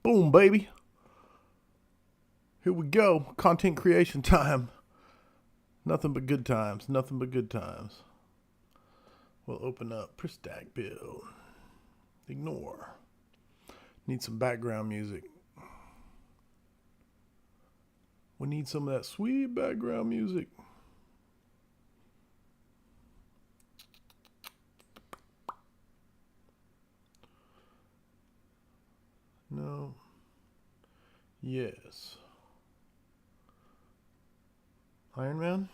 Boom, baby. Here we go. Content creation time. Nothing but good times. Nothing but good times. We'll open up Pristack build. Ignore. Need some background music. We need some of that sweet background music. No. Yes. Iron Man?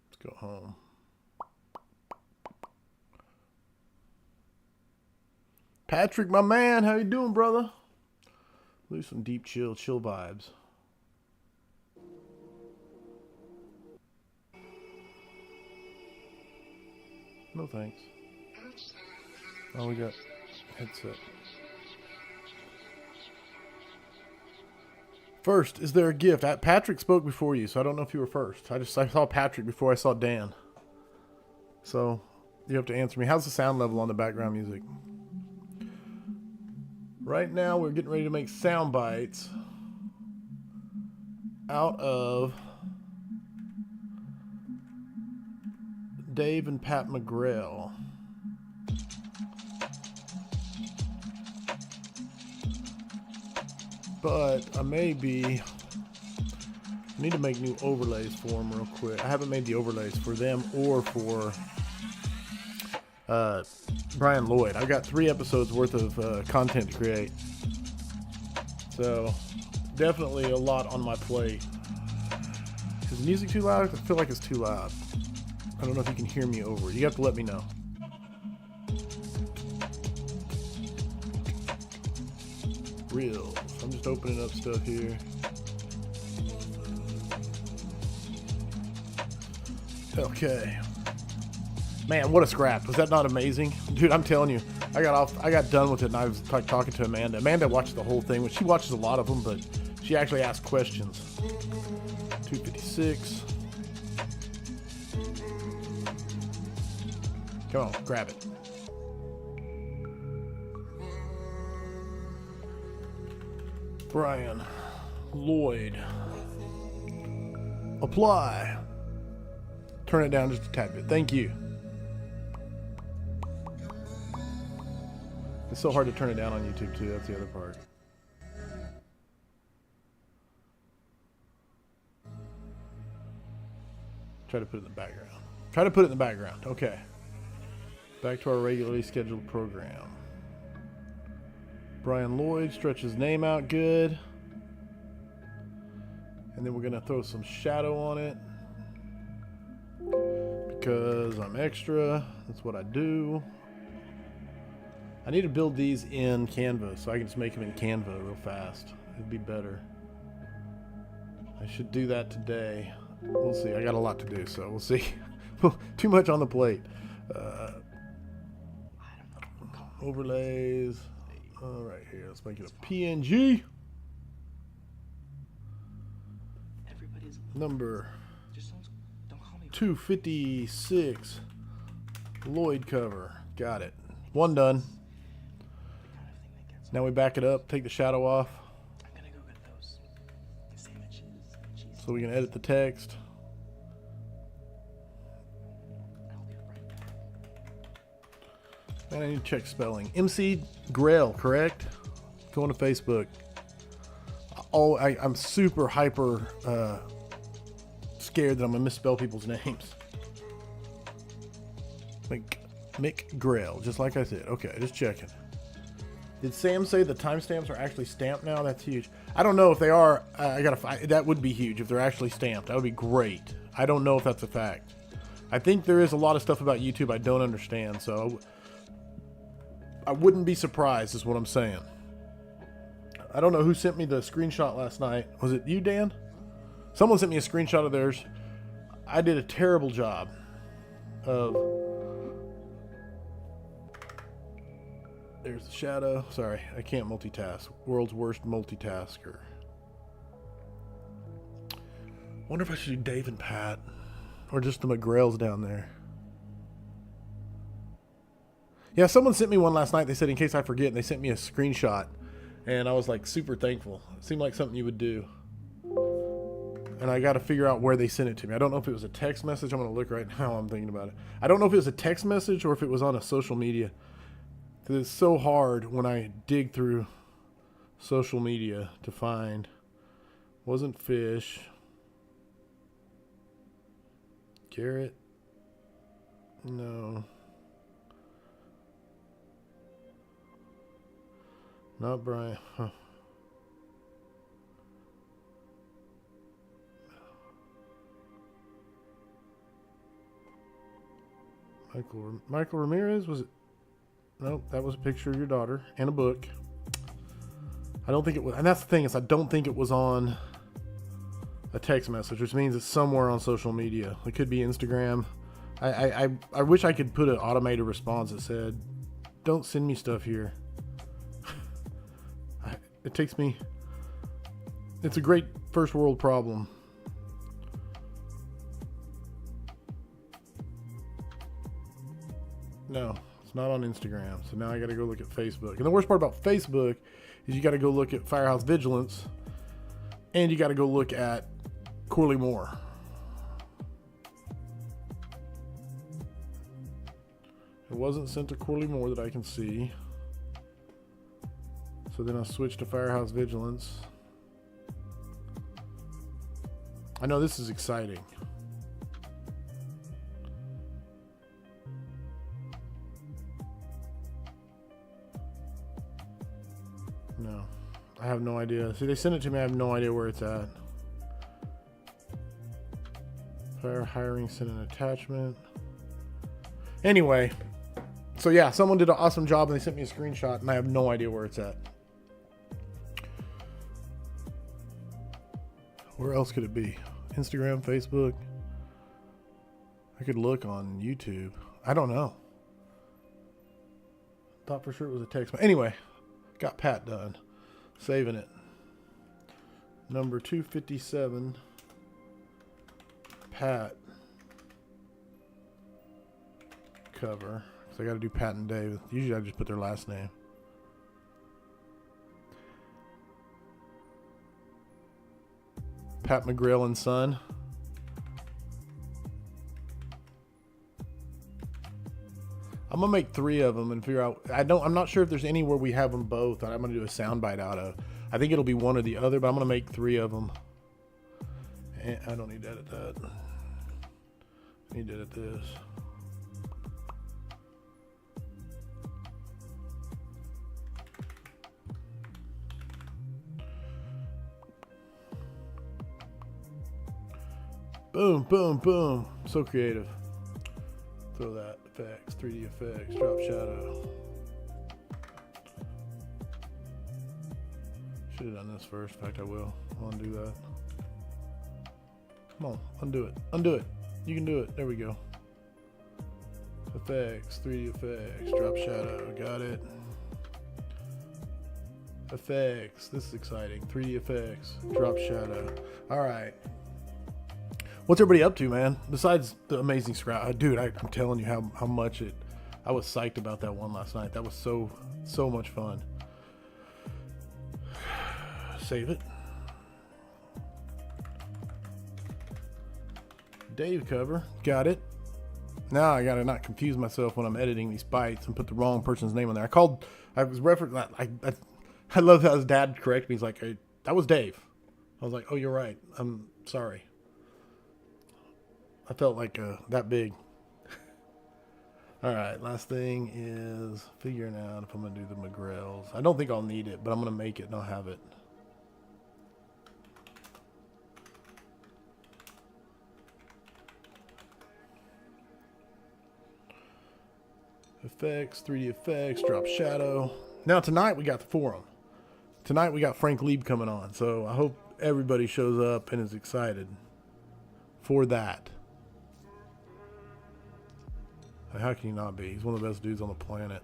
Let's go home. Patrick, my man, how you doing, brother? Lose some deep chill vibes. No thanks. Oh, we got headset. First, is there a gift? Patrick spoke before you, so I don't know if you were first. I saw Patrick before I saw Dan. So, you have to answer me. How's the sound level on the background music? Right now, we're getting ready to make sound bites out of Dave and Pat McGrail. But I need to make new overlays for them real quick. I haven't made the overlays for them or for Brian Lloyd. I've got 3 episodes worth of content to create. So definitely a lot on my plate. Is the music too loud? I feel like it's too loud. I don't know if you can hear me over it. You have to let me know. Real. I'm just opening up stuff here. Okay. Man, what a scrap. Was that not amazing? Dude, I'm telling you, I got done with it and I was like talking to Amanda. Amanda watched the whole thing, which she watches a lot of them, but she actually asked questions. 256. Come on, grab it. Brian Lloyd. Apply. Turn it down just a tad bit. Thank you. It's so hard to turn it down on YouTube too. That's the other part. Try to put it in the background. Try to put it in the background. Okay. Back to our regularly scheduled program. Brian Lloyd, stretch his name out good. And then we're going to throw some shadow on it. Because I'm extra. That's what I do. I need to build these in Canva so I can just make them in Canva real fast. It'd be better. I should do that today. We'll see. I got a lot to do, so we'll see. Too much on the plate. Overlays. All right, here. Let's make it a PNG. Number 256. Lloyd cover. Got it. One done. Now we back it up. Take the shadow off. So we can edit the text. Man, I need to check spelling. MC Grail, correct? Going to Facebook. Oh, I'm super hyper scared that I'm going to misspell people's names. Mick Grail, just like I said. Okay, just checking. Did Sam say the timestamps are actually stamped now? That's huge. I don't know if they are. That would be huge if they're actually stamped. That would be great. I don't know if that's a fact. I think there is a lot of stuff about YouTube I don't understand, so I wouldn't be surprised is what I'm saying. I don't know who sent me the screenshot last night. Was it you, Dan? Someone sent me a screenshot of theirs. I did a terrible job of... There's the shadow. Sorry, I can't multitask. World's worst multitasker. Wonder if I should do Dave and Pat. Or just the McGrails down there. Yeah, someone sent me one last night. They said in case I forget, and they sent me a screenshot. And I was like super thankful. It seemed like something you would do. And I got to figure out where they sent it to me. I don't know if it was a text message. I'm going to look right now. I'm thinking about it. I don't know if it was a text message or if it was on a social media. Because it's so hard when I dig through social media to find. Wasn't Fish. Garrett. No. Not Brian. Huh. Michael Ramirez, was it? Nope, that was a picture of your daughter and a book. I don't think it was, and that's the thing, is I don't think it was on a text message, which means it's somewhere on social media. It could be Instagram. I wish I could put an automated response that said, don't send me stuff here. It takes me, it's a great first world problem. No, it's not on Instagram. So now I got to go look at Facebook. And the worst part about Facebook is you got to go look at Firehouse Vigilance and you got to go look at Corley Moore. It wasn't sent to Corley Moore that I can see. So then I switched to Firehouse Vigilance. I know this is exciting. No, I have no idea. See, they sent it to me. I have no idea where it's at. Fire hiring, sent an attachment. Anyway, so yeah, someone did an awesome job and they sent me a screenshot and I have no idea where it's at. Where else could it be? Instagram, Facebook? I could look on YouTube. I don't know. Thought for sure it was a text. But anyway, got Pat done. Saving it. Number 257. Pat. Cover. So I got to do Pat and Dave. Usually I just put their last name. Pat McGrail and Son. I'm gonna make 3 of them and figure out. I'm not sure if there's anywhere we have them both. I'm gonna do a soundbite out of. I think it'll be one or the other, but I'm gonna make 3 of them. And I don't need to edit that. I need to edit this. Boom, boom, boom. So creative. Throw that. Effects, 3D effects, drop shadow. Should have done this first. In fact, I will. I'll undo that. Come on, undo it. Undo it. You can do it. There we go. Effects, 3D effects, drop shadow. Got it. Effects. This is exciting. 3D effects, drop shadow. All right. What's everybody up to, man? Besides the amazing scrap, dude, I'm telling you how much I was psyched about that one last night. That was so much fun. Save it. Dave cover, got it. Now I gotta not confuse myself when I'm editing these bites and put the wrong person's name on there. I love how his dad corrected me. He's like, hey, that was Dave. I was like, oh, you're right. I'm sorry. I felt like that big. All right, last thing is figuring out if I'm going to do the McGrails. I don't think I'll need it, but I'm going to make it and I'll have it. Effects, 3D effects, drop shadow. Now tonight we got the forum. Tonight we got Frank Lieb coming on, so I hope everybody shows up and is excited for that. How can he not be? He's one of the best dudes on the planet.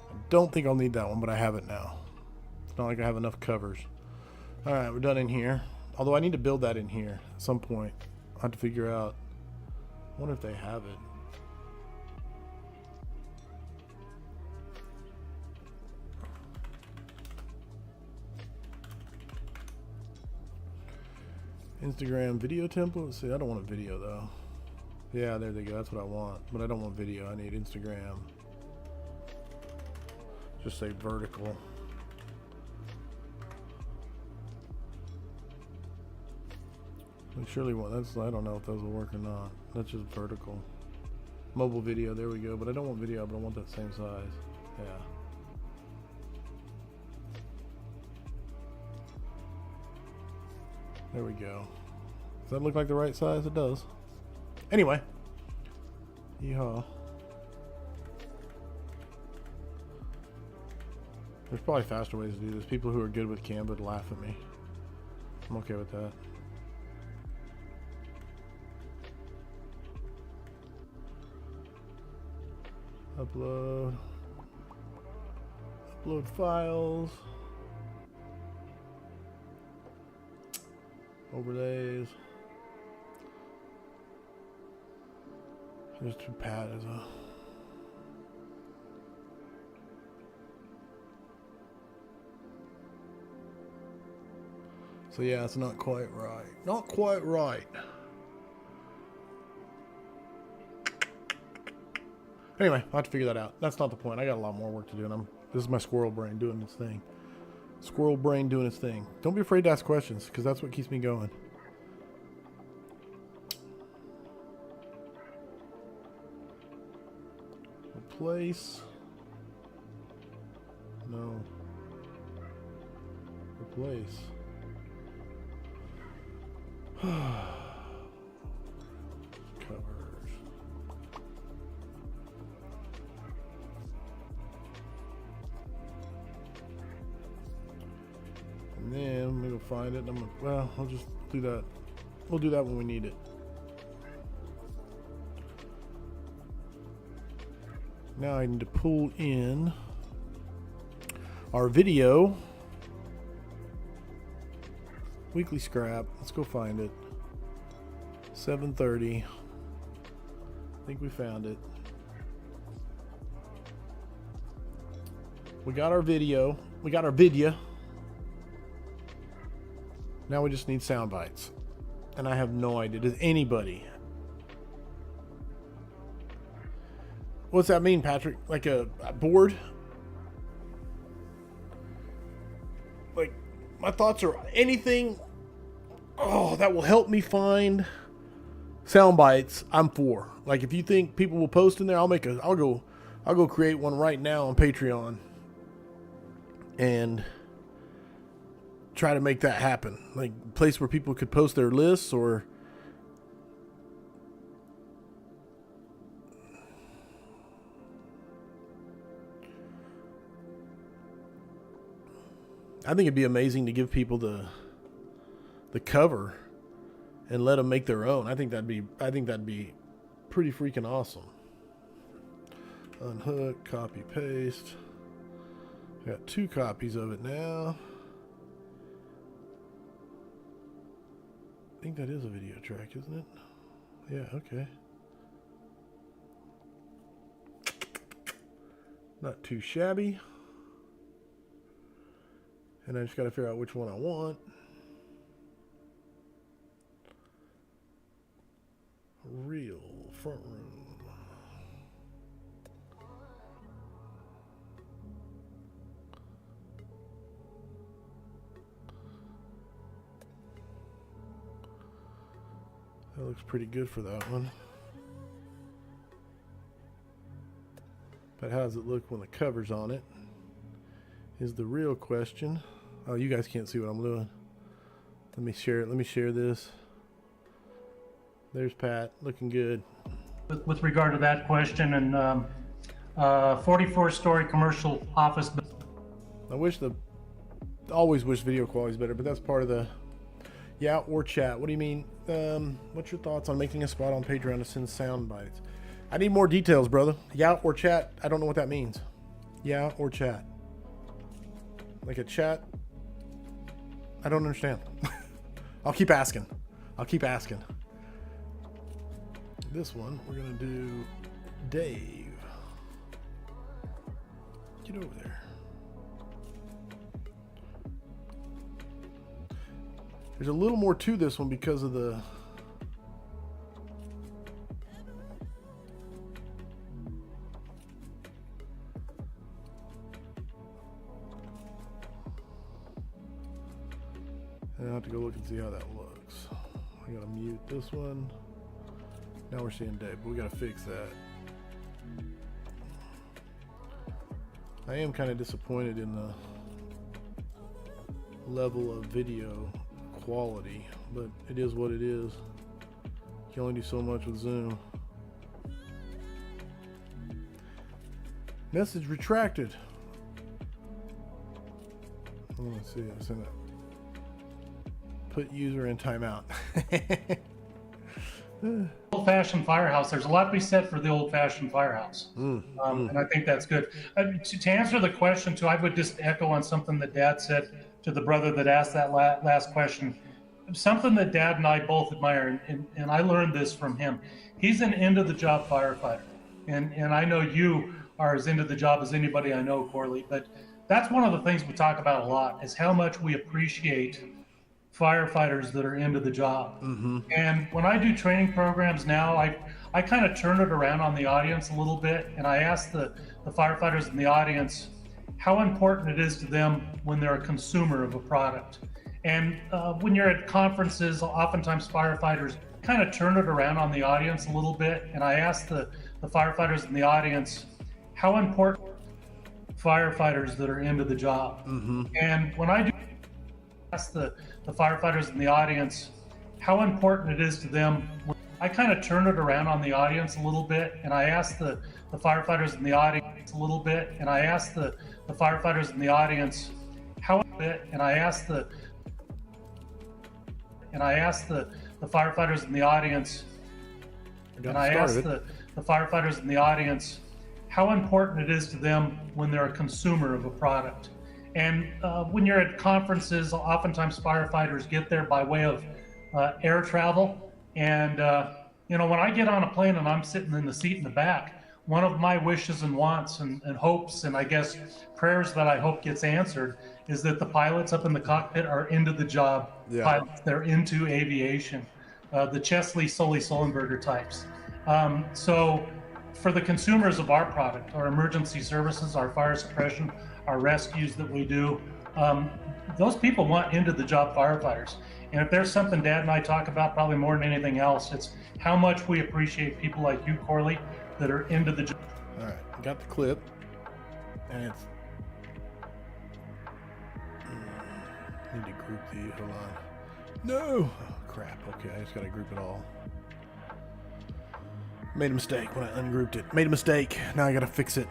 I don't think I'll need that one, but I have it now. It's not like I have enough covers. All right, we're done in here. Although I need to build that in here at some point. I have to figure out. I wonder if they have it. Instagram video template. See, I don't want a video though. Yeah, there they go. That's what I want. But I don't want video. I need Instagram. Just say vertical. We surely want. That's. I don't know if those will work or not. That's just vertical. Mobile video. There we go. But I don't want video. But I want that same size. Yeah. There we go. Does that look like the right size? It does. Anyway. Yeehaw. There's probably faster ways to do this. People who are good with Canva would laugh at me. I'm okay with that. Upload. Upload files. Overlays. There's two pad as well. So yeah, it's not quite right. Not quite right. Anyway, I'll have to figure that out. That's not the point. I got a lot more work to do, and this is my squirrel brain doing its thing. Squirrel brain doing its thing. Don't be afraid to ask questions, because that's what keeps me going. Replace. No. Replace. Covers. And then I'm gonna go find it. Well, I'll just do that. We'll do that when we need it. Now I need to pull in our video. Weekly scrap. Let's go find it. 7:30. I think we found it. We got our video. We got our video. Now we just need sound bites. And I have no idea. Does anybody? What's that mean, Patrick? Like a board? Like, my thoughts are anything that will help me find sound bites. I'm for. Like, if you think people will post in there, I'll go create one right now on Patreon and try to make that happen. Like, a place where people could post their lists, or I think it'd be amazing to give people the cover and let them make their own. I think that'd be pretty freaking awesome. Unhook, copy, paste. Got 2 copies of it now. I think that is a video track, isn't it? Yeah, okay. Not too shabby. And I just got to figure out which one I want. Real front room. That looks pretty good for that one. But how does it look when the cover's on it? Is the real question. Oh, you guys can't see what I'm doing. Let me share it. Let me share this. There's Pat, looking good. With regard to that question, and 44-story commercial office. Always wish video quality is better, but that's part of the, yeah, or chat. What do you mean? What's your thoughts on making a spot on Patreon to send sound bites? I need more details, brother. Yeah, or chat. I don't know what that means. Yeah, or chat. Like a chat. I don't understand. I'll keep asking. I'll keep asking. This one, we're going to do Dave. Get over there. There's a little more to this one because of the... I'll have to go look and see how that looks. I gotta mute this one. Now we're seeing Dave, but we gotta fix that. I am kind of disappointed in the level of video quality, but it is what it is. You can only do so much with Zoom. Message retracted. Let's see. I sent it. Put user in timeout. Old-fashioned firehouse. There's a lot to be said for the old-fashioned firehouse, and I think that's good. To answer the question, too, I would just echo on something that Dad said to the brother that asked that last question. Something that Dad and I both admire, and I learned this from him. He's an end-of-the-job firefighter, and I know you are as into the job as anybody I know, Corley. But that's one of the things we talk about a lot, is how much we appreciate firefighters that are into the job. And when I do training programs now, I kind of turn it around on the audience a little bit, and I ask the firefighters in the audience how important it is to them when they're a consumer of a product. And when you're at conferences, oftentimes firefighters kind of turn it around on the audience a little bit, and I ask the firefighters in the audience how important firefighters that are into the job. And when I do ask the firefighters in the audience how important it is to them, I kind of turn it around on the audience a little bit, and I ask the firefighters in the audience a little bit, and I ask the firefighters in the audience how and I ask the firefighters in the audience and I ask the firefighters in the audience how important it is to them when they're a consumer of a product. And when you're at conferences, oftentimes firefighters get there by way of air travel. And, when I get on a plane and I'm sitting in the seat in the back, one of my wishes and wants and hopes, and I guess prayers that I hope gets answered, is that the pilots up in the cockpit are into the job. Yeah. Pilots, they're into aviation, the Chesley, Sully, Sullenberger types. So for the consumers of our product, our emergency services, our fire suppression, our rescues that we do, those people want into the job firefighters. And if there's something Dad and I talk about probably more than anything else, it's how much we appreciate people like you, Corley, that are into the job. All right, I got the clip, and it's. Need to group the. Hold on. No. Oh, crap. Okay, I just gotta group it all. Made a mistake when I ungrouped it. Made a mistake. Now I gotta fix it.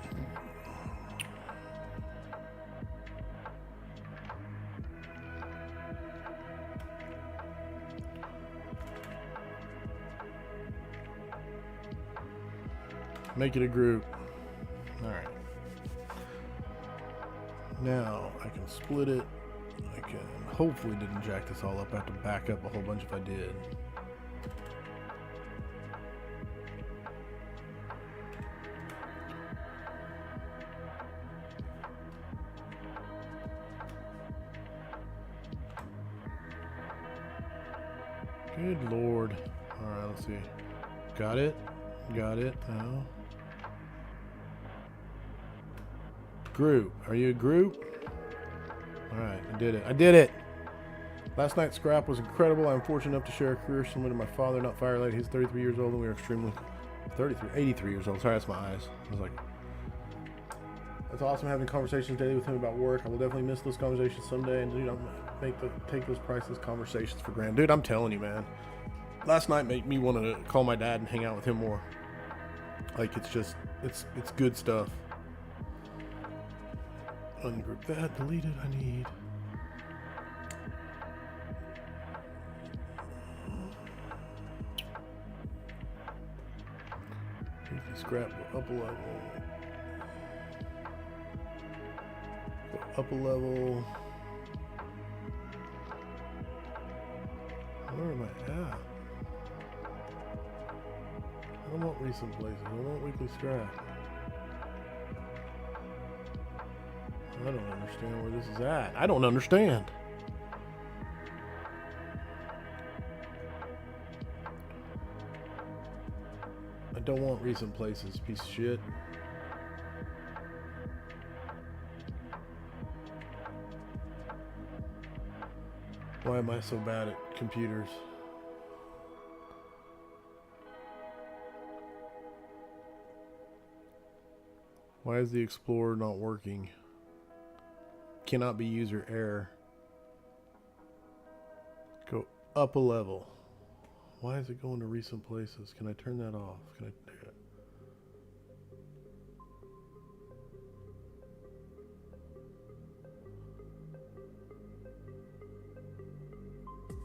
Make it a group. All right. Now I can split it. I can hopefully didn't jack this all up. I have to back up a whole bunch if I did. Good Lord. All right, let's see. Got it. Got it. No. Group. Are you a group? All right, I did it. I did it. Last night's scrap was incredible. I'm fortunate enough to share a career similar to my father, not firelight. He's 33 years old, and we are extremely 83 years old. Sorry, that's my eyes. I was like, it's awesome having conversations daily with him about work. I will definitely miss those conversations someday, and dude, I'm take those priceless conversations for granted. Dude, I'm telling you, man. Last night made me want to call my dad and hang out with him more. Like, it's just, it's good stuff. Ungroup that, delete it, I need. If you scrap, go up a level. Go up a level. Where am I at? I don't want recent places. I want weekly scrap. I don't understand where this is at. I don't understand. I don't want recent places, piece of shit. Why am I so bad at computers? Why is the Explorer not working? Cannot be user error. Go up a level. Why is it going to recent places? Can I turn that off? Can I do it?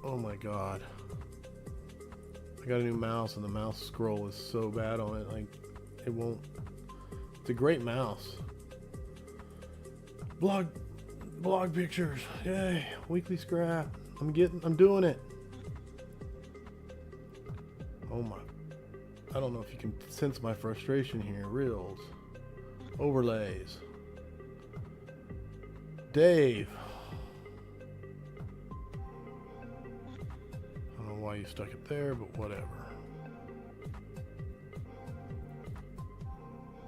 Oh my god. I got a new mouse and the mouse scroll is so bad on it, like it won't. It's a great mouse. Blog pictures. Yay. Weekly scrap. I'm doing it. Oh my. I don't know if you can sense my frustration here. Reels. Overlays. Dave. I don't know why you stuck it there, but whatever.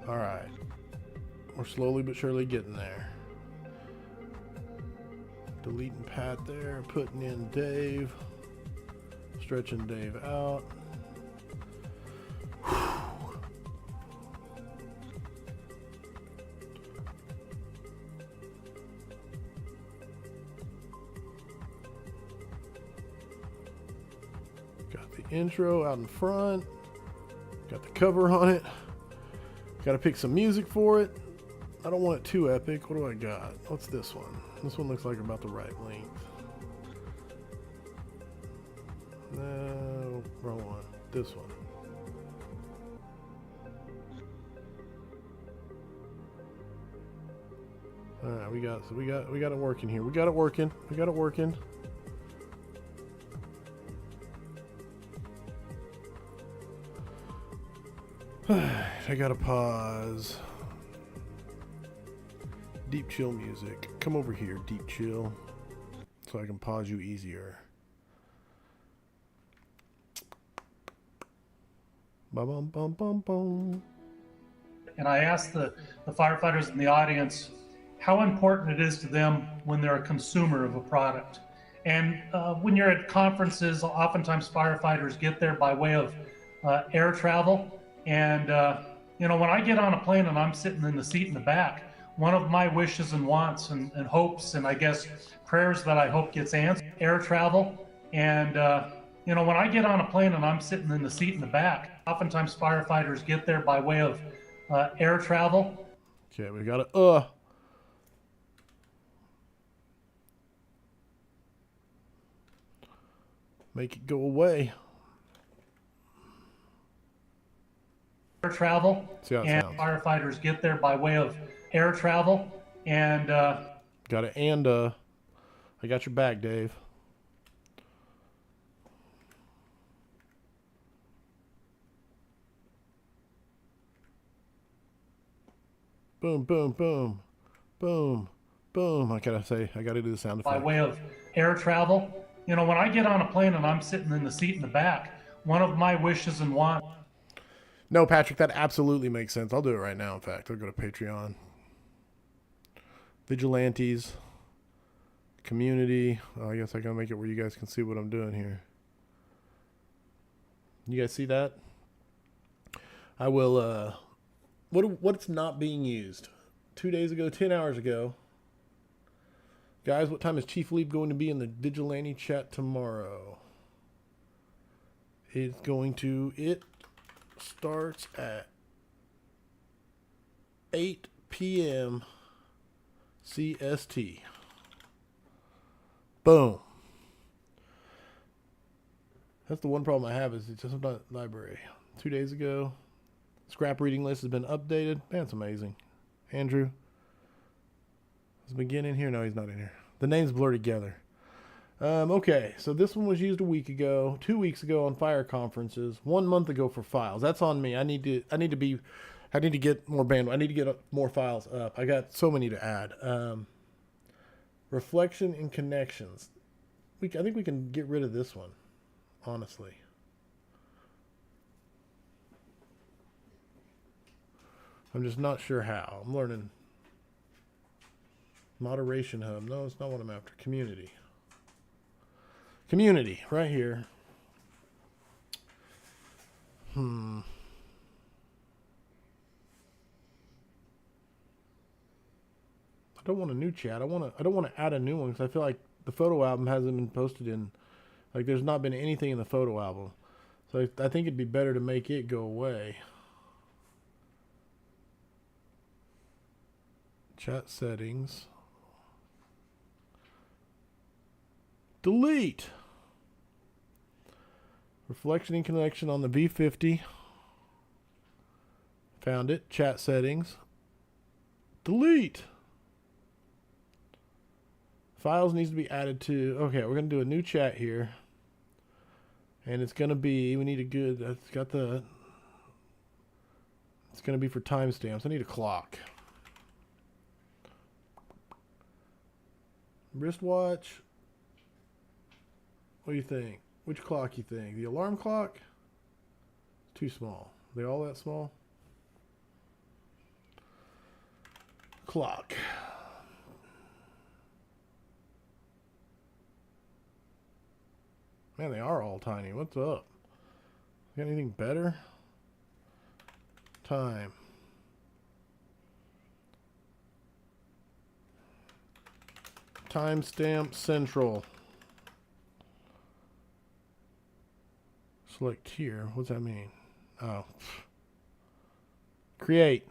Alright. We're slowly but surely getting there. Deleting Pat there, putting in Dave, stretching Dave out. Got the intro out in front, got the cover on it, got to pick some music for it. I don't want it too epic. What do I got? What's this one? This one looks like about the right length. No, wrong one. This one. All right, we got it working here. We got it working. I gotta pause. Deep chill music. Come over here, deep chill, so I can pause you easier. Bum bum bum bum. And I asked the firefighters in the audience how important it is to them when they're a consumer of a product. And when you're at conferences, oftentimes firefighters get there by way of air travel. And when I get on a plane and I'm sitting in the seat in the back, one of my wishes and wants and hopes and I guess prayers that I hope gets answered, air travel. And when I get on a plane and I'm sitting in the seat in the back, oftentimes firefighters get there by way of air travel. Okay, we got to make it go away. Air travel. See how it and sounds. Firefighters get there by way of air travel. And got it. And I got your back, Dave. Boom, boom, boom, boom, boom. I gotta do the sound effect. By way of air travel. When I get on a plane and I'm sitting in the seat in the back, one of my wishes and wants. No, Patrick, that absolutely makes sense. I'll do it right now, in fact. I'll go to Patreon. Vigilantes. Community. Oh, I guess I gotta make it where you guys can see what I'm doing here. You guys see that? I will, what's not being used? 2 days ago, 10 hours ago. Guys, what time is Chief Leap going to be in the Vigilante chat tomorrow? It starts at 8 p.m. CST. Boom. That's the one problem I have is it's just not library. 2 days ago, scrap reading list has been updated. Man, it's amazing. Andrew. Is McGinn in here? No, he's not in here. The names blur together. Okay, so this one was used a week ago, 2 weeks ago on fire conferences, 1 month ago for files. That's on me. I need to get more bandwidth. I need to get more files up. I got so many to add. Reflection and connections. I think we can get rid of this one, honestly. I'm just not sure how. I'm learning. Moderation hub. No, it's not what I'm after. Community. Community, right here. I don't want a new chat. I don't want to add a new one because I feel like the photo album hasn't been posted in, like there's not been anything in the photo album. So I think it'd be better to make it go away. Chat settings. Delete. Reflection and connection on the V50. Found it. Chat settings. Delete. Files needs to be added to. Okay, we're going to do a new chat here. And it's going to be, we need a good, it's got the, it's going to be for timestamps. I need a clock. Wristwatch. What do you think? Which clock you think? The alarm clock? It's too small. Are they all that small? Clock. Man, they are all tiny. What's up? Got anything better? Time. Timestamp central. Select here. What's that mean? Oh. Create.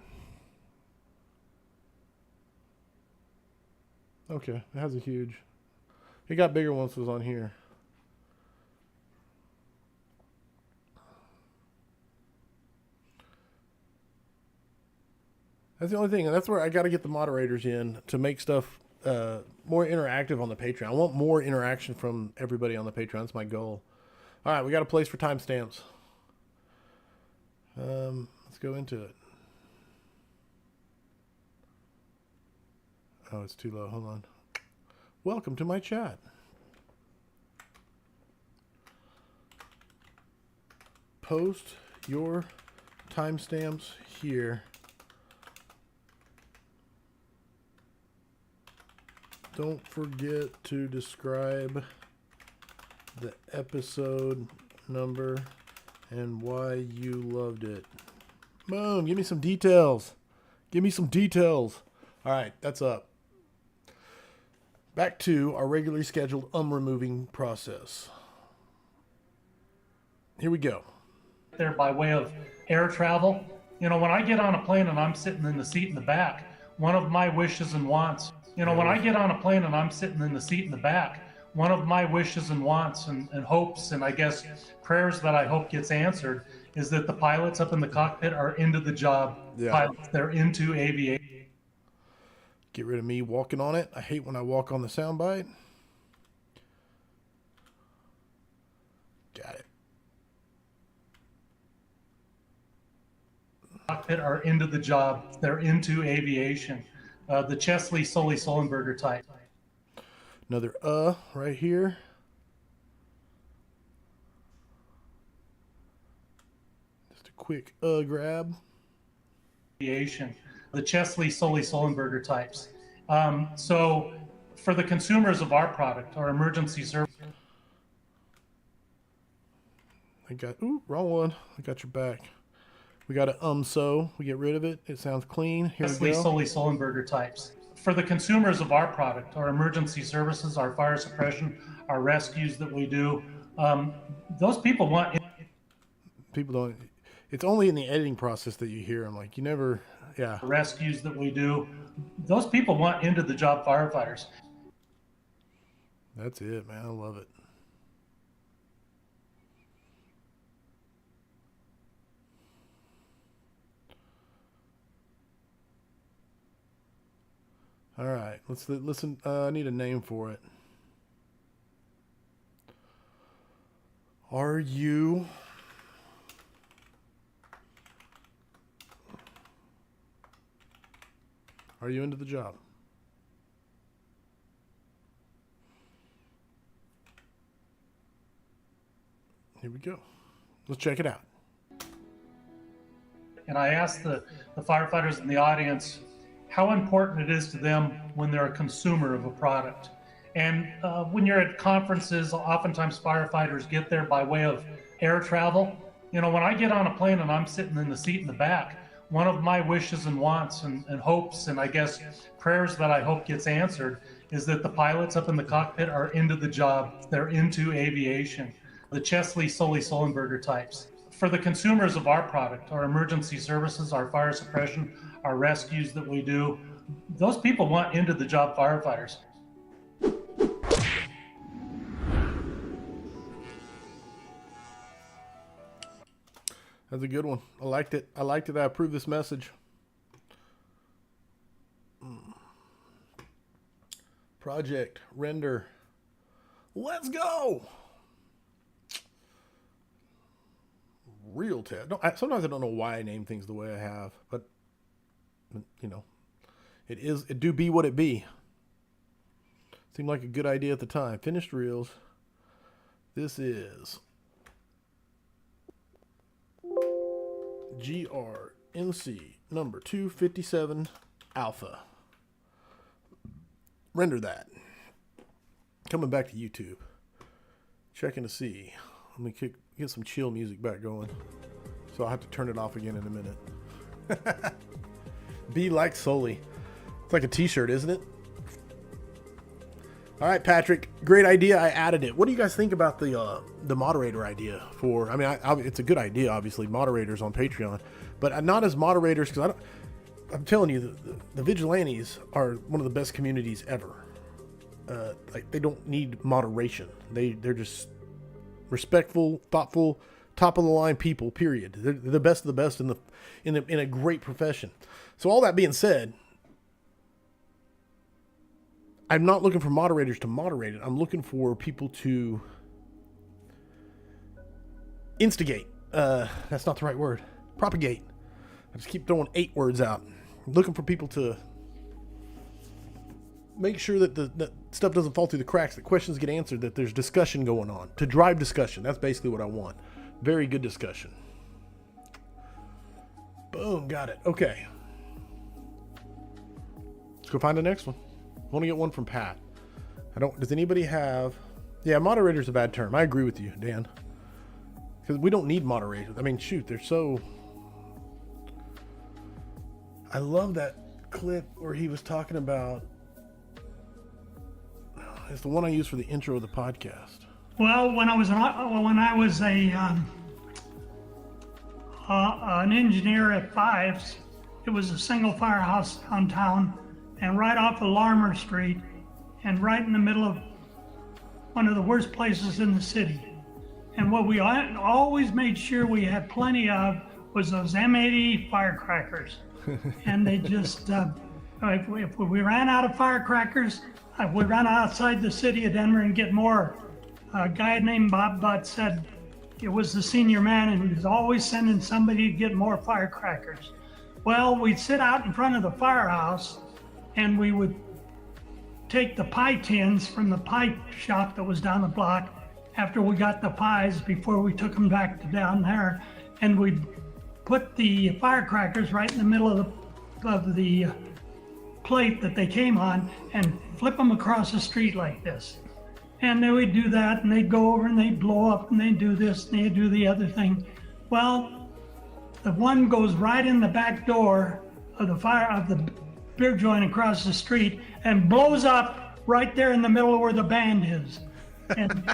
Okay. It has a huge. It got bigger once it was on here. That's the only thing. And that's where I got to get the moderators in to make stuff more interactive on the Patreon. I want more interaction from everybody on the Patreon. That's my goal. All right, we got a place for timestamps. Let's go into it. Oh, it's too low. Hold on. Welcome to my chat. Post your timestamps here. Don't forget to describe the episode number and why you loved it. Boom, give me some details. Give me some details. All right, that's up. Back to our regularly scheduled removing process. Here we go. There by way of air travel. You know, when I get on a plane and I'm sitting in the seat in the back, one of my wishes and wants, when I get on a plane and I'm sitting in the seat in the back, one of my wishes and wants and hopes and I guess prayers that I hope gets answered is that the pilots up in the cockpit are into the job. Yeah. Pilots, they're into aviation. Get rid of me walking on it. I hate when I walk on the soundbite. Got it. Cockpit are into the job. They're into aviation. The Chesley Sully Sullenberger type. Another right here. Just a quick grab. Aviation. The Chesley Sully Sullenberger types. So for the consumers of our product, our emergency service. Wrong one. I got your back. We got a so we get rid of it. It sounds clean. Here we go. Sully Sullenberger types. For the consumers of our product, our emergency services, our fire suppression, our rescues that we do, those people want. People don't. It's only in the editing process that you hear them. Like you never. Yeah. Rescues that we do, those people want into the job firefighters. That's it, man. I love it. All right, let's listen. I need a name for it. Are you into the job? Here we go. Let's check it out. And I asked the firefighters in the audience how important it is to them when they're a consumer of a product. And when you're at conferences, oftentimes firefighters get there by way of air travel. You know, when I get on a plane and I'm sitting in the seat in the back, one of my wishes and wants and hopes, and I guess prayers that I hope gets answered, is that the pilots up in the cockpit are into the job. They're into aviation, the Chesley, Sully, Sullenberger types. For the consumers of our product, our emergency services, our fire suppression, our rescues that we do, those people want into the job firefighters. That's a good one. I liked it. I approve this message. Project render. Let's go. Real test. No, sometimes I don't know why I name things the way I have, but you know, it do be what it be. Seemed like a good idea at the time. Finished reels. This is GRNC number 257 alpha. Render that. Coming back to YouTube. Checking to see. Let me get some chill music back going. So I'll have to turn it off again in a minute. Be like Sully. It's like a t-shirt, isn't it? All right, Patrick. Great idea. I added it. What do you guys think about the moderator idea for? I mean, it's a good idea, obviously. Moderators on Patreon, but not as moderators because I'm telling you, the vigilantes are one of the best communities ever. Like they don't need moderation. They're just respectful, thoughtful, top of the line people. Period. They're the best of the best in a great profession. So all that being said, I'm not looking for moderators to moderate it. I'm looking for people to instigate. That's not the right word. Propagate. I just keep throwing 8 words out. I'm looking for people to make sure that that stuff doesn't fall through the cracks, that questions get answered, that there's discussion going on. To drive discussion. That's basically what I want. Very good discussion. Boom. Got it. Okay. Let's go find the next one. I want to get one from Pat. Does anybody have... Yeah, moderator's a bad term. I agree with you, Dan. Because we don't need moderators. I mean, shoot, they're so... I love that clip where he was talking about... It's the one I use for the intro of the podcast. Well, when I was an engineer at Fives, it was a single firehouse downtown, and right off of Larmer Street, and right in the middle of one of the worst places in the city. And what we always made sure we had plenty of was those M80 firecrackers. And they just, if we ran out of firecrackers, we ran outside the city of Denver and get more. A guy named Bob Butt said it was the senior man and he was always sending somebody to get more firecrackers. Well, we'd sit out in front of the firehouse and we would take the pie tins from the pie shop that was down the block after we got the pies before we took them back to down there, and we'd put the firecrackers right in the middle of the plate that they came on and flip them across the street like this. And then we'd do that and they'd go over and they'd blow up and they'd do this and they'd do the other thing. Well, the one goes right in the back door of the beer joint across the street and blows up right there in the middle where the band is. And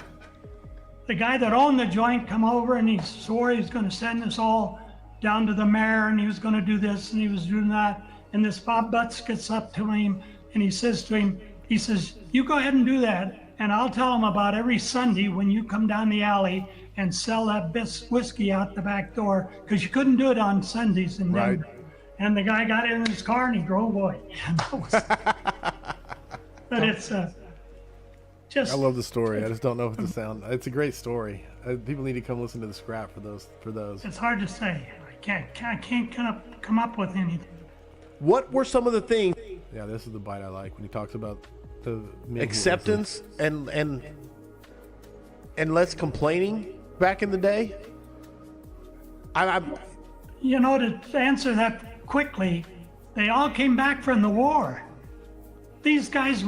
the guy that owned the joint come over and he swore he was going to send us all down to the mayor and he was going to do this and he was doing that. And this Bob Butts gets up to him and he says to him, he says, "You go ahead and do that, and I'll tell him about every Sunday when you come down the alley and sell that whiskey out the back door, because you couldn't do it on Sundays in Denver." Right. And the guy got in his car and he drove away. But it's Just I love the story. I just don't know if the sound. It's a great story. People need to come listen to the scrap for those. it's hard to say. I can't come up with anything. What were some of the things? Yeah, this is the bite I like when he talks about the Acceptance and less complaining back in the day. You know, to answer that quickly, they all came back from the war. These guys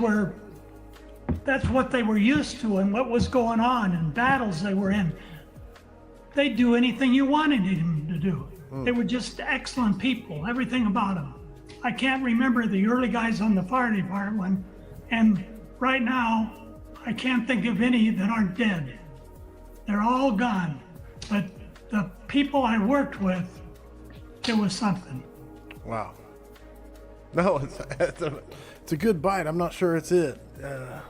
that's what they were used to and what was going on and battles they were in. They'd do anything you wanted them to do. They were just excellent people, everything about them. I can't remember the early guys on the fire department, and right now, I can't think of any that aren't dead. They're all gone. But the people I worked with, it was something. Wow. No, it's a good bite. I'm not sure it's it. I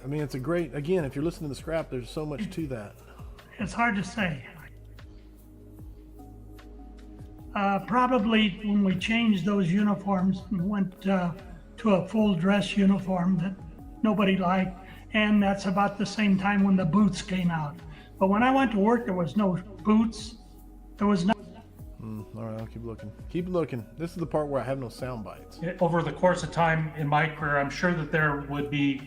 mean, it's a great. Again, if you're listening to the scrap, there's so much to that. It's hard to say. Probably when we changed those uniforms and went to a full dress uniform that nobody liked, and that's about the same time when the boots came out. But when I went to work, there was no boots. There was no. All right, I'll keep looking. Keep looking. This is the part where I have no sound bites. Over the course of time in my career, I'm sure that there would be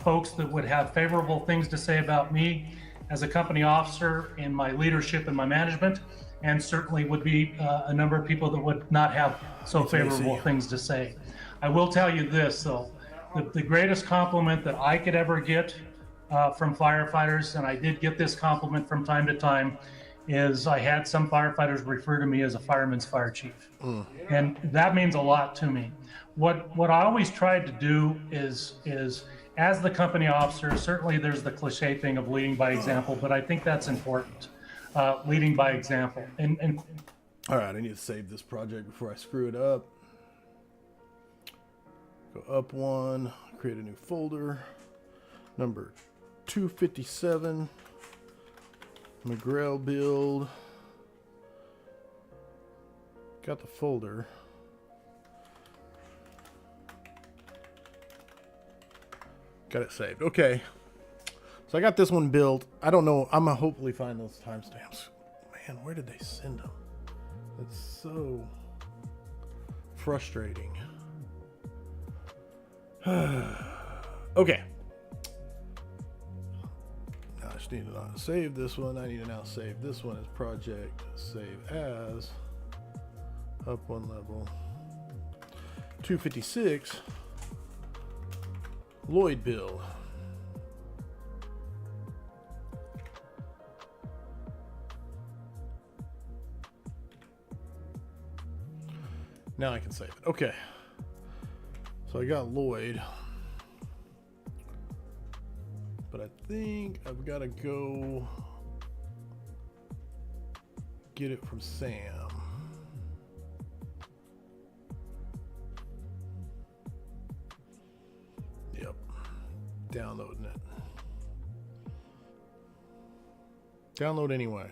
folks that would have favorable things to say about me as a company officer in my leadership and my management, and certainly would be a number of people that would not have so favorable things to say. I will tell you this, though. The greatest compliment that I could ever get from firefighters, and I did get this compliment from time to time, is I had some firefighters refer to me as a fireman's fire chief. And that means a lot to me. What I always tried to do is as the company officer, certainly there's the cliche thing of leading by example, but I think that's important, leading by example. And all right, I need to save this project before I screw it up. Go up one, create a new folder, number 257, McGrail build. Got the folder. Got it saved. Okay. So I got this one built. I don't know. I'm going to hopefully find those timestamps. Man, where did they send them? It's so frustrating. Okay. Now I just need to not save this one. I need to now save this one as project. Save as. Up one level. 256. Lloyd bill. Now I can save it. Okay. So I got Lloyd. But I think I've got to go get it from Sam. Yep. Downloading it. Download anyway.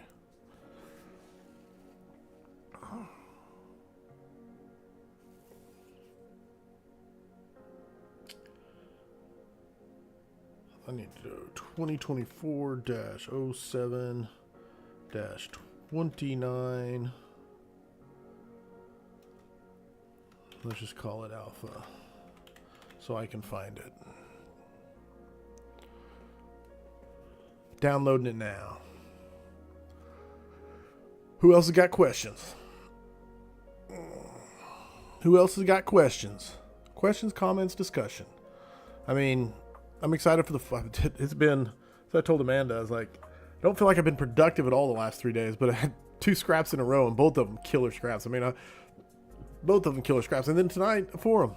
I need to do 2024-07-29. Let's just call it alpha so I can find it. Downloading it now. Who else has got questions? Who else has got questions? Questions, comments, discussion. I mean, I'm excited for the fun. It's been, so I told Amanda, I was like, I don't feel like I've been productive at all the last 3 days, but I had 2 scraps in a row and both of them killer scraps. I mean, both of them killer scraps. And then tonight, a forum.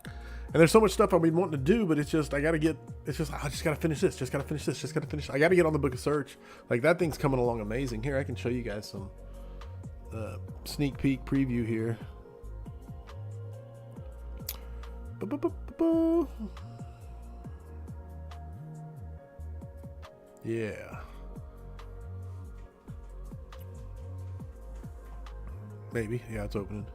And there's so much stuff I've been wanting to do, but it's just, I just got to finish this. Just got to finish this. Just got to finish. I got to get on the book of search. Like, that thing's coming along amazing. Here, I can show you guys some sneak peek preview here. Yeah. Maybe. Yeah, it's opening.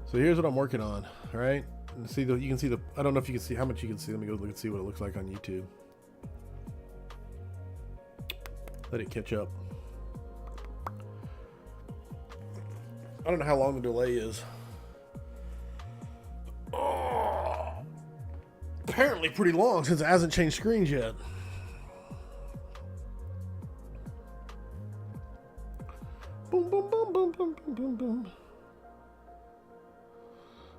So here's what I'm working on, right? And see the, you can see the, I don't know if you can see how much you can see. Let me go look and see what it looks like on YouTube. Let it catch up. I don't know how long the delay is. Oh, apparently pretty long since it hasn't changed screens yet. Boom, boom, boom, boom, boom, boom, boom, boom.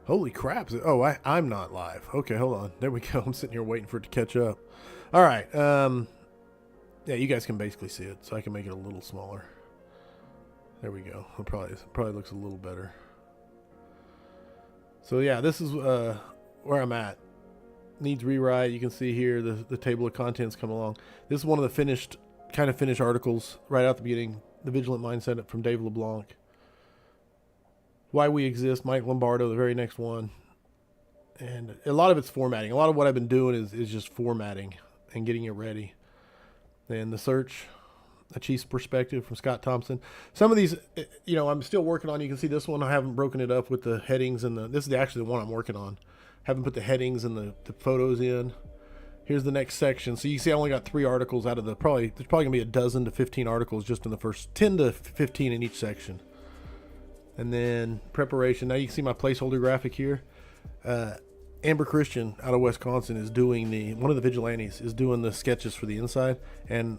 Holy crap. Oh, I'm not live. Okay, hold on. There we go. I'm sitting here waiting for it to catch up. All right. Yeah, you guys can basically see it, so I can make it a little smaller. There we go. It probably looks a little better. So yeah, this is where I'm at. Needs rewrite. You can see here the table of contents come along. This is one of the finished articles right out the beginning. The Vigilant Mindset from Dave LeBlanc. Why We Exist, Mike Lombardo, the very next one. And a lot of it's formatting. A lot of what I've been doing is just formatting and getting it ready. And the search, a Chief's Perspective from Scott Thompson. Some of these, you know, I'm still working on. You can see this one. I haven't broken it up with the headings and this is actually the one I'm working on. Haven't put the headings and the photos in. Here's the next section. So you see I only got 3 articles out of there's probably going to be a dozen to 15 articles just in the first 10 to 15 in each section. And then preparation. Now you can see my placeholder graphic here. Amber Christian out of Wisconsin is doing one of the vigilantes is doing the sketches for the inside, and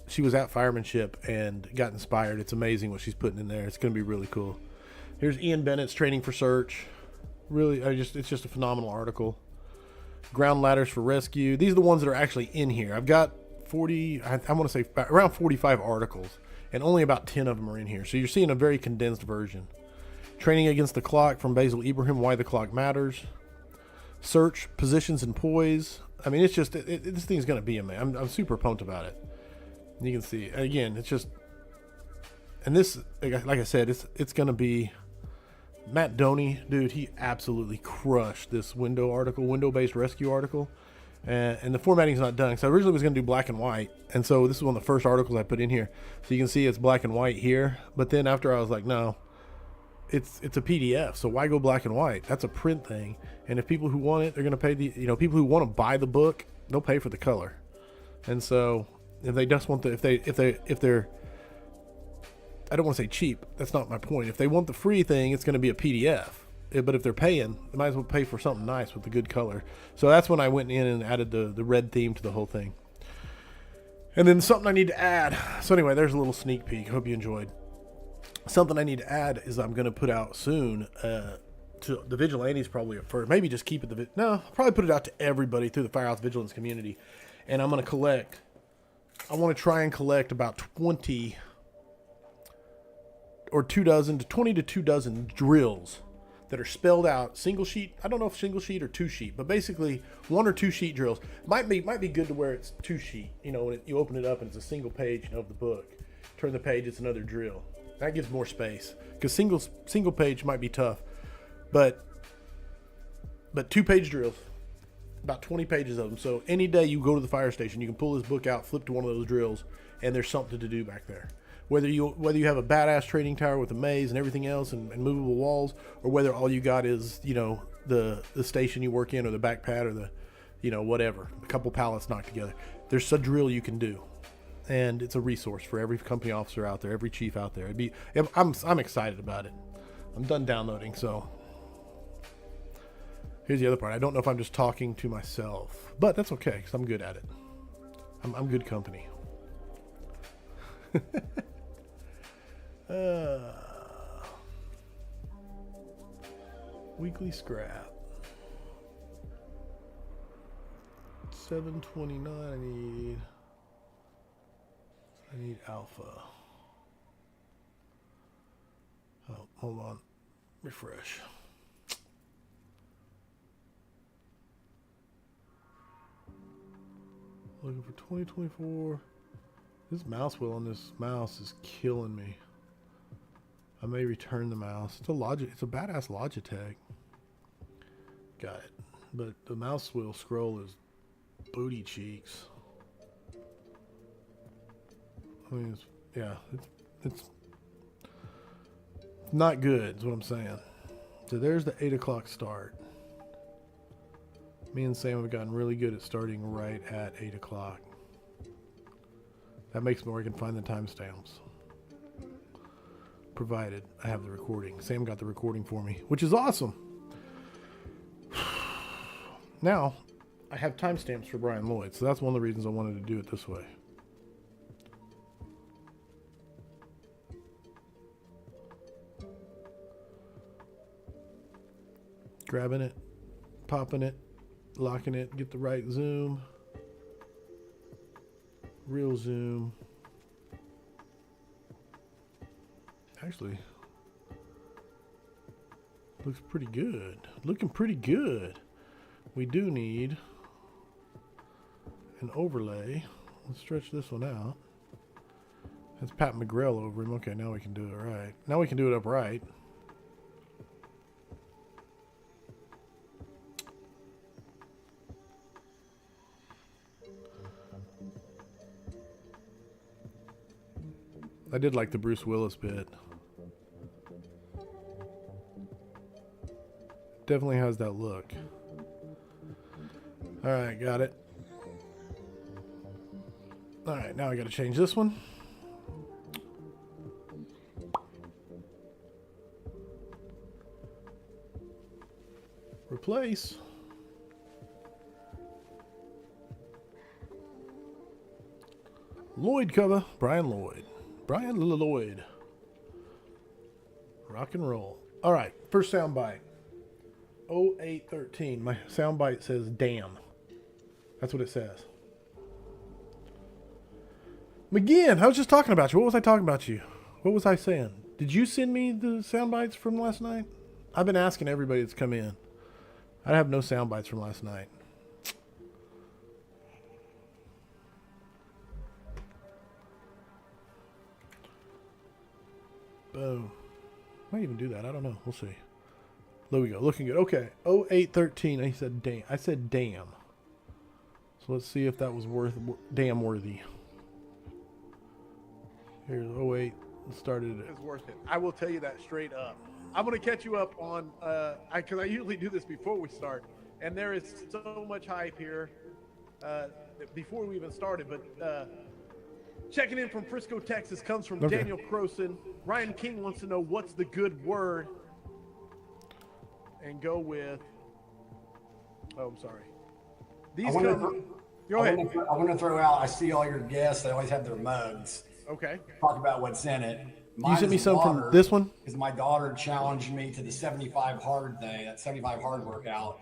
she was at Firemanship and got inspired. It's amazing what she's putting in there. It's going to be really cool. Here's Ian Bennett's Training for Search. Really, it's just a phenomenal article. Ground Ladders for Rescue. These are the ones that are actually in here. I've got 40, I want to say around 45 articles, and only about 10 of them are in here. So you're seeing a very condensed version. Training Against the Clock from Basil Ibrahim, Why the Clock Matters. Search, Positions and Poise. I mean, it's just, this thing's going to be amazing. I'm super pumped about it. You can see, again, it's just, and this, like I said, it's going to be, Matt Doney, dude, he absolutely crushed this window-based rescue article. And the formatting's not done. So I originally was going to do black and white. And so this is one of the first articles I put in here. So you can see it's black and white here. But then after I was like, no, it's a PDF. So why go black and white? That's a print thing. And if people who want it, they're going to pay people who want to buy the book, they'll pay for the color. And so if they just want if they're, I don't want to say cheap. That's not my point. If they want the free thing, it's going to be a PDF. But if they're paying, they might as well pay for something nice with a good color. So that's when I went in and added the red theme to the whole thing. And then something I need to add. So anyway, there's a little sneak peek. Hope you enjoyed. Something I need to add is I'm going to put out soon to the Vigilantes probably at first. Maybe just keep it I'll probably put it out to everybody through the Firehouse Vigilance community. And I'm going to I want to try and collect about 20 or 24 to 24 drills that are spelled out single sheet. I don't know if single sheet or 2 sheet, but basically 1 or 2 sheet drills. Might be good to where it's 2 sheet. You know, when you open it up and it's a single page of the book. Turn the page, it's another drill. That gives more space because single page might be tough, but 2-page drills, about 20 pages of them. So any day you go to the fire station, you can pull this book out, flip to one of those drills, and there's something to do back there. Whether you have a badass training tower with a maze and everything else and movable walls, or whether all you got is, you know, the station you work in or the back pad or the, you know, whatever, a couple pallets knocked together. There's a drill you can do, and it's a resource for every company officer out there, every chief out there. I'm excited about it. I'm done downloading, so here's the other part. I don't know if I'm just talking to myself, but that's okay because I'm good at it. I'm good company. Weekly scrap 729. I need alpha. Oh, hold on, refresh. Looking for 2024. This mouse wheel on this mouse is killing me. I may return the mouse. It's a badass Logitech. Got it. But the mouse wheel scroll is booty cheeks. I mean, it's not good is what I'm saying. So there's the 8 o'clock start. Me and Sam have gotten really good at starting right at 8 o'clock. That makes me where I can find the timestamps. Provided I have the recording. Sam got the recording for me, which is awesome. Now, I have timestamps for Brian Lloyd, so that's one of the reasons I wanted to do it this way. Grabbing it, popping it, locking it, get the right zoom, real zoom. Actually, looks pretty good. Looking pretty good. We do need an overlay. Let's stretch this one out. That's Pat McGrail over him. Okay, now we can do it right. Now we can do it upright. I did like the Bruce Willis bit. Definitely has that look. All right, got it. All right, now I got to change this one. Replace. Lloyd cover, Brian Lloyd. Brian Lloyd. Rock and roll. All right, first soundbite. 0813. My soundbite says damn. That's what it says. McGinn, I was just talking about you. What was I talking about you? What was I saying? Did you send me the soundbites from last night? I've been asking everybody that's come in. I have no soundbites from last night. Boom. Might even do that. I don't know. We'll see. There we go. Looking good. Okay. 0813. I said damn. I said damn. So let's see if that was damn worthy. Here's 08. Started it. It's worth it. I will tell you that straight up. I'm going to catch you up on, because I usually do this before we start. And there is so much hype here before we even started. But checking in from Frisco, Texas comes from Daniel Croson. Ryan King wants to know what's the good word. And go with, oh, I'm sorry. Go ahead. I want to throw out, I see all your guests, they always have their mugs. Okay. Talk about what's in it. You sent me some from this one? Because my daughter challenged me to the 75 hard thing, that 75 hard workout.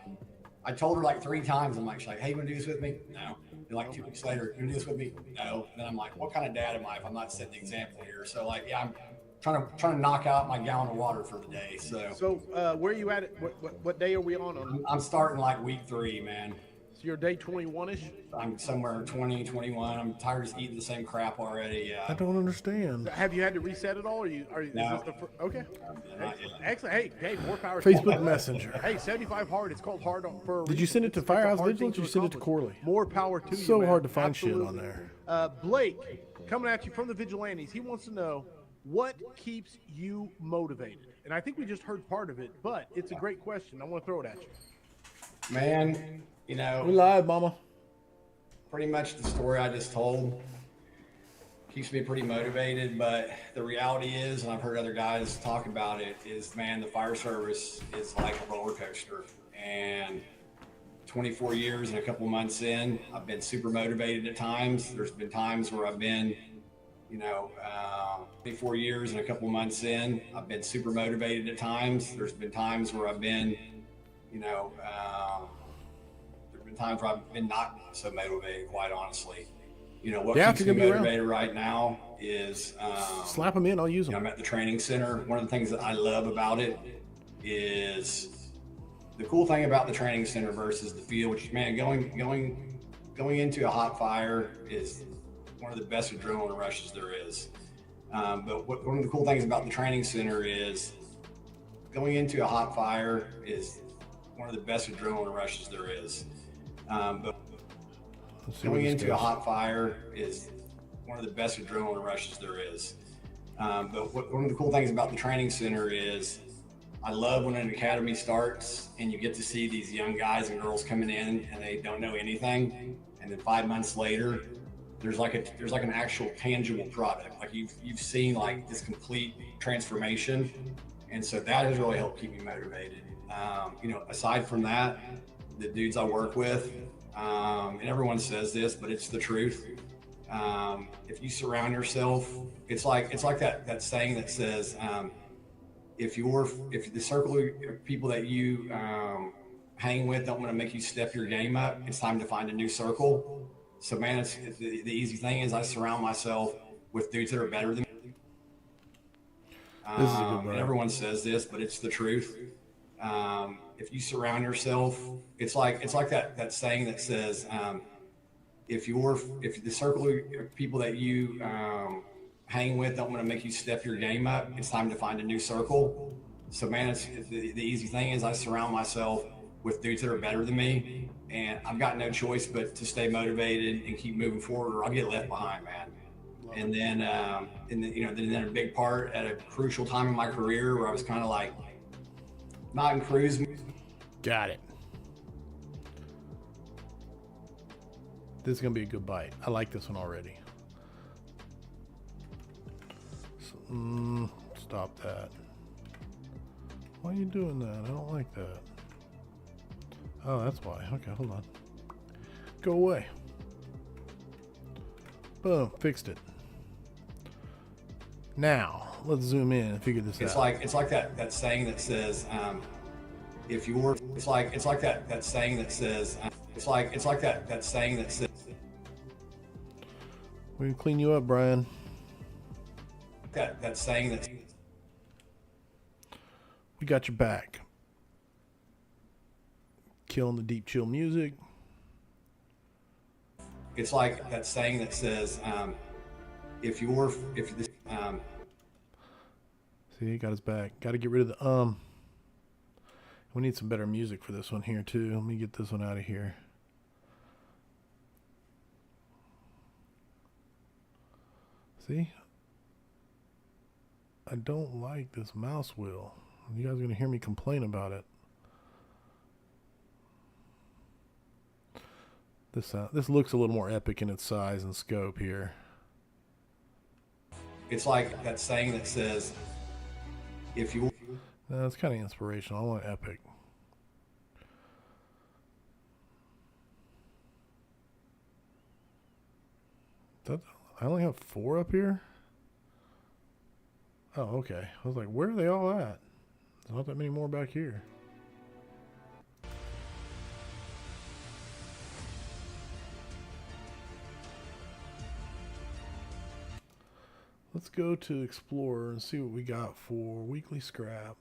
I told her like 3 times, I'm like, she's like, hey, you want to do this with me? No. And like 2 weeks later, you want to do this with me? No. And then I'm like, what kind of dad am I if I'm not setting the example here? So like, yeah, I'm trying to knock out my gallon of water for the day. So where are you at? What day are we on? I'm starting like week 3, man. So you're day 21-ish? I'm somewhere 20, 21. I'm tired of eating the same crap already. Yeah. I don't understand. Have you had to reset it all? Or no. Is this the okay. Excellent. Hey, more power. Facebook Messenger. Hey, 75 hard. It's called hard for. Did you send it to Firehouse Vigilance or you send it to Corley? More power to you. So hard to find Absolutely. shit on there. Blake, coming at you from the Vigilantes. He wants to know what keeps you motivated. And I think we just heard part of it, but it's a great question. I want to throw it at you. Man, you know, We live, mama. pretty much the story I just told keeps me pretty motivated, but the reality is, and I've heard other guys talk about it, is, man, the fire service is like a roller coaster. And 24 years and a couple months in, I've been super motivated at times. There's been times where I've been, 24 years and a couple months in, I've been super motivated at times. There's been times where I've been, there's been times where I've been not so motivated, quite honestly. What keeps me motivated right now is slap them in, I'll use them. I'm at the training center. One of the things that I love about it is the cool thing about the training center versus the field, which is, man, going into a hot fire is one of the best adrenaline rushes there is. But one of the cool things about the training center is going into a hot fire is one of the best adrenaline rushes there is. But going into a hot fire is one of the best adrenaline rushes there is. But one of the cool things about the training center is I love when an academy starts and you get to see these young guys and girls coming in and they don't know anything, and then 5 months later, there's like an actual tangible product. Like you've seen like this complete transformation, and so that has really helped keep me motivated. You know, aside from that, the dudes I work with, and everyone says this, but it's the truth. If you surround yourself, it's like that saying that says, if the circle of people that you hang with don't want to make you step your game up, it's time to find a new circle. So man, it's the easy thing is I surround myself with dudes that are better than me. This is a good And everyone says this, but it's the truth. If you surround yourself, it's like that saying that says, if the circle of people that you hang with don't want to make you step your game up, it's time to find a new circle. So man, it's the easy thing is I surround myself with dudes that are better than me, and I've got no choice but to stay motivated and keep moving forward, or I'll get left behind, man. And then, then a big part at a crucial time in my career where I was kind of like not in cruise. Got it. This is gonna be a good bite. I like this one already. Stop that. Why are you doing that? I don't like that. Oh, that's why. Okay, hold on. Go away. Boom, fixed it. Now, let's zoom in and figure this out. It's like that saying that says, if you're, it's like that saying that says, it's like that saying that says. We can clean you up, Brian. That saying that. We got your back. Killing the deep chill music. It's like that saying that says, if this. See, he got his back. Got to get rid of the We need some better music for this one here too. Let me get this one out of here. See? I don't like this mouse wheel. You guys are going to hear me complain about it. This looks a little more epic in its size and scope here. It's like that saying that says, if you. No, it's kind of inspirational. I want epic. I only have 4 up here? Oh, okay. I was like, where are they all at? There's not that many more back here. Let's go to Explorer and see what we got for weekly scrap.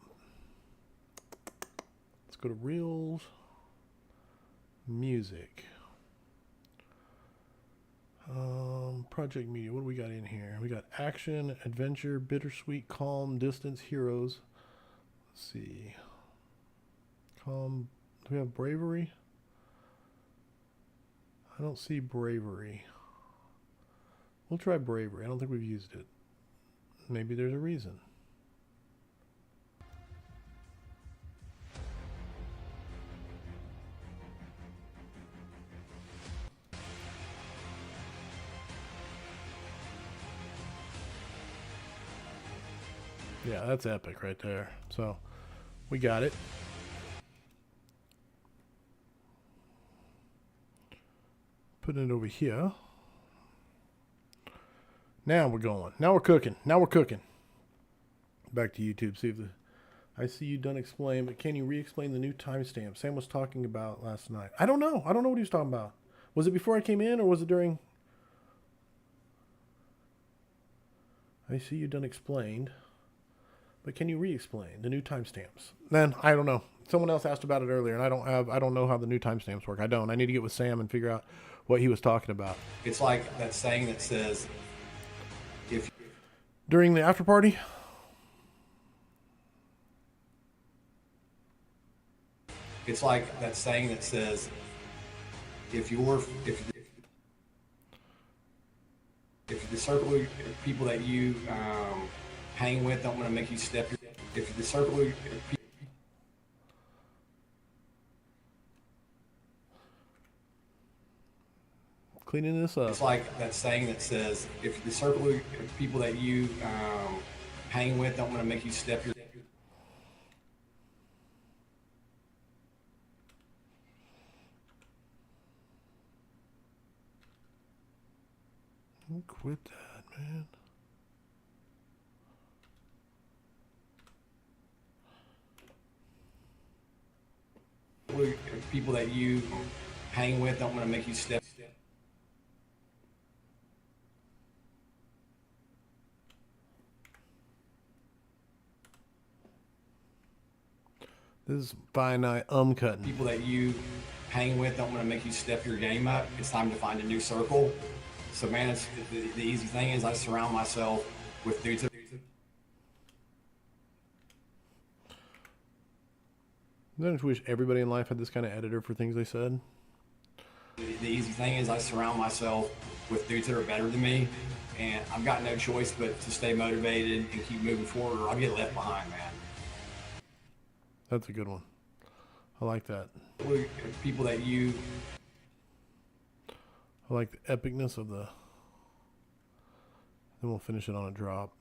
Let's go to Reels, Music, Project Media. What do we got in here? We got Action, Adventure, Bittersweet, Calm, Distance, Heroes. Let's see. Calm. Do we have Bravery? I don't see Bravery. We'll try Bravery. I don't think we've used it. Maybe there's a reason. Yeah, that's epic right there. So, we got it. Putting it over here. Now we're going. Now we're cooking. Now we're cooking. Back to YouTube. See if I see you done explain, but can you re-explain the new timestamp Sam was talking about last night? I don't know. I don't know what he was talking about. Was it before I came in or was it during? I see you done explained, but can you re-explain the new timestamps? Then I don't know. Someone else asked about it earlier, and I don't know how the new timestamps work. I need to get with Sam and figure out what he was talking about. It's like that saying that says, during the after party? It's like that saying that says, if the circle of people that you hang with don't want to make you step, if the circle of Cleaning this up. It's like that saying that says, if the circle of people that you hang with don't want to make you step your Quit that, man. people that you hang with don't want to make you step. This is finite cutting. People that you hang with don't want to make you step your game up. It's time to find a new circle. So, man, the easy thing is I surround myself with dudes. I just wish everybody in life had this kind of editor for things they said. The easy thing is I surround myself with dudes that are better than me, and I've got no choice but to stay motivated and keep moving forward, or I'll get left behind, man. That's a good one. I like that. People that you... I like the epicness of the... Then we'll finish it on a drop.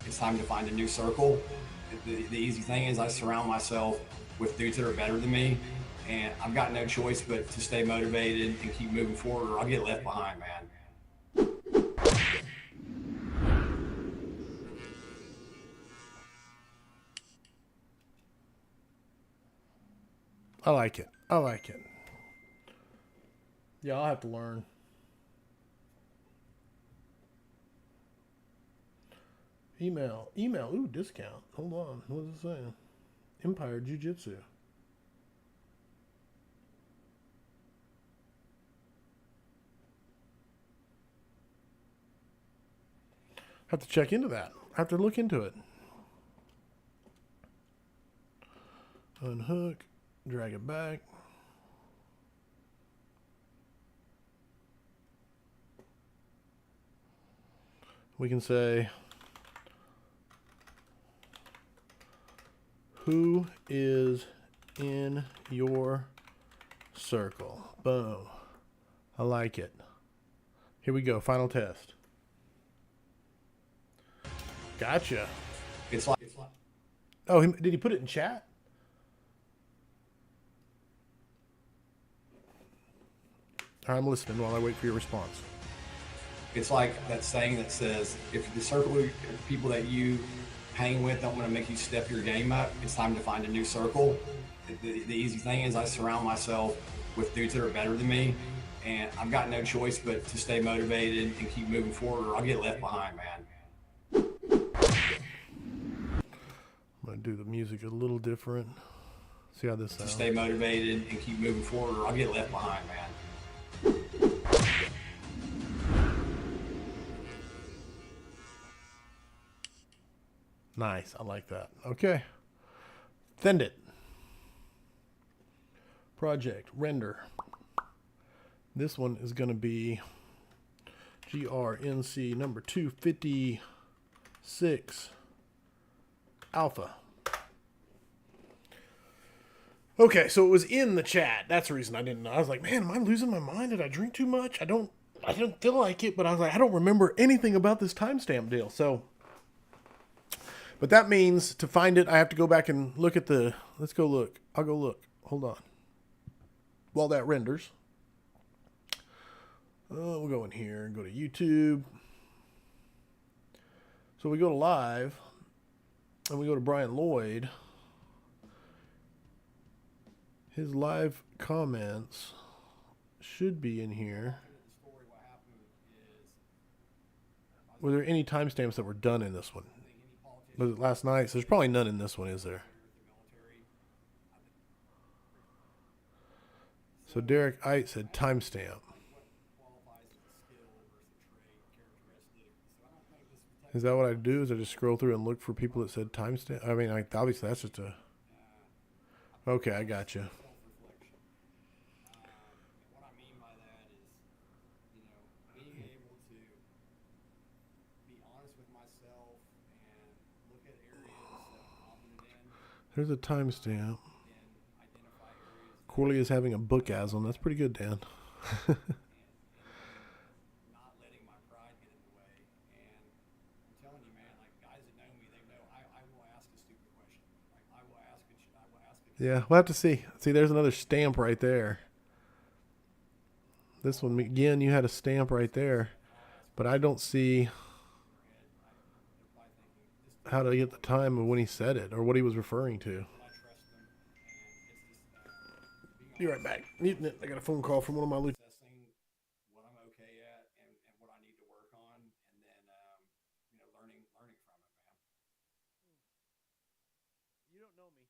It's time to find a new circle. The easy thing is I surround myself with dudes that are better than me, and I've got no choice but to stay motivated and keep moving forward, or I'll get left behind, man. I like it. I like it. Yeah, I'll have to learn. Email. Ooh, discount. Hold on. What is it saying? Empire Jiu-Jitsu. Have to check into that. Have to look into it. Unhook. Drag it back. We can say, who is in your circle? Boom. I like it. Here we go. Final test. Gotcha. It's like Oh, did he put it in chat? All right, I'm listening while I wait for your response. It's like that saying that says, if the circle of people that you hang with don't want to make you step your game up, it's time to find a new circle. The easy thing is I surround myself with dudes that are better than me, and I've got no choice but to stay motivated and keep moving forward, or I'll get left behind, man. I'm going to do the music a little different. See how this To sounds. stay motivated and keep moving forward, or I'll get left behind, man. Nice. I like that. Okay. Send it. Project. Render. This one is going to be GRNC number 256 alpha. Okay, so it was in the chat. That's the reason I didn't know. I was like, man, am I losing my mind? Did I drink too much? I didn't feel like it, but I was like, I don't remember anything about this timestamp deal. So, but that means to find it, I have to go back and look at the, let's go look. I'll go look. Hold on. While that renders. We'll go in here and go to YouTube. So we go to live and we go to Brian Lloyd. His live comments should be in here. Were there any timestamps that were done in this one? Was it last night? So there's probably none in this one, is there? So Derek Ite said timestamp. Is that what I do? Is I just scroll through and look for people that said timestamp? I mean, obviously that's just a... Okay, I got you. What I mean by that is, being able to be honest with myself and look at areas that I'm confident in There's a timestamp. and identify areas. Corley is having a bookasm. That's pretty good, Dan. not letting my pride get in the way. And I'm telling you, man, like guys that know me, they know I will ask a stupid question. Like I will ask it. I will ask it. Yeah, we'll have to see. See, there's another stamp right there. This one, again, you had a stamp right there. But I don't see how to get the time of when he said it or what he was referring to. Be right back. Muting it. I got a phone call from one of my lieutenants. Assessing what I'm okay at and what I need to work on, and then learning from it, man. You don't know me.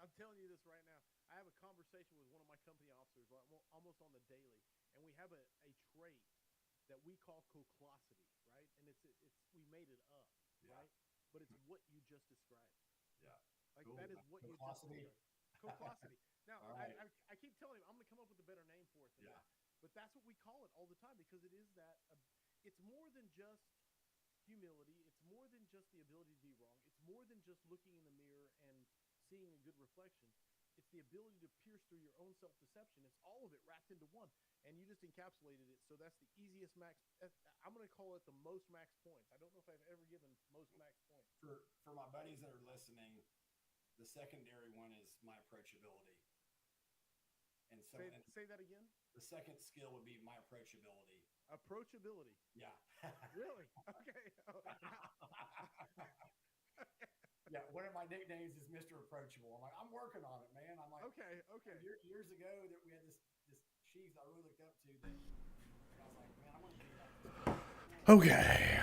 I'm telling you this right now. I have a conversation with one of my company officers almost on the daily, and we have a trait that we call coclosity, right? And it's we made it up, right? But it's what you just described. Yeah. Like Cool. that is what you just described. Coclosity. Now, right. I keep telling him I'm going to come up with a better name for it than that. But that's what we call it all the time because it is that. It's more than just humility. It's more than just the ability to be wrong. It's more than just looking in the mirror and seeing a good reflection. It's the ability to pierce through your own self-deception. It's all of it wrapped into one. And you just encapsulated it. So that's the easiest max. I'm going to call it the most max points. I don't know if I've ever given most max points. For my buddies that are listening, the secondary one is my approachability. And so say that again. The second skill would be my approachability. Approachability. Yeah. Really? Okay. Yeah, one of my nicknames is Mr. Approachable. I'm like, I'm working on it, man. I'm like, okay. Years ago, that we had this chief I really looked up to that I was like, man, I want to be like this. Okay.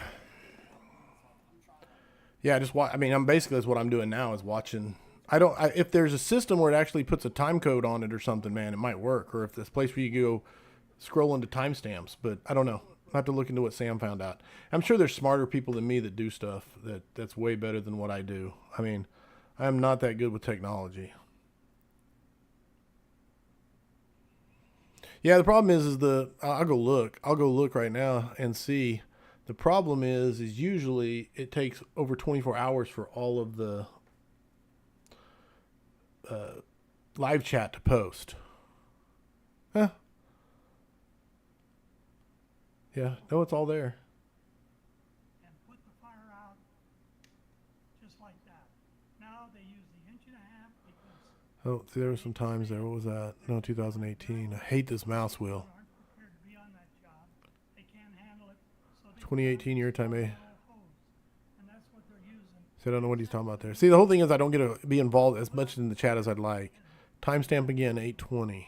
Yeah, just watch. I mean, I'm basically that's what I'm doing now is watching. If there's a system where it actually puts a time code on it or something, man, it might work. Or if there's a place where you go scroll into timestamps, but I don't know. I have to look into what Sam found out. I'm sure there's smarter people than me that do stuff that's way better than what I do. I mean, I'm not that good with technology. Yeah, the problem is I'll go look right now and see. The problem is usually it takes over 24 hours for all of the live chat to post. Huh? Yeah, no, it's all there. And put the fire out just like that. Now they use the 1.5 inches because. Oh, see, there were some times there. What was that? No, 2018. I hate this mouse wheel. Aren't prepared to be on that job. They can't handle it. So they 2018 your time, eh? and that's what they're using. See, I don't know what he's talking about there. See, the whole thing is I don't get to be involved as much in the chat as I'd like. Timestamp again, 8:20.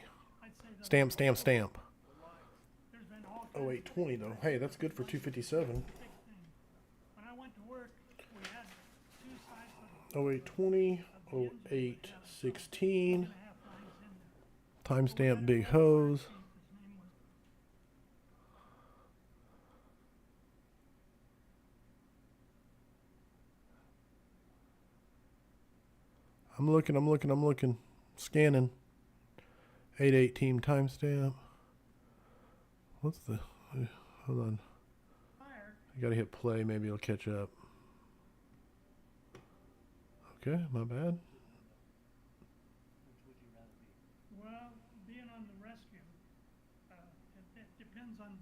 Stamp. There's been all Oh, 8:20 though. Hey, that's good for 257. When I went to work, we had 2 sides of Oh, 8:20. Oh, 8:16. 1.5 lines in there. Timestamp big hose. His name was I'm looking. Scanning. 8:18 timestamp. What's the... Hold on. Fire. I gotta hit play. Maybe it'll catch up. Okay, my bad. Well, being on the rescue, it depends on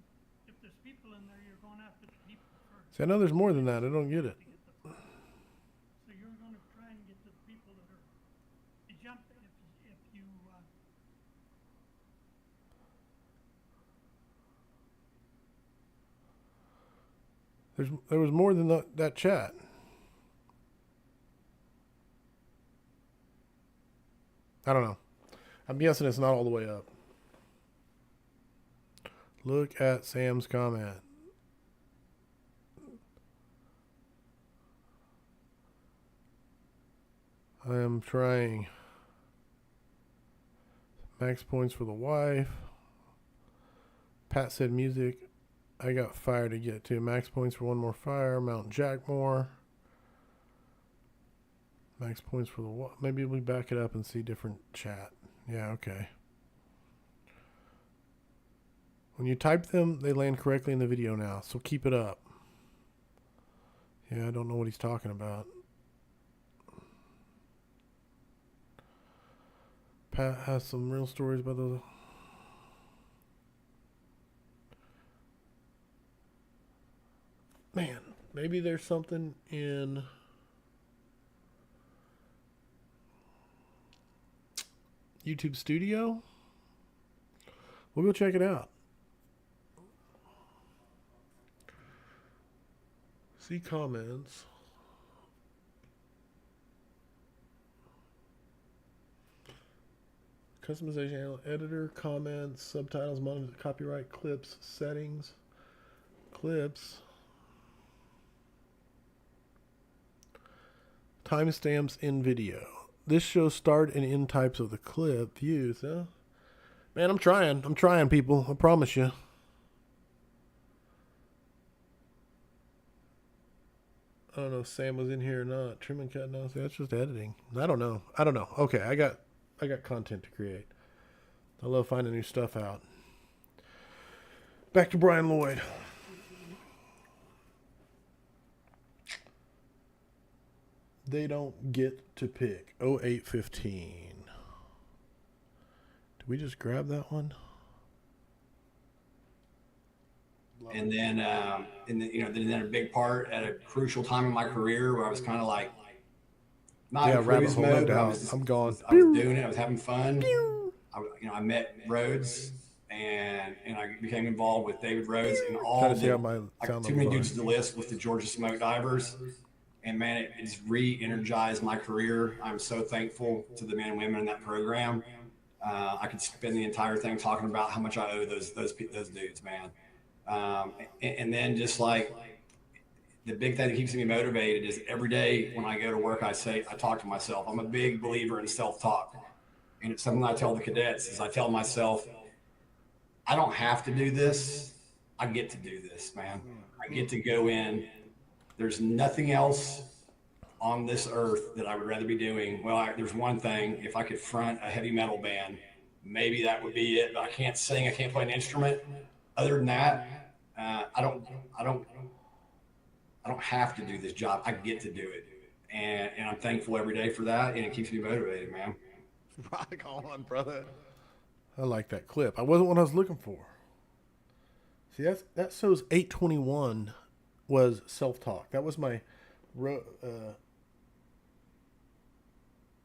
if there's people in there. You're going after the people first. See, I know there's more than that. I don't get it. To get the fire. So you're going to try and get to the people that are. You jump if you. There was more than that chat. I don't know. I'm guessing it's not all the way up. Look at Sam's comment. I am trying. Max points for the wife. Pat said music. I got fire to get to. Max points for one more fire. Mount Jackmore. Max points for the... Maybe we back it up and see different chat. Yeah, okay. When you type them, they land correctly in the video now. So keep it up. Yeah, I don't know what he's talking about. Pat has some real stories about those. Maybe there's something in YouTube Studio. We'll go check it out. See comments. Customization, editor, comments, subtitles, monitor, copyright, clips, settings, clips, timestamps in video. This shows start and end types of the clip views. Huh? Man, I'm trying, people. I promise you. I don't know if Sam was in here or not. Trim and cut. No, that's just editing. I don't know. Okay, I got content to create. I love finding new stuff out. Back to Brian Lloyd. They don't get to pick. 0815. Did we just grab that one? And then, then a big part at a crucial time in my career where I was kind of like, not in cruise mode, but I'm gone. I was doing it. I was having fun. I met Rhodes and I became involved with David Rhodes and all the, like, too many dudes to the list with the Georgia Smoke Divers. And man, it just re-energized my career. I'm so thankful to the men and women in that program. I could spend the entire thing talking about how much I owe those dudes, man. And then just like the big thing that keeps me motivated is every day when I go to work, I talk to myself. I'm a big believer in self-talk. And it's something I tell the cadets is I tell myself, I don't have to do this. I get to do this, man. I get to go in. There's nothing else on this earth that I would rather be doing. Well, there's one thing. If I could front a heavy metal band, maybe that would be it. But I can't sing. I can't play an instrument. Other than that, I don't have to do this job. I get to do it, and I'm thankful every day for that. And it keeps me motivated, man. Rock on, brother. I like that clip. I wasn't what I was looking for. See, that shows 821 was self-talk. That was my,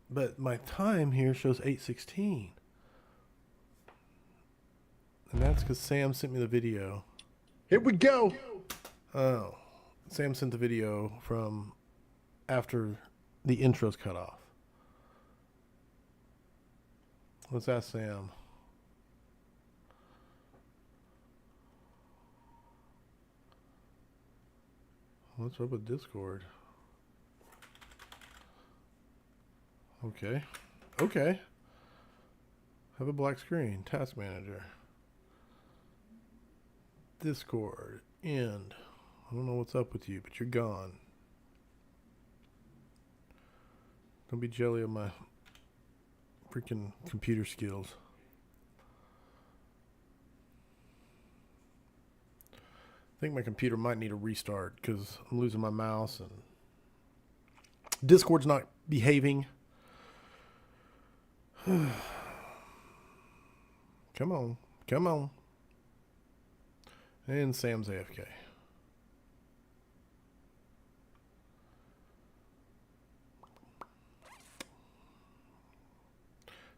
but my time here shows 816, and that's because Sam sent me the video. Here we go. Oh, Sam sent the video from after the intro's cut off. Let's ask Sam. What's up with Discord? Okay. Have a black screen. Task manager. Discord. End. I don't know what's up with you, but you're gone. Don't be jelly of my freaking computer skills. I think my computer might need a restart because I'm losing my mouse and Discord's not behaving. Come on. And Sam's AFK.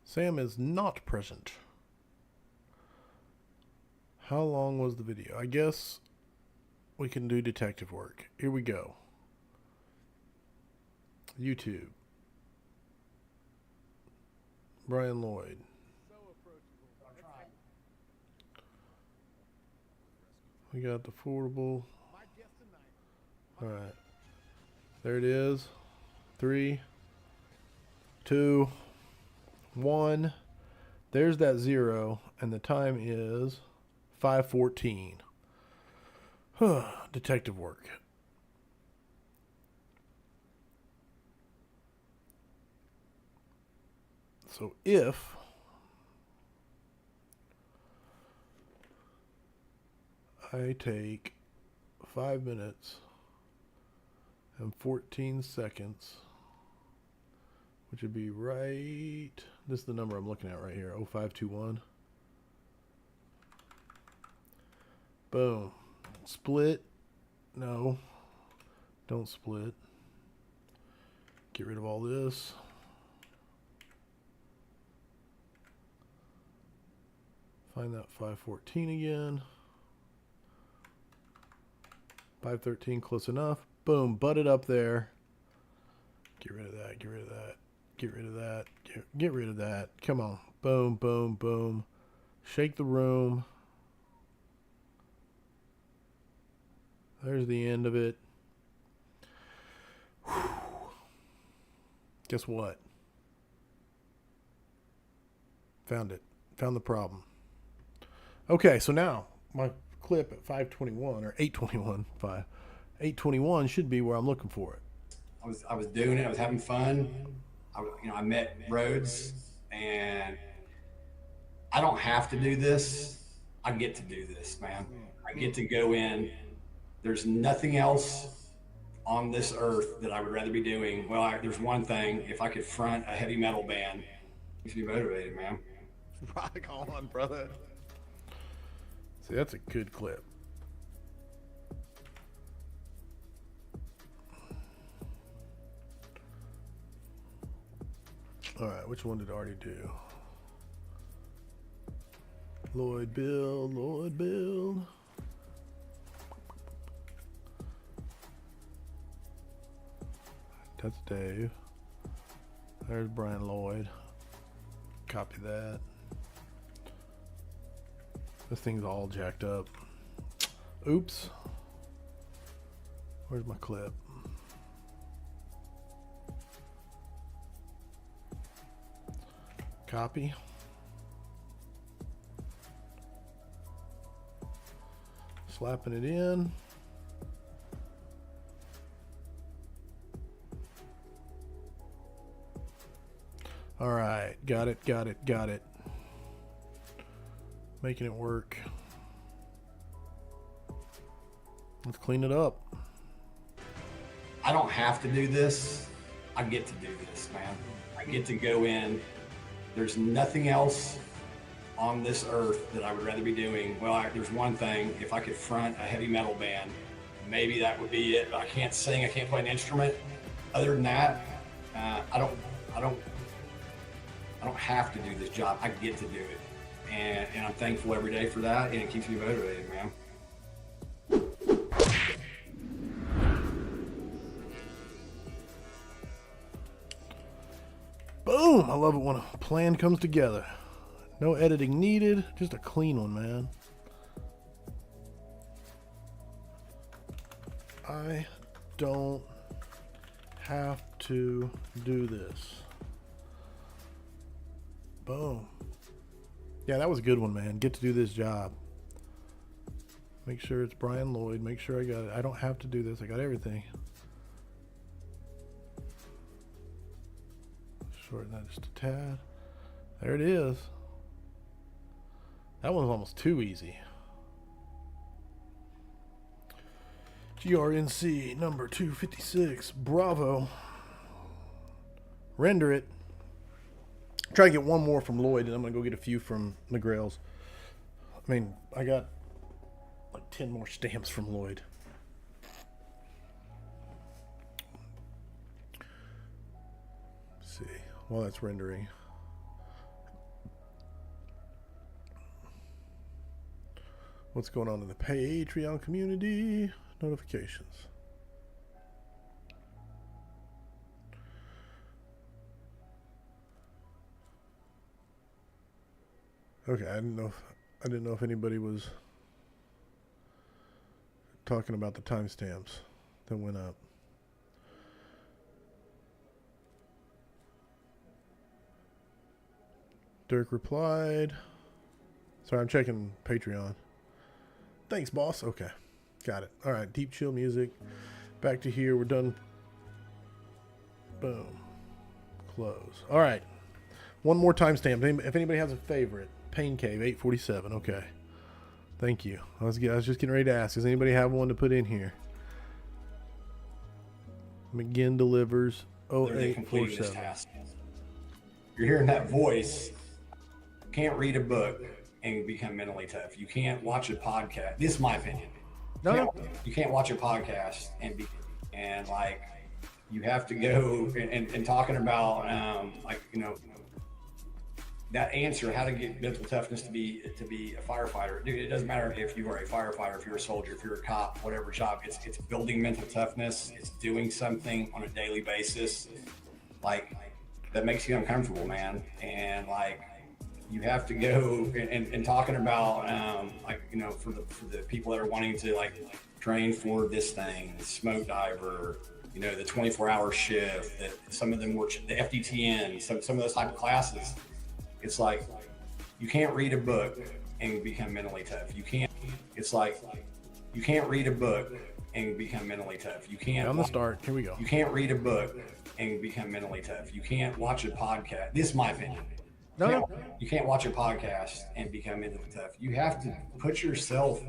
Sam is not present. How long was the video? I guess we can do detective work. Here we go. YouTube. Brian Lloyd. We got the affordable. All right. There it is. 3, 2, 1. There's that 0, and the time is 5:14. Detective work. So if I take 5 minutes and 14 seconds, which would be right, this is the number I'm looking at right here, 0521. Boom. Split, no. Don't split. Get rid of all this. Find that 514 again. 513, close enough. Boom, butt it up there. Get rid of that, get rid of that, get rid of that, get rid of that. Come on. Boom, boom, boom. Shake the room. There's the end of it. Whew. Guess what? Found it. Found the problem. Okay, so now my clip at 521 or 821, 821 should be where I'm looking for it. I was doing it. I was having fun. I met Rhodes, and I don't have to do this. I get to do this, man. I get to go in. There's nothing else on this earth that I would rather be doing. Well, there's one thing. If I could front a heavy metal band, it keeps me motivated, man. Rock on, brother. See, that's a good clip. All right, which one did I already do? Lloyd build, Lloyd build. That's Dave. There's Brian Lloyd. Copy that. This thing's all jacked up. Oops. Where's my clip? Copy. Slapping it in. All right, got it, got it, got it. Making it work. Let's clean it up. I don't have to do this. I get to do this, man. I get to go in. There's nothing else on this earth that I would rather be doing. Well, there's one thing. If I could front a heavy metal band, maybe that would be it. But I can't sing. I can't play an instrument. Other than that, I don't have to do this job. I get to do it. And I'm thankful every day for that, and it keeps me motivated, man. Boom! I love it when a plan comes together. No editing needed, just a clean one, man. I don't have to do this. Boom. Yeah, that was a good one, man. Get to do this job. Make sure it's Brian Lloyd. Make sure I got it. I don't have to do this. I got everything. Shorten that just a tad. There it is. That one's almost too easy. GRNC number 256. Bravo. Render it. Try to get one more from Lloyd, and I'm going to go get a few from McGrail's. I mean, I got like 10 more stamps from Lloyd. Let's see, while that's rendering. What's going on in the Patreon community? Notifications. Okay, I didn't know if anybody was talking about the timestamps that went up. Dirk replied. Sorry, I'm checking Patreon. Thanks, boss. Okay, got it. All right, deep chill music. Back to here. We're done. Boom. Close. All right. One more timestamp. If anybody has a favorite. Pain Cave 847. Okay. Thank you. I was just getting ready to ask. Does anybody have one to put in here? McGinn delivers 0847. You're hearing that voice. Can't read a book and become mentally tough. You can't watch a podcast. This is my opinion. No. You can't watch a podcast and And like, you have to go and talking about, like, you know, that answer, how to get mental toughness to be a firefighter. Dude, it doesn't matter if you are a firefighter, if you're a soldier, if you're a cop, whatever job, it's building mental toughness. It's doing something on a daily basis, like, that makes you uncomfortable, man. And like, you have to go and talking about, like, you know, for the people that are wanting to like train for this thing, the smoke diver, you know, the 24-hour shift, that some of them were the FDTN, some of those type of classes. It's like, you can't read a book and become mentally tough. You can't. It's like, you can't read a book and become mentally tough. You can't. On the start. Here we go. You can't read a book and become mentally tough. You can't watch a podcast. This is my opinion. No. You can't watch a podcast and become mentally tough. You have to put yourself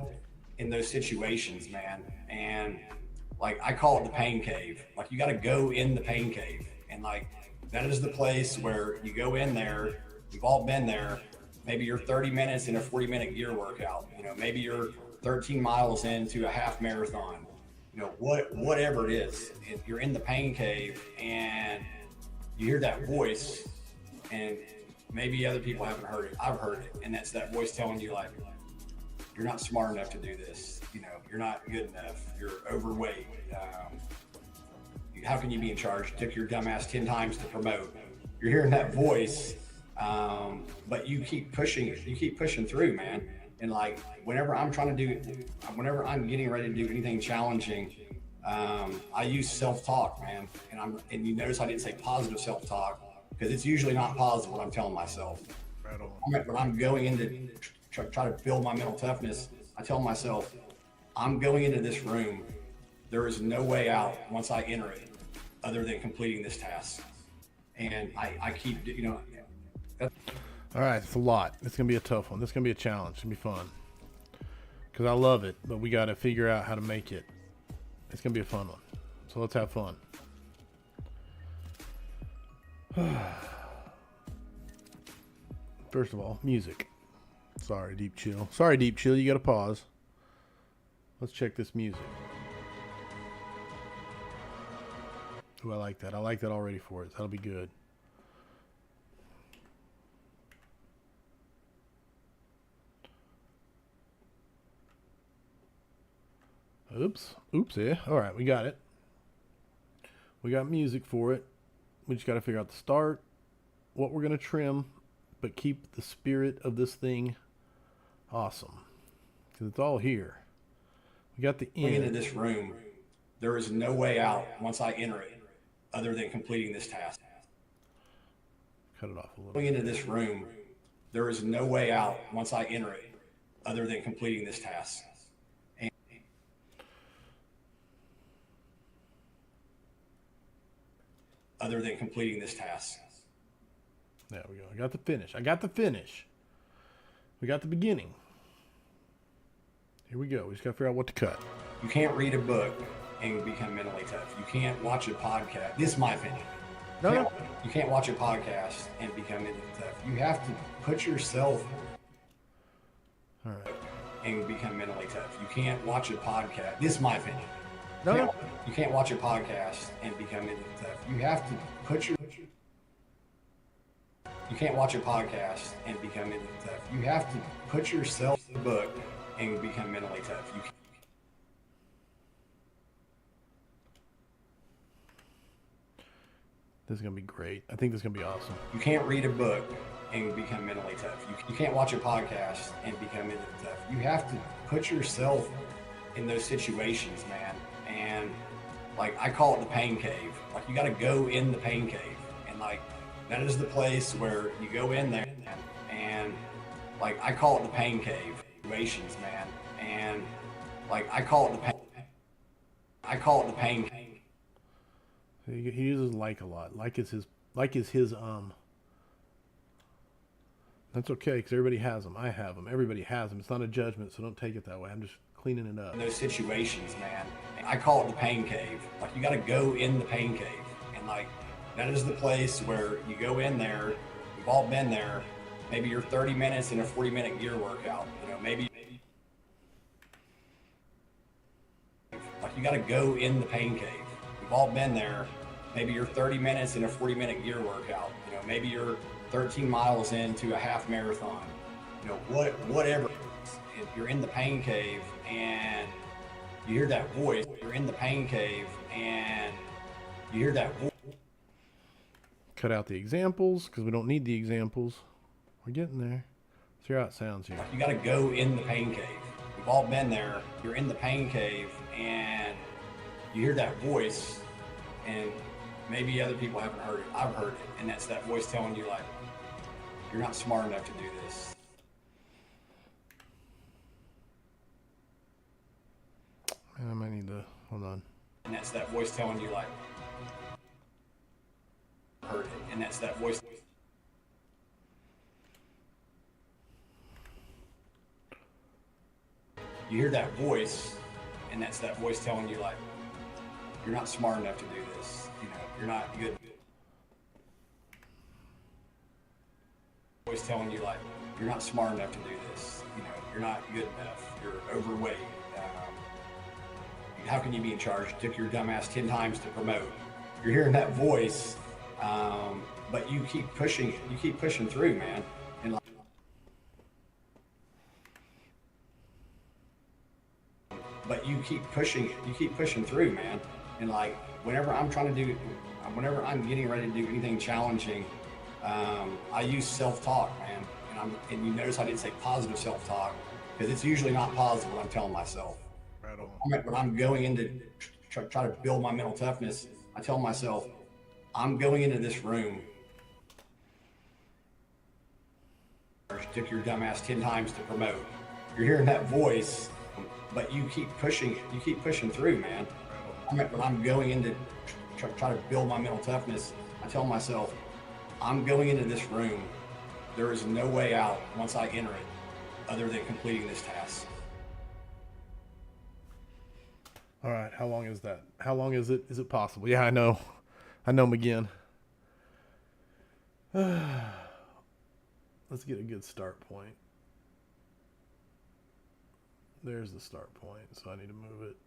in those situations, man. And like, I call it the pain cave. Like, you got to go in the pain cave, and like, that is the place where you go in there. We've all been there. Maybe you're 30 minutes in a 40-minute gear workout. You know, maybe you're 13 miles into a half marathon. You know, whatever it is, you're in the pain cave, and you hear that voice, and maybe other people haven't heard it. I've heard it, and that's that voice telling you, like, you're not smart enough to do this. You know, you're not good enough. You're overweight. How can you be in charge? You took your dumbass 10 times to promote. You're hearing that voice, but you keep pushing. You keep pushing through, man. And like, whenever I'm getting ready to do anything challenging, I use self-talk, man. And you notice I didn't say positive self-talk, because it's usually not positive what I'm telling myself. Right on. When I'm going into try to build my mental toughness, I tell myself, I'm going into this room. There is no way out once I enter it, other than completing this task. And I keep, you know. All right, it's a lot. It's gonna be a tough one. This is gonna be a challenge. It's gonna be fun. Cause I love it, but we gotta figure out how to make it. It's gonna be a fun one. So let's have fun. First of all, music. Sorry, Deep Chill. Sorry, Deep Chill. You gotta pause. Let's check this music. Ooh, I like that. I like that already for it. That'll be good. Oops, yeah. All right, we got it. We got music for it. We just got to figure out the start, what we're going to trim, but keep the spirit of this thing awesome. Because it's all here. We got the Going into end. this room, there is no way out once I enter it, other than completing this task. Cut it off a little. Going into this room, there is no way out once I enter it, other than completing this task. Other than completing this task. There we go. I got the finish. I got the finish. We got the beginning. Here we go. We just got to figure out what to cut. You can't read a book and become mentally tough. You can't watch a podcast. This is my opinion. No. You can't watch a podcast and become mentally tough. You have to put yourself All right. and become mentally tough. You can't watch a podcast. This is my opinion. No. You can't watch a podcast and become mentally tough. You have to put your. You can't watch a podcast and become mentally tough. You have to put yourself in the book and become mentally tough. You. This is going to be great. I think this is going to be awesome. You can't read a book and become mentally tough. You can't watch a podcast and become mentally tough. You have to put yourself in those situations, man. And like, I call it the pain cave. Like, you got to go in the pain cave, and like, that is the place where you go in there, and like, I call it the pain cave situations, man. And like, I call it the pain cave. He uses like a lot. Like is his That's okay, because everybody has them. I have them. Everybody has them. It's not a judgment, so don't take it that way. I'm just cleaning it up. In those situations, man, I call it the pain cave. Like, you got to go in the pain cave, and like, that is the place where you go in there. We've all been there. Maybe you're 30 minutes in a 40-minute gear workout. You know, maybe like, you got to go in the pain cave. We've all been there. Maybe you're 30 minutes in a 40-minute gear workout. You know, maybe you're 13 miles into a half marathon. You know, whatever. If you're in the pain cave and you hear that voice, you're in the pain cave and you hear that voice. Cut out the examples because we don't need the examples. We're getting there. Let's hear how it sounds here. You got to go in the pain cave. We've all been there. You're in the pain cave and you hear that voice, and maybe other people haven't heard it. I've heard it, and that's that voice telling you, like, you're not smart enough to do this. I might need to, hold on. And that's that voice telling you, like, heard it, and that's that voice. You hear that voice, and that's that voice telling you, like, you're not smart enough to do this. You know, you're not good. Voice telling you, like, you're not smart enough to do this. You know, you're not good enough. You're overweight. How can you be in charge? It took your dumbass 10 times to promote. You're hearing that voice, but you keep pushing. You keep pushing through, man. And like, but you keep pushing. You keep pushing through, man. And like, whenever I'm getting ready to do anything challenging, I use self-talk, man. And you notice I didn't say positive self-talk because it's usually not positive what I'm telling myself. Right on. When I'm going into try to build my mental toughness, I tell myself, I'm going into this room. It took your dumbass 10 times to promote. You're hearing that voice, but you keep pushing. You keep pushing through, man. When I'm going into try to build my mental toughness, I tell myself, I'm going into this room. There is no way out once I enter it, other than completing this task. All right, how long is that? How long is it? Is it possible? Yeah, I know him again. Let's get a good start point. There's the start point, so I need to move it.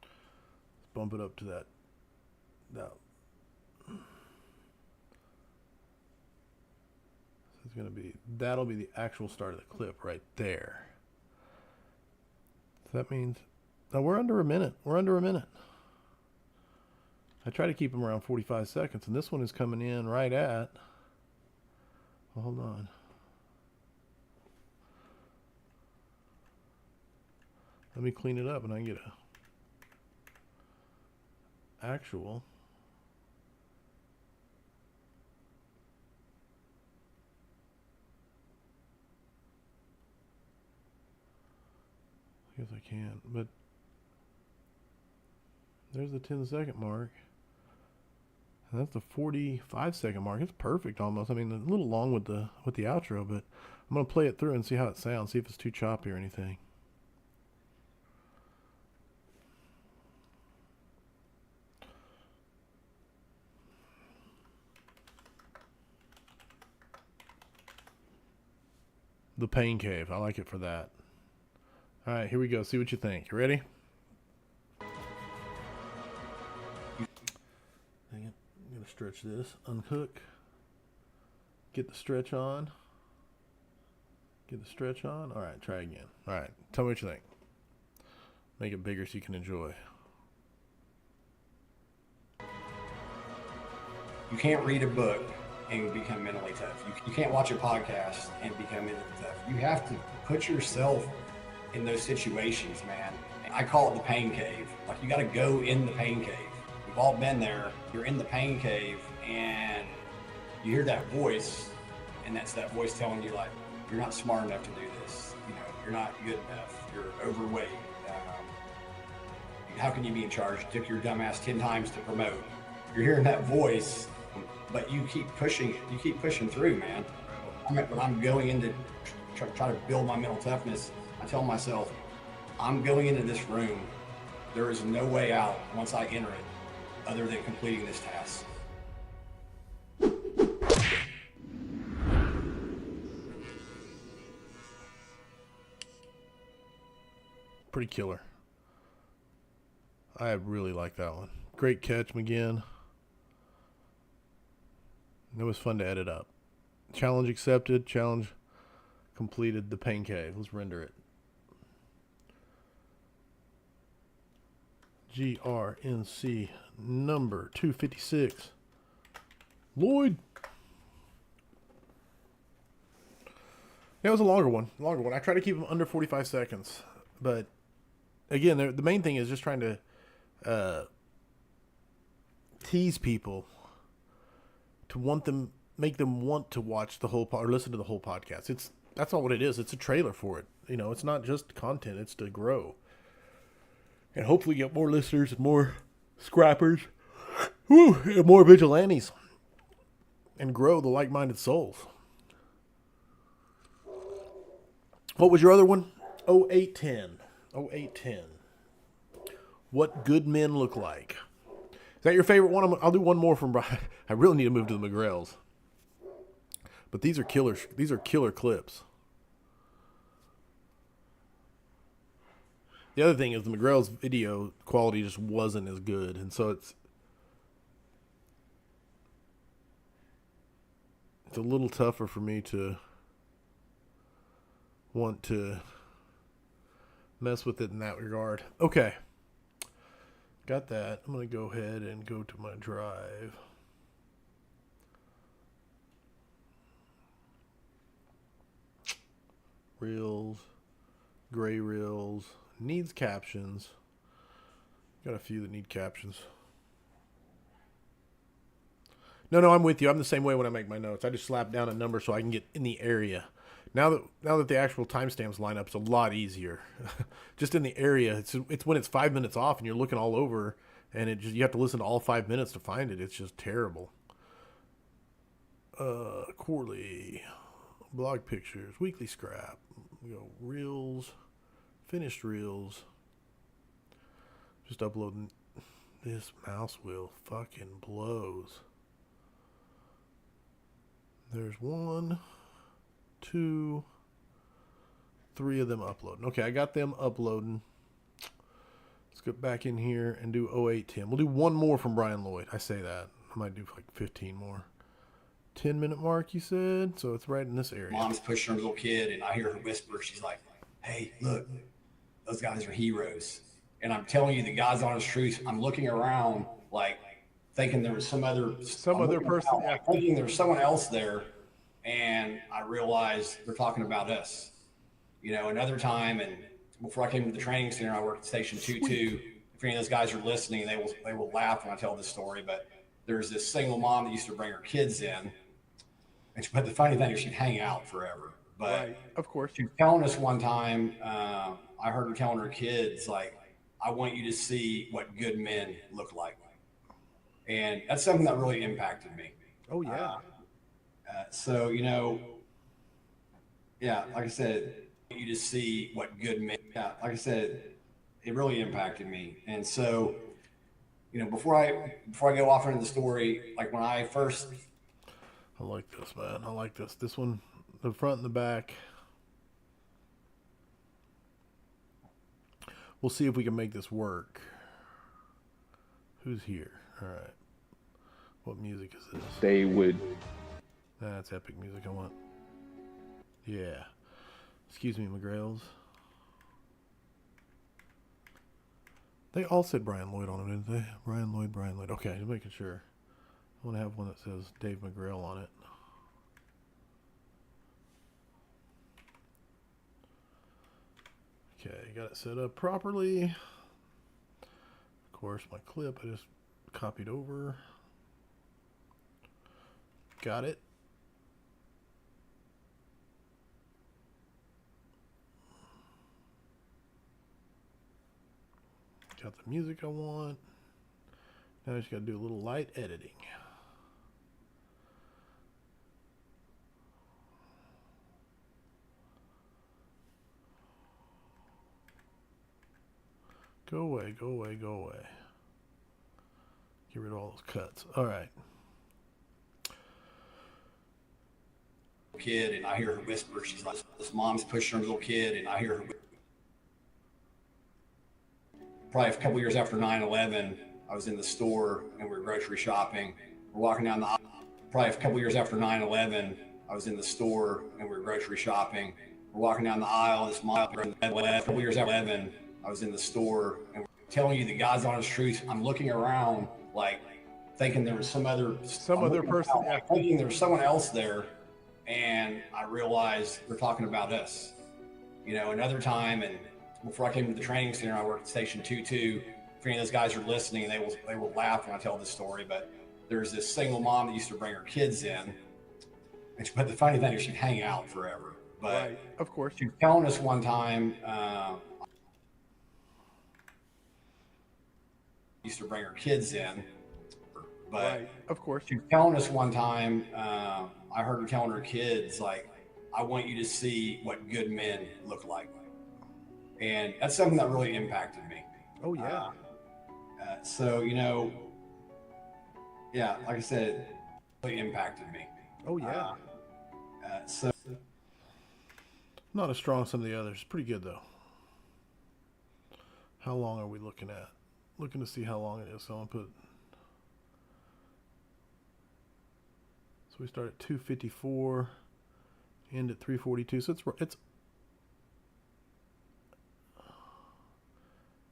Let's bump it up to that. It's gonna be, that'll be the actual start of the clip right there. So that means, now we're under a minute. We're under a minute. I try to keep them around 45 seconds, and this one is coming in right at, well, hold on. Let me clean it up and I can get a actual. I guess I can, but there's the 10-second mark. And that's the 45-second mark. It's perfect almost. I mean, a little long with the outro, but I'm gonna play it through and see how it sounds, see if it's too choppy or anything. The Pain Cave. I like it for that. All right, here we go. See what you think. You ready? Dang it. I'm going to stretch this. Unhook. Get the stretch on. Get the stretch on. All right, try again. All right, tell me what you think. Make it bigger so you can enjoy. You can't read a book and become mentally tough. You can't watch a podcast and become mentally tough. You have to put yourself in those situations, man. I call it the pain cave. Like, you got to go in the pain cave. We've all been there. You're in the pain cave and you hear that voice, and that's that voice telling you, like, you're not smart enough to do this. You know, you're not good enough. You're overweight. How can you be in charge? It took your dumbass 10 times to promote. You're hearing that voice, but you keep pushing. You keep pushing through, man. When I'm going into try to build my mental toughness, I tell myself, I'm going into this room. There is no way out once I enter it, other than completing this task. Pretty killer. I really like that one. Great catch, McGinn. It was fun to edit up. Challenge accepted. Challenge completed. The Pain Cave. Let's render it. GRNC number 256. Lloyd. Yeah, it was a longer one. I try to keep them under 45 seconds. But, again, the main thing is just trying to tease people to make them want to watch the whole or listen to the whole podcast. That's all what it is. It's a trailer for it. You know, it's not just content. It's to grow. And hopefully get more listeners and more scrappers. Woo, and more vigilantes. And grow the like-minded souls. What was your other one? 0810. 0810. What good men look like. Is that your favorite one? I'll do one more from Brian. I really need to move to the McGrails. But these are killer. These are killer clips. The other thing is the McGrail's video quality just wasn't as good, and so it's a little tougher for me to want to mess with it in that regard. Okay. Got that. I'm going to go ahead and go to my drive. Reels, gray reels, needs captions. Got a few that need captions. No, I'm with you. I'm the same way when I make my notes. I just slap down a number so I can get in the area. Now that the actual timestamps line up, it's a lot easier. Just in the area, it's when it's 5 minutes off and you're looking all over, and you have to listen to all 5 minutes to find it. It's just terrible. Quarterly, blog pictures, weekly scrap. We go reels, finished reels. Just uploading. This mouse wheel fucking blows. There's 1, 2, 3 of them uploading. Okay, I got them uploading. Let's get back in here and do 0810. We'll do one more from Brian Lloyd. I say that. I might do like 15 more. 10-minute mark, you said? So it's right in this area. Mom's pushing her little kid, and I hear her whisper. She's like, hey, look, those guys are heroes. And I'm telling you, the God's honest truth, I'm looking around like thinking there was some other person, thinking there was someone else there. And I realized they're talking about us. You know, another time, and before I came to the training center, I worked at Station 22. If any of those guys are listening, they will laugh when I tell this story. But there's this single mom that used to bring her kids in. But the funny thing is she'd hang out forever. But right, of course. She was telling us one time, I heard her telling her kids, like, I want you to see what good men look like. And that's something that really impacted me. Oh, yeah. So, you know, yeah, like I said, you just see what good men, like I said, it really impacted me. And so, you know, before I go off into the story, like when I first. I like this, man. I like this. This one, the front and the back. We'll see if we can make this work. Who's here? All right. What music is this? They would. That's epic music I want. Yeah. Excuse me, McGrails. They all said Brian Lloyd on them, didn't they? Brian Lloyd. Okay, just making sure. I want to have one that says Dave McGrail on it. Okay, got it set up properly. Of course, my clip I just copied over. Got it. Got the music I want. Now I just got to do a little light editing. Go away. Get rid of all those cuts. All right. Kid, and I hear her whisper. She's like, this mom's pushing her little kid, and I hear her. probably a couple years after 9/11, I was in the store and we were grocery shopping. We're walking down the aisle. Probably a couple years after 9/11, I was in the store and we were grocery shopping. We're walking down the aisle. This mile, a couple years after 11, I was in the store and we're telling you the God's honest truth. I'm looking around like thinking there was some other person, yeah. thinking there was someone else there, and I realized they're talking about us. You know, another time, and before I came to the training center, I worked at Station 22. If any of those guys are listening, they will laugh when I tell this story. But there's this single mom that used to bring her kids in, but the funny thing is she'd hang out forever. But Right, of course. she was telling us one time. Used to bring her kids in, but Right, of course. she was telling us one time, I heard her telling her kids, like, I want you to see what good men look like. And that's something that really impacted me. Oh yeah. So, you know, yeah, like I said, it really impacted me. Oh yeah. So Not as strong as some of the others. Pretty good though. How long are we looking at? Looking to see how long it is. So I'm gonna put. So we start at 2:54, end at 3:42. So it's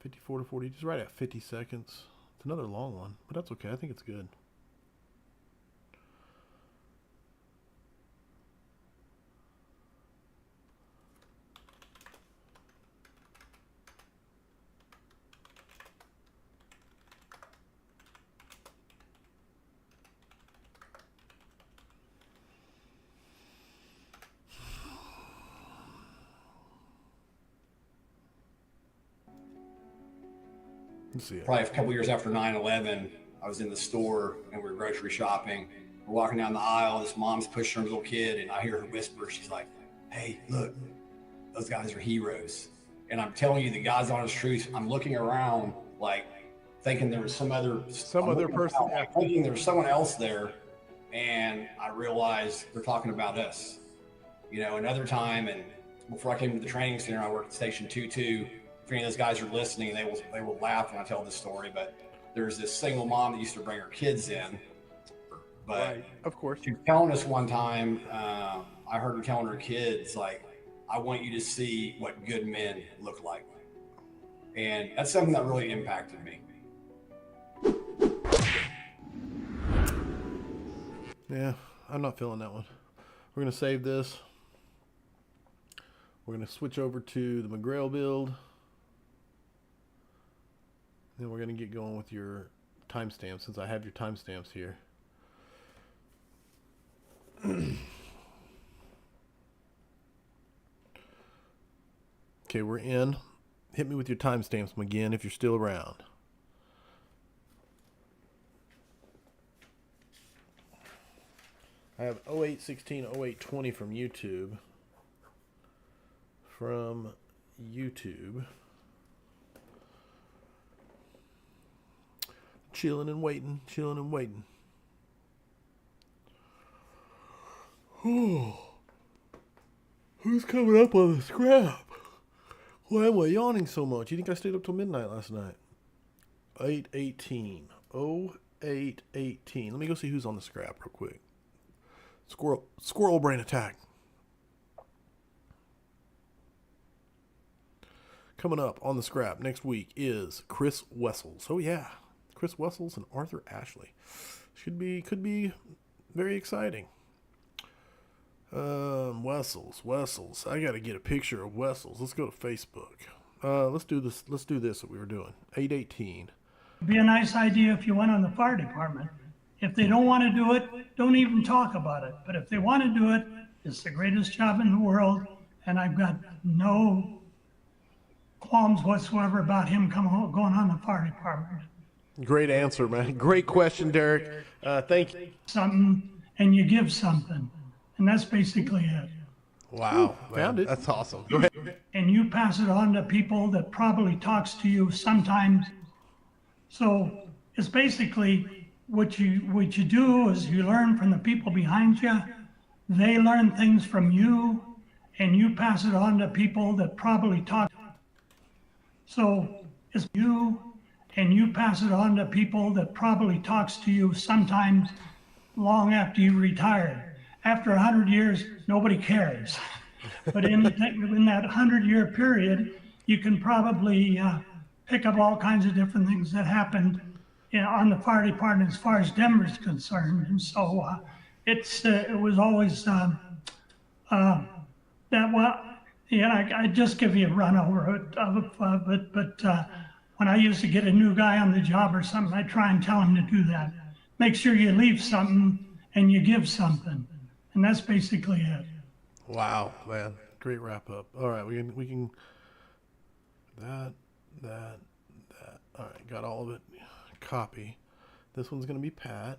54 to 40, just right at 50 seconds. It's another long one, but that's okay. I think it's good. Let's see it. probably a couple years after 9/11, I was in the store and we were grocery shopping. We're walking down the aisle. This mom's pushing her little kid, and I hear her whisper. She's like, "Hey, look, those guys are heroes." And I'm telling you the God's honest truth. I'm looking around like thinking there was some other person, yeah. thinking there was someone else there, and I realized they're talking about us. You know, another time, and before I came to the training center, I worked at Station 22. If any of those guys are listening, they will laugh when I tell this story. But there's this single mom that used to bring her kids in, but Right, of course. she was telling us one time, I heard her telling her kids, like, I want you to see what good men look like. And that's something that really impacted me. Yeah, I'm not feeling that one. We're going to save this. We're going to switch over to the McGrail build. Then we're going to get going with your timestamps, since I have your timestamps here. Okay, we're in. Hit me with your timestamps, McGinn, if you're still around. I have 0816, 0820 from YouTube. Chilling and waiting, chilling and waiting. Oh, who's coming up on the scrap? Why am I yawning so much? You think I stayed up till midnight last night? 818. 0818. Let me go see who's on the scrap real quick. Squirrel brain attack. Coming up on the scrap next week is Chris Wessels. Oh yeah, Chris Wessels and Arthur Ashley. Could be very exciting. Wessels. I gotta get a picture of Wessels. Let's go to Facebook. Let's do this that we were doing. 818. It'd be a nice idea if you went on the fire department. If they don't want to do it, don't even talk about it. But if they want to do it, it's the greatest job in the world, and I've got no qualms whatsoever about him going on the fire department. Great answer, man. Great question, Derek. Thank you. Something, and you give something, and that's basically it. Wow, found it. That's awesome. Go ahead. And you pass it on to people that probably talks to you sometimes. So it's basically what you do is you learn from the people behind you. They learn things from you, and you pass it on to people that probably talk. So is you, and you pass it on to people that probably talks to you sometimes long after you retired. After 100 years, nobody cares. But in that 100-year period, you can probably pick up all kinds of different things that happened on the fire department as far as Denver's concerned. And so it was always that, well, yeah, I just give you a run over it of it, but when I used to get a new guy on the job or something, I try and tell him to do that. Make sure you leave something and you give something. And that's basically it. Wow, man. Great wrap up. All right, we can that. All right, got all of it. Copy. This one's going to be Pat.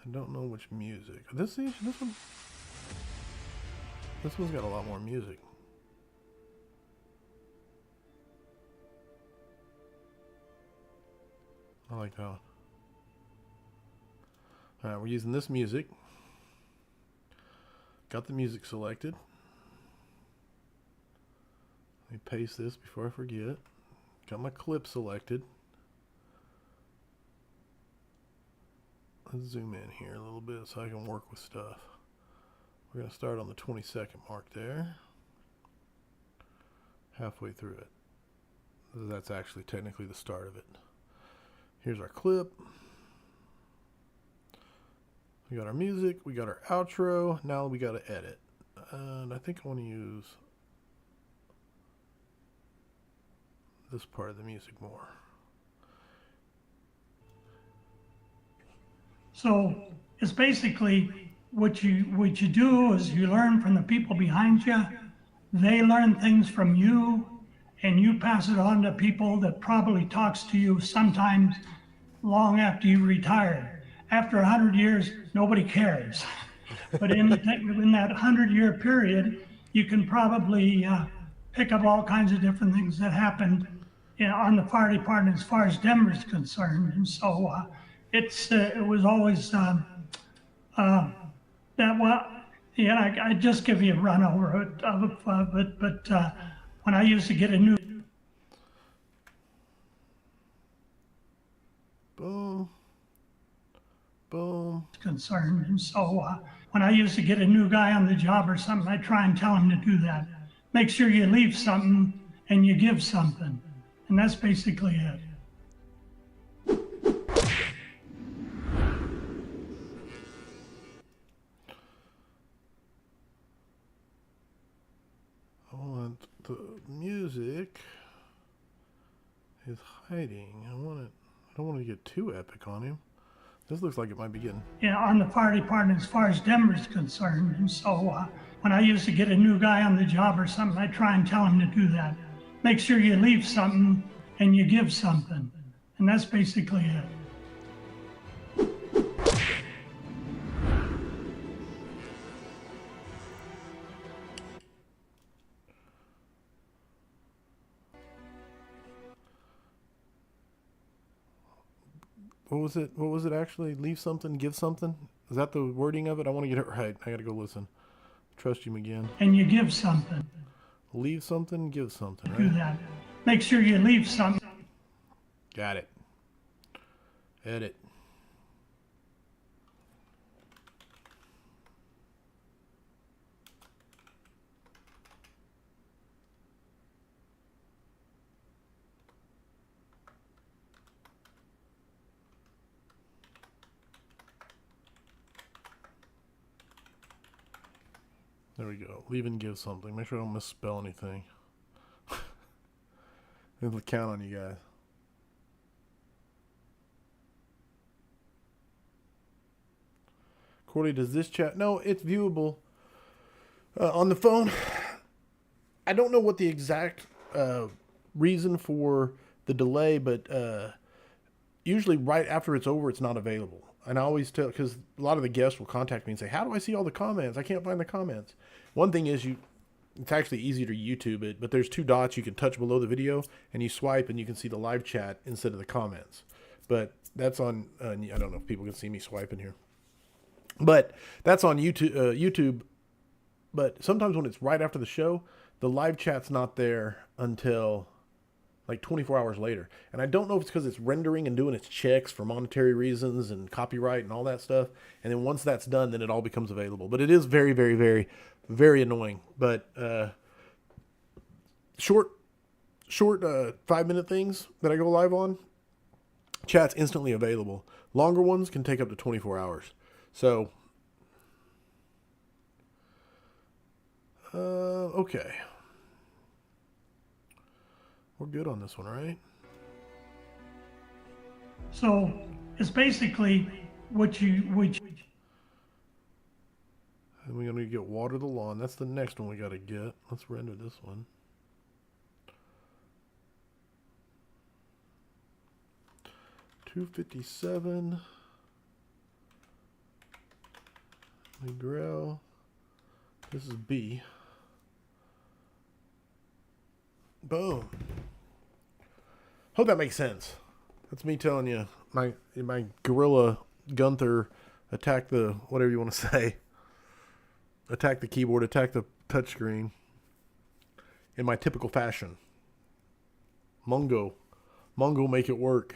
I don't know which music. This one's got a lot more music. I like that one. All right, we're using this music. Got the music selected. Let me paste this before I forget. Got my clip selected. Let's zoom in here a little bit so I can work with stuff. We're going to start on the 20-second mark there. Halfway through it. That's actually technically the start of it. Here's our clip. We got our music. We got our outro. Now we got to edit. And I think I want to use this part of the music more. So it's basically what you do is you learn from the people behind you. They learn things from you, and you pass it on to people that probably talks to you sometimes long after you retired. After 100 years, nobody cares. But in that 100-year period, you can probably pick up all kinds of different things that happened on the fire department as far as Denver's concerned. And so it was always that, well, yeah, I just give you a run over it of it, but when I used to get a new Boom. Boom. concerned, and so when I used to get a new guy on the job or something, I try and tell him to do that. Make sure you leave something and you give something, and that's basically it. I want the music is hiding. I don't want to get too epic on him. This looks like it might be getting. On the fire department as far as Denver's concerned, and so when I used to get a new guy on the job or something, I try and tell him to do that. Make sure you leave something and you give something, and that's basically it. What was it actually? Leave something, give something? Is that the wording of it? I want to get it right. I got to go listen. Trust him again. And you give something. Leave something, give something, Do right? that. Make sure you leave something. Got it. Edit. There we go. Leave and give something. Make sure I don't misspell anything. I'll count on you guys. Corley, does this chat? No, it's viewable on the phone. I don't know what the exact reason for the delay, but usually right after it's over, it's not available. And I always tell, because a lot of the guests will contact me and say, how do I see all the comments? I can't find the comments. One thing is it's actually easy to YouTube it, but there's two dots you can touch below the video, and you swipe and you can see the live chat instead of the comments. But that's on, I don't know if people can see me swiping here. But that's on YouTube. But sometimes when it's right after the show, the live chat's not there until like 24 hours later. And I don't know if it's because it's rendering and doing its checks for monetary reasons and copyright and all that stuff. And then once that's done, then it all becomes available. But it is very, very, very, very annoying. But short 5-minute things that I go live on, chat's instantly available. Longer ones can take up to 24 hours. So, okay. We're good on this one, right? So it's basically what you And we're going to get water the lawn. That's the next one we got to get. Let's render this one. $257. McGrail. This is B. Boom. Hope that makes sense. That's me telling you, my gorilla Gunther attack the, whatever you want to say. Attack the keyboard, attack the touchscreen in my typical fashion. Mongo make it work.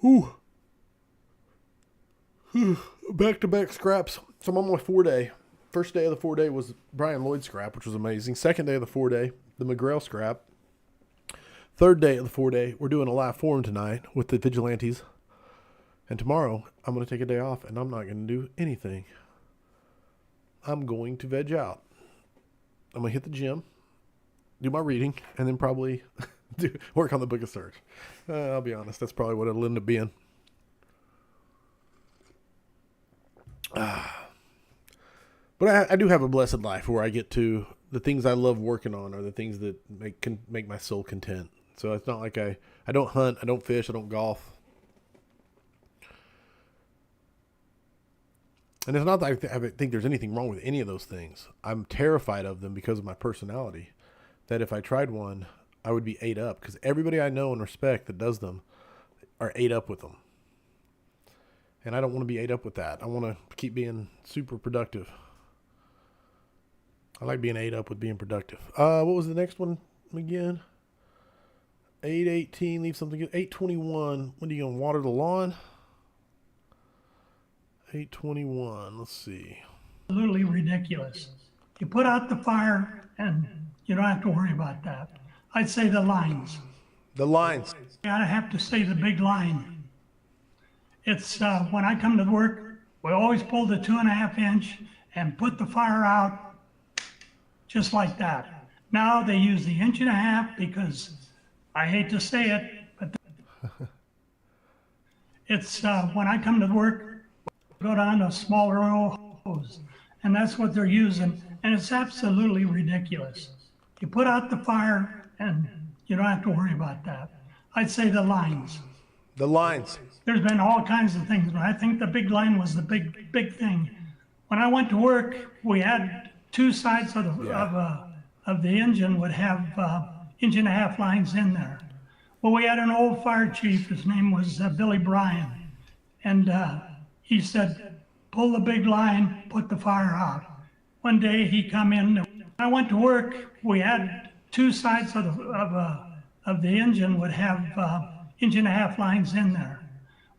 Whew. Back-to-back scraps. So I'm on my 4-day. First day of the 4-day was Brian Lloyd scrap, which was amazing. Second day of the 4-day, the McGrail scrap. Third day of the 4-day, we're doing a live forum tonight with the Vigilantes. And tomorrow, I'm going to take a day off, and I'm not going to do anything. I'm going to veg out. I'm going to hit the gym, do my reading, and then probably work on the Book of Search. I'll be honest, that's probably what it'll end up being. But I do have a blessed life where I get to, the things I love working on are the things that can make my soul content. So it's not like I don't hunt, I don't fish, I don't golf. And it's not that I think there's anything wrong with any of those things. I'm terrified of them because of my personality. That if I tried one, I would be ate up. Because everybody I know and respect that does them are ate up with them. And I don't want to be ate up with that. I want to keep being super productive. I like being ate up with being productive. What was the next one again? 8:18, leave something good. 8:21, when are you going to water the lawn? 8:21, let's see. absolutely ridiculous. You put out the fire and you don't have to worry about that. I'd say the lines. The lines. Gotta have to say the big line. It's when I come to work, we always pull the 2.5 inch and put the fire out just like that. Now they use the 1.5 inch because I hate to say it, but it's when I come to work, go down a smaller hose, and that's what they're using, and it's absolutely ridiculous. You put out the fire and you don't have to worry about that. I'd say the lines. The lines. There's been all kinds of things, but I think the big line was the big thing. When I went to work, we had two sides of the engine would have 1.5 inch lines in there. Well, we had an old fire chief. His name was Billy Bryan, and he said, "Pull the big line, put the fire out." One day he come in. When I went to work, we had two sides of the engine would have 1.5 inch lines in there.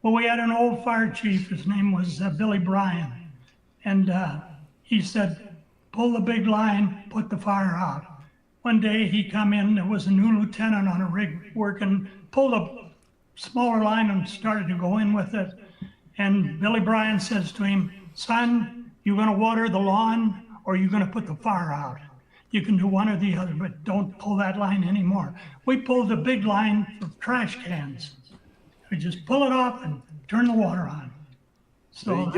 Well, we had an old fire chief. His name was Billy Bryan, and he said, "Pull the big line, put the fire out." One day he come in. There was a new lieutenant on a rig working. Pulled a smaller line and started to go in with it. And Billy Bryan says to him, "Son, you gonna water the lawn or you gonna put the fire out? You can do one or the other, but don't pull that line anymore." We pulled the big line for trash cans. We just pull it off and turn the water on. So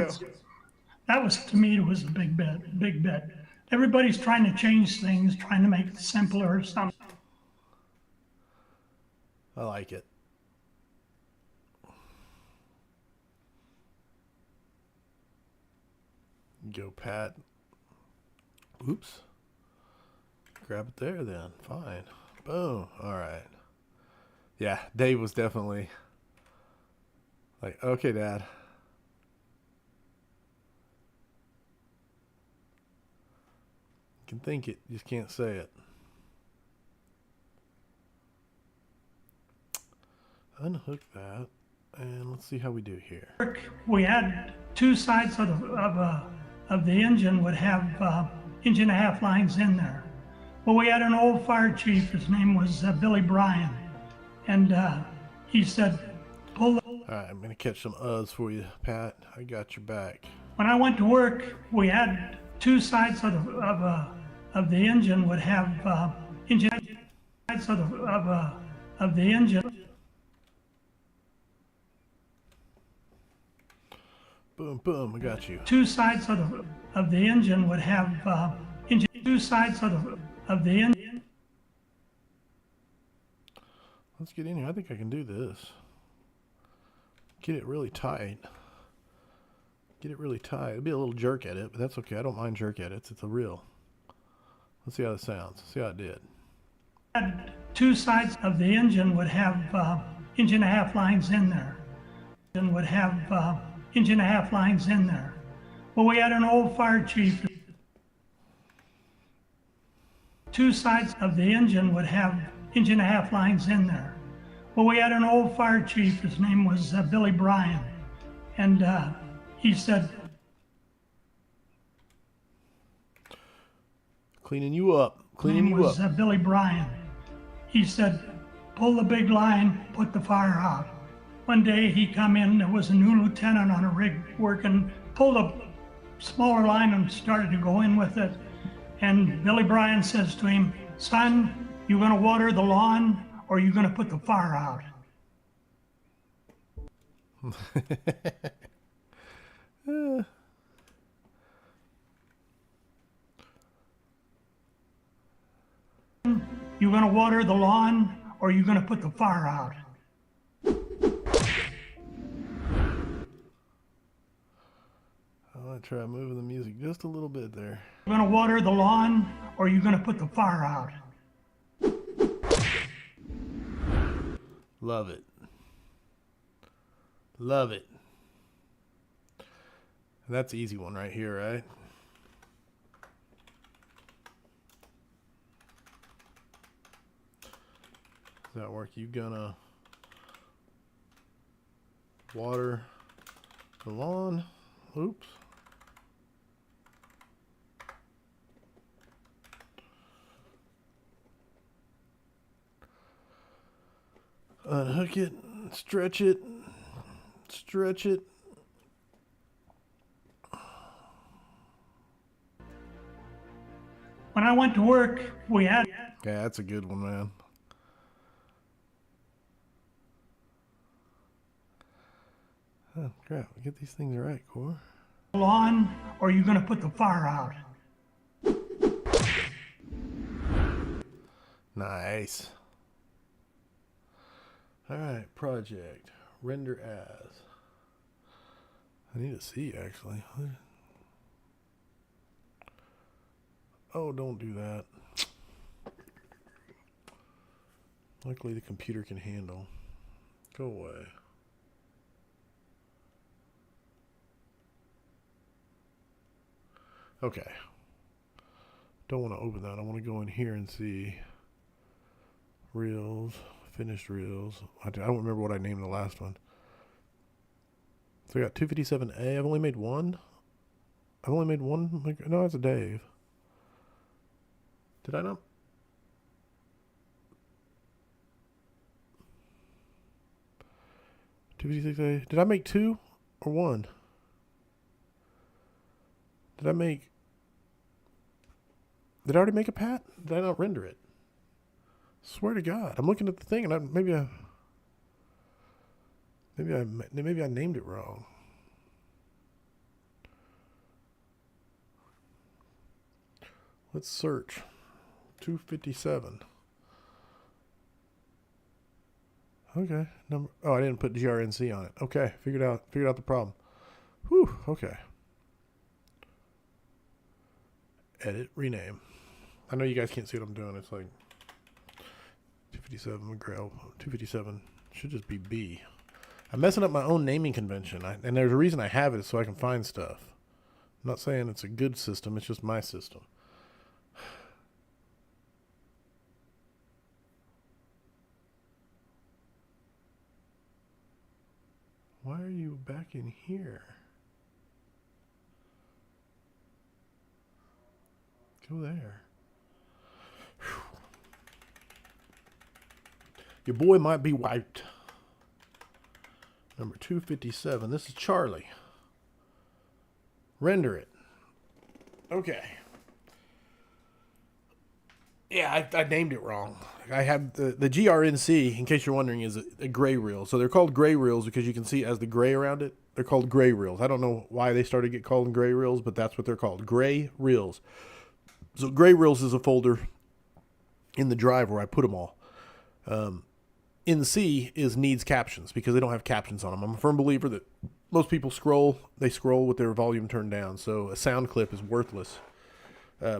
that was, to me, it was a big bit. Everybody's trying to change things, trying to make it simpler or something. I like it. Go, Pat. Oops. Grab it there then. Fine. Boom. All right. Yeah, Dave was definitely like, okay, Dad. can think it, just can't say it. Unhook that, and let's see how we do here. We had two sides of the engine would have inch and a half lines in there. Well, we had an old fire chief. His name was Billy Bryan, and he said, "Pull." All right, I'm gonna catch some uhs for you, Pat. I got your back. When I went to work, we had two sides of the engine would have engine sides of the engine. Boom, boom, I got you. Two sides of the engine would have engine. Two sides of the engine. Let's get in here. I think I can do this. Get it really tight. Get it really tight. It'll be a little jerk edit, but that's okay. I don't mind jerk edits. It's a real. Let's see how this sounds. See how it did. Two sides of the engine would have inch and a half lines in there. And would have inch and a half lines in there. Well, we had an old fire chief. Two sides of the engine would have inch and a half lines in there. Well, we had an old fire chief. His name was Billy Bryan, and he said, Cleaning you up. Cleaning you up. Billy Bryan. He said, "Pull the big line, put the fire out." One day he come in, there was a new lieutenant on a rig working, pulled a smaller line and started to go in with it. And Billy Bryan says to him, "Son, you gonna water the lawn or you gonna put the fire out?" You gonna water the lawn or you gonna put the fire out? I'm gonna try moving the music just a little bit there. You gonna water the lawn or you gonna put the fire out? Love it. Love it. That's the easy one right here, right? Does that work? You gonna water the lawn? Oops. Unhook it, stretch it, stretch it. When I went to work, we had. Yeah, that's a good one, man. Oh, crap. Get these things right, Core. Lawn, or you gonna put the fire out? Nice. All right, project. Render as. I need to see, actually. Oh, don't do that. Luckily, the computer can handle. Go away. Okay. Don't want to open that. I want to go in here and see reels, finished reels. I don't remember what I named the last one. So I got 257A. I've only made one. I've only made one. No, that's a Dave. Did I not? $256A. Did I make two or one? Did I already make a pat? Did I not render it? Swear to God, I'm looking at the thing and maybe I named it wrong. Let's search. 257. Okay. I didn't put GRNC on it. Okay, figured out the problem. Whew, okay. Edit, rename. I know you guys can't see what I'm doing. It's like 257 McGrail. 257 should just be B. I'm messing up my own naming convention. And there's a reason I have it, so I can find stuff. I'm not saying it's a good system. It's just my system. Why are you back in here? Go there. Whew. Your boy might be wiped. Number 257. This is Charlie. Render it. Okay. Yeah, I named it wrong. I have the GRNC, in case you're wondering, is a gray reel. So they're called gray reels because you can see as the gray around it. They're called gray reels. I don't know why they started to get called gray reels, but that's what they're called. Gray reels. So gray reels is a folder in the drive where I put them all. In C is needs captions because they don't have captions on them. I'm a firm believer that most people scroll with their volume turned down. So a sound clip is worthless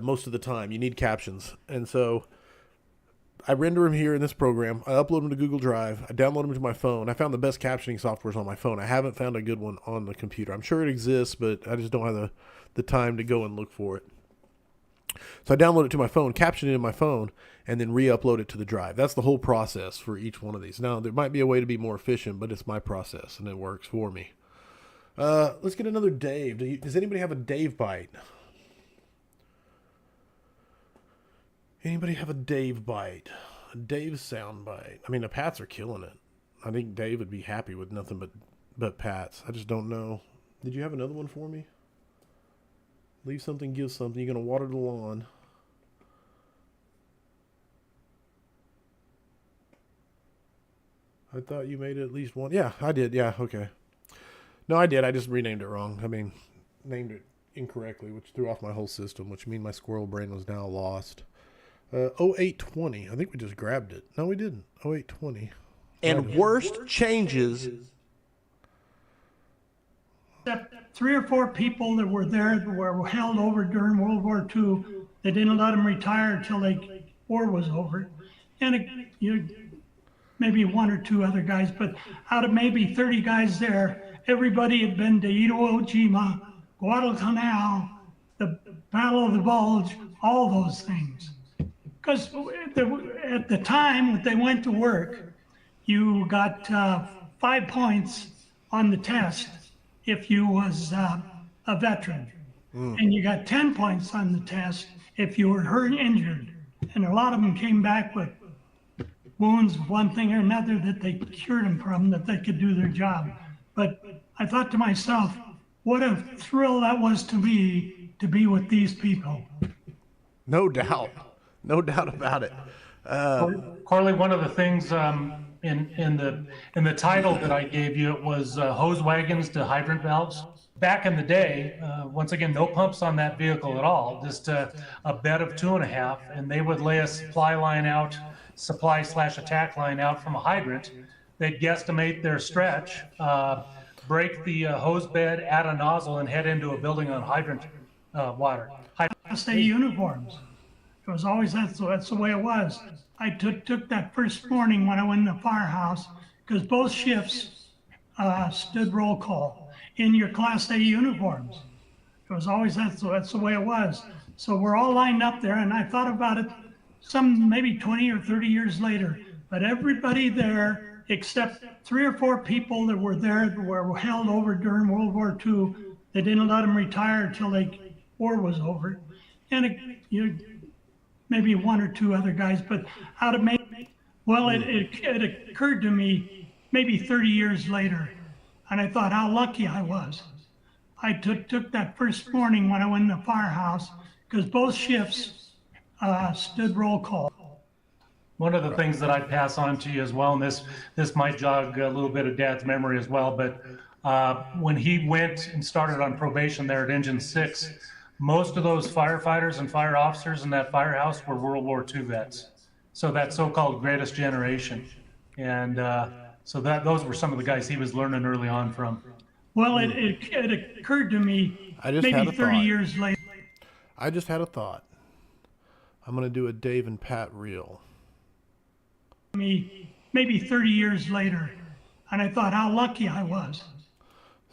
most of the time. You need captions. And so I render them here in this program. I upload them to Google Drive. I download them to my phone. I found the best captioning softwares on my phone. I haven't found a good one on the computer. I'm sure it exists, but I just don't have the time to go and look for it. So I download it to my phone, caption it in my phone, and then re-upload it to the drive. That's the whole process for each one of these. Now, there might be a way to be more efficient, but it's my process, and it works for me. Let's get another Dave. Does anybody have a Dave bite? Anybody have a Dave bite? A Dave sound bite? I mean, the Pats are killing it. I think Dave would be happy with nothing but Pats. I just don't know. Did you have another one for me? Leave something, give something. You're going to water the lawn. I thought you made it at least one. Yeah, I did. Yeah, okay. No, I did. I just renamed it wrong. I mean, named it incorrectly, which threw off my whole system, which means my squirrel brain was now lost. 0820. I think we just grabbed it. No, we didn't. 0820. And worst changes. Except 3 or 4 people that were there that were held over during World War II. They didn't let them retire until the war was over. And maybe 1 or 2 other guys, but out of maybe 30 guys there, everybody had been to Iwo Jima, Guadalcanal, the Battle of the Bulge, all those things. Because at the time when they went to work, you got 5 points on the test if you was a veteran. And you got 10 points on the test if you were hurt, injured. And a lot of them came back with wounds, one thing or another that they cured them from, that they could do their job. But I thought to myself, what a thrill that was to me to be with these people. No doubt. No doubt about it. Carly, one of the things in the title that I gave you, it was hose wagons to hydrant valves. Back in the day, once again, no pumps on that vehicle at all, just a bed of 2.5, and they would lay a supply / attack line out from a hydrant. They'd guesstimate their stretch, break the hose bed, add a nozzle, and head into a building on hydrant water. Class A uniforms. It was always that's the way it was. I took that first morning when I went in the firehouse because both shifts stood roll call in your Class A uniforms. It was always that's the way it was. So we're all lined up there, and I thought about it some maybe 20 or 30 years later. But everybody there, except 3 or 4 people that were there that were held over during World War II, they didn't let them retire until the war was over. And maybe 1 or 2 other guys, but out of it occurred to me maybe 30 years later, and I thought how lucky I was. I took that first morning when I went in the firehouse because both shifts stood roll call. One of the things that I'd pass on to you as well, and this might jog a little bit of Dad's memory as well, but when he went and started on probation there at Engine 6, most of those firefighters and fire officers in that firehouse were World War II vets. So that so-called greatest generation. And so those were some of the guys he was learning early on from. Well, it occurred to me maybe 30 years later. I just had a thought. I'm going to do a Dave and Pat reel. Maybe 30 years later, and I thought how lucky I was.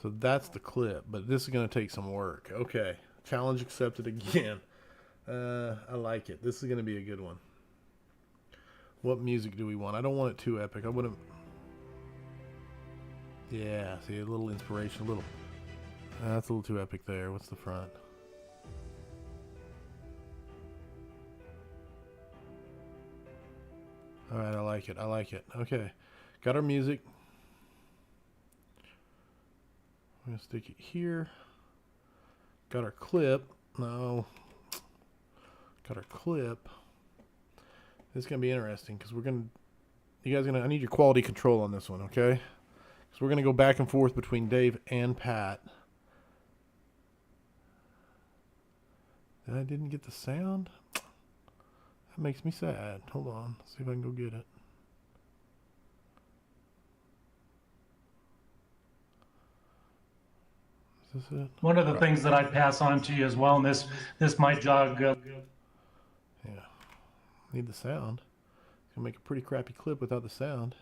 So that's the clip, but this is going to take some work. Okay. Challenge accepted again. I like it. This is going to be a good one. What music do we want? I don't want it too epic. I wouldn't. Yeah, see, a little inspiration, a little. That's a little too epic there. What's the front? All right, I like it. I like it. Okay, got our music. I'm gonna stick it here. Got our clip. No. Got our clip. This is gonna be interesting because we're gonna. You guys gonna. I need your quality control on this one, okay? Because we're gonna go back and forth between Dave and Pat. And I didn't get the sound. That makes me sad. Hold on. Let's see if I can go get it. Is this it? One of the things that I'd pass on to you as well, and this might jog. Yeah. Need the sound. It's gonna make a pretty crappy clip without the sound.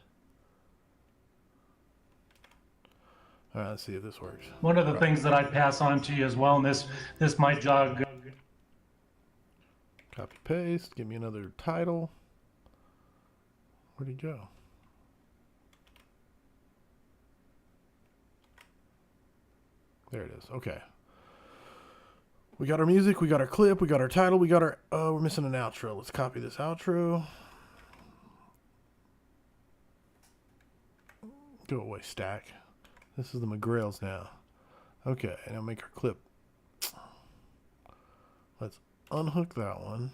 All right, let's see if this works. One of the things that I'd pass on to you as well, and this might jog. Copy paste. Give me another title. Where'd he go? There it is. Okay. We got our music. We got our clip. We got our title. We got our. Oh, we're missing an outro. Let's copy this outro. Go away, stack. This is the McGrails now. Okay, and I'll make our clip. Let's unhook that one.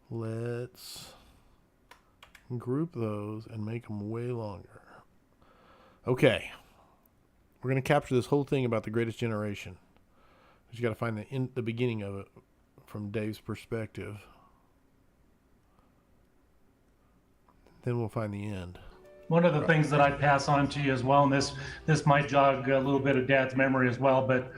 Let's group those and make them way longer. Okay. We're going to capture this whole thing about the greatest generation. You got to find the beginning of it from Dave's perspective. Then we'll find the end. One of the things that I'd pass on to you as well, and this might jog a little bit of Dad's memory as well, but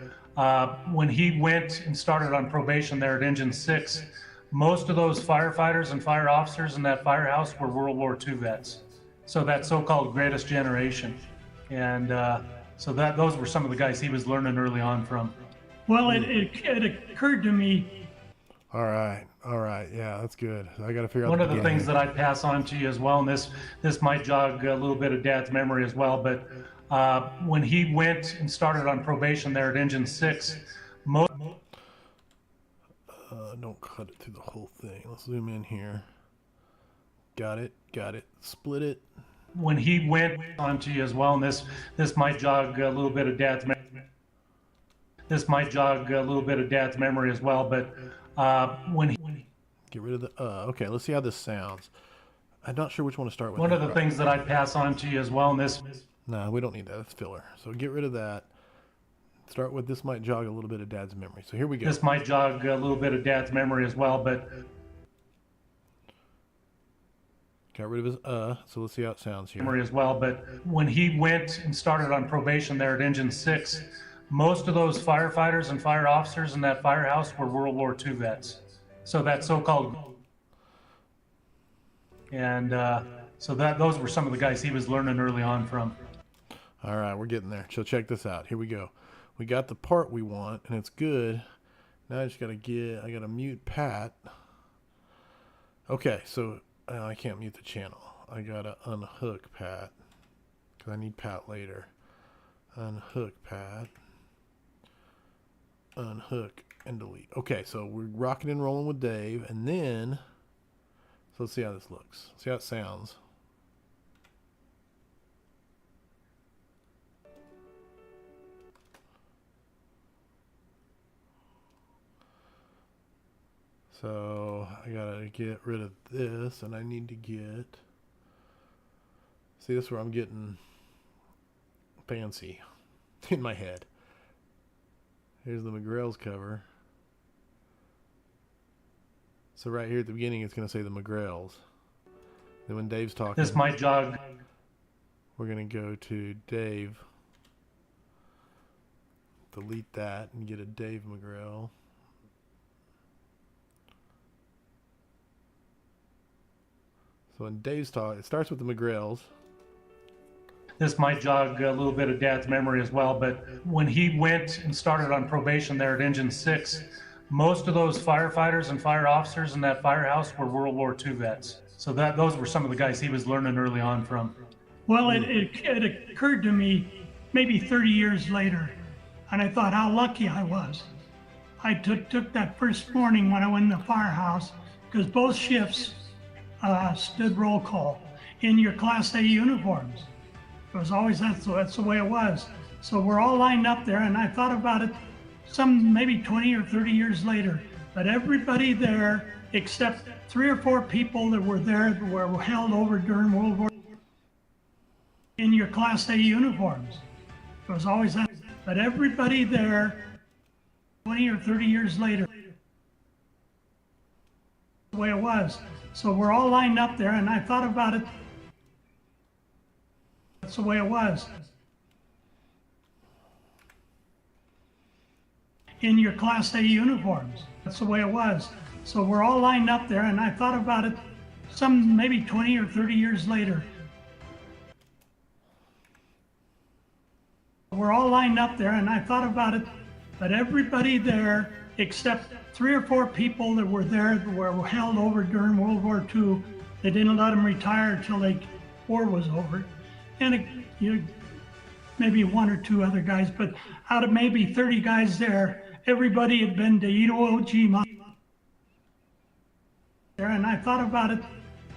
when he went and started on probation there at Engine 6, most of those firefighters and fire officers in that firehouse were World War II vets. So that so-called greatest generation. And so those were some of the guys he was learning early on from. Well, it occurred to me. All right. Yeah, that's good. I got to figure out One of the things that I'd pass on to you as well, and this might jog a little bit of Dad's memory as well, but when he went and started on probation there at Engine 6, don't cut it through the whole thing. Let's zoom in here. Got it. Split it. When he went on to you as well, and this might jog a little bit of Dad's memory. This might jog a little bit of Dad's memory as well, but when he... Get rid of the, okay, let's see how this sounds. I'm not sure which one to start with. One of the things that I'd pass on to you as well, and this... No, we don't need that. That's filler. So get rid of that. Start with this might jog a little bit of Dad's memory. So here we go. This might jog a little bit of Dad's memory as well, but... Got rid of his, so let's see how it sounds here. Memory as well, but when he went and started on probation there at Engine 6, most of those firefighters and fire officers in that firehouse were World War II vets. So that so-called, and so those were some of the guys he was learning early on from. All right, we're getting there. So check this out. Here we go. We got the part we want, and it's good. Now I just gotta I gotta mute Pat. Okay, so I can't mute the channel. I gotta unhook Pat because I need Pat later. Unhook Pat. Unhook and delete. Okay, so we're rocking and rolling with Dave, and then so let's see how this looks. See how it sounds. So I gotta get rid of this, and I need to get. See, this is where I'm getting fancy in my head. Here's the McGrail's cover. So right here at the beginning, it's going to say the McGrails. Then when Dave's talking, This might jog. we're going to go to Dave. Delete that and get a Dave McGrail. So when Dave's talking, it starts with the McGrails. This might jog a little bit of Dad's memory as well, but when he went and started on probation there at Engine 6, most of those firefighters and fire officers in that firehouse were World War II vets. So those were some of the guys he was learning early on from. Well, it occurred to me maybe 30 years later, and I thought how lucky I was. I took that first morning when I went in the firehouse, because both shifts stood roll call in your Class A uniforms. It was always that's the way it was. So we're all lined up there, and I thought about it some maybe 20 or 30 years later, but everybody there except 3 or 4 people that were there that were held over during World War in your Class A uniforms. It was always that, but everybody there 20 or 30 years later, the way it was. So we're all lined up there, and I thought about it. That's the way it was. In your Class A uniforms. That's the way it was. So we're all lined up there, and I thought about it some maybe 20 or 30 years later. We're all lined up there, and I thought about it, but everybody there except 3 or 4 people that were there that were held over during World War II, they didn't let them retire until the war was over. And maybe 1 or 2 other guys, but out of maybe 30 guys there, everybody had been to Iwo Jima. And I thought about it,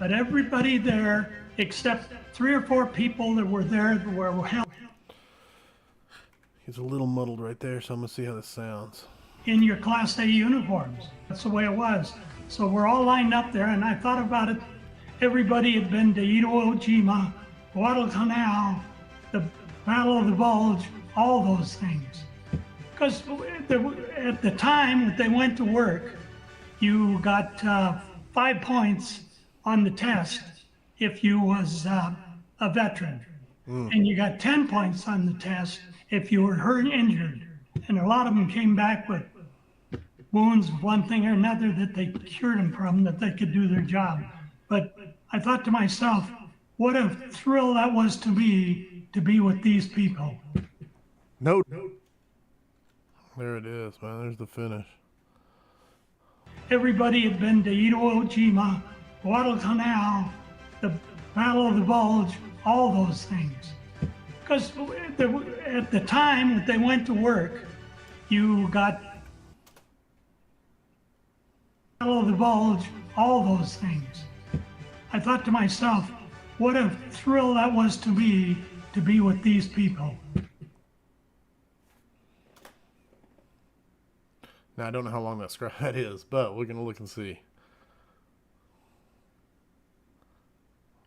but everybody there except 3 or 4 people that were there that were held. He's a little muddled right there, so I'm gonna see how this sounds. In your Class A uniforms. That's the way it was. So we're all lined up there, and I thought about it. Everybody had been to Iwo Jima, Guadalcanal, the Battle of the Bulge, all those things. Because at the time that they went to work, you got 5 points on the test if you was a veteran. And you got 10 points on the test if you were hurt and injured. And a lot of them came back with wounds, one thing or another that they cured them from, that they could do their job. But I thought to myself, what a thrill that was to be with these people. No. There it is, man. There's the finish. Everybody had been to Iwo Jima, Guadalcanal, the Battle of the Bulge, all those things. Because at the time that they went to work, you got Battle of the Bulge, all those things. I thought to myself, what a thrill that was to be with these people. Now, I don't know how long that is, but we're going to look and see.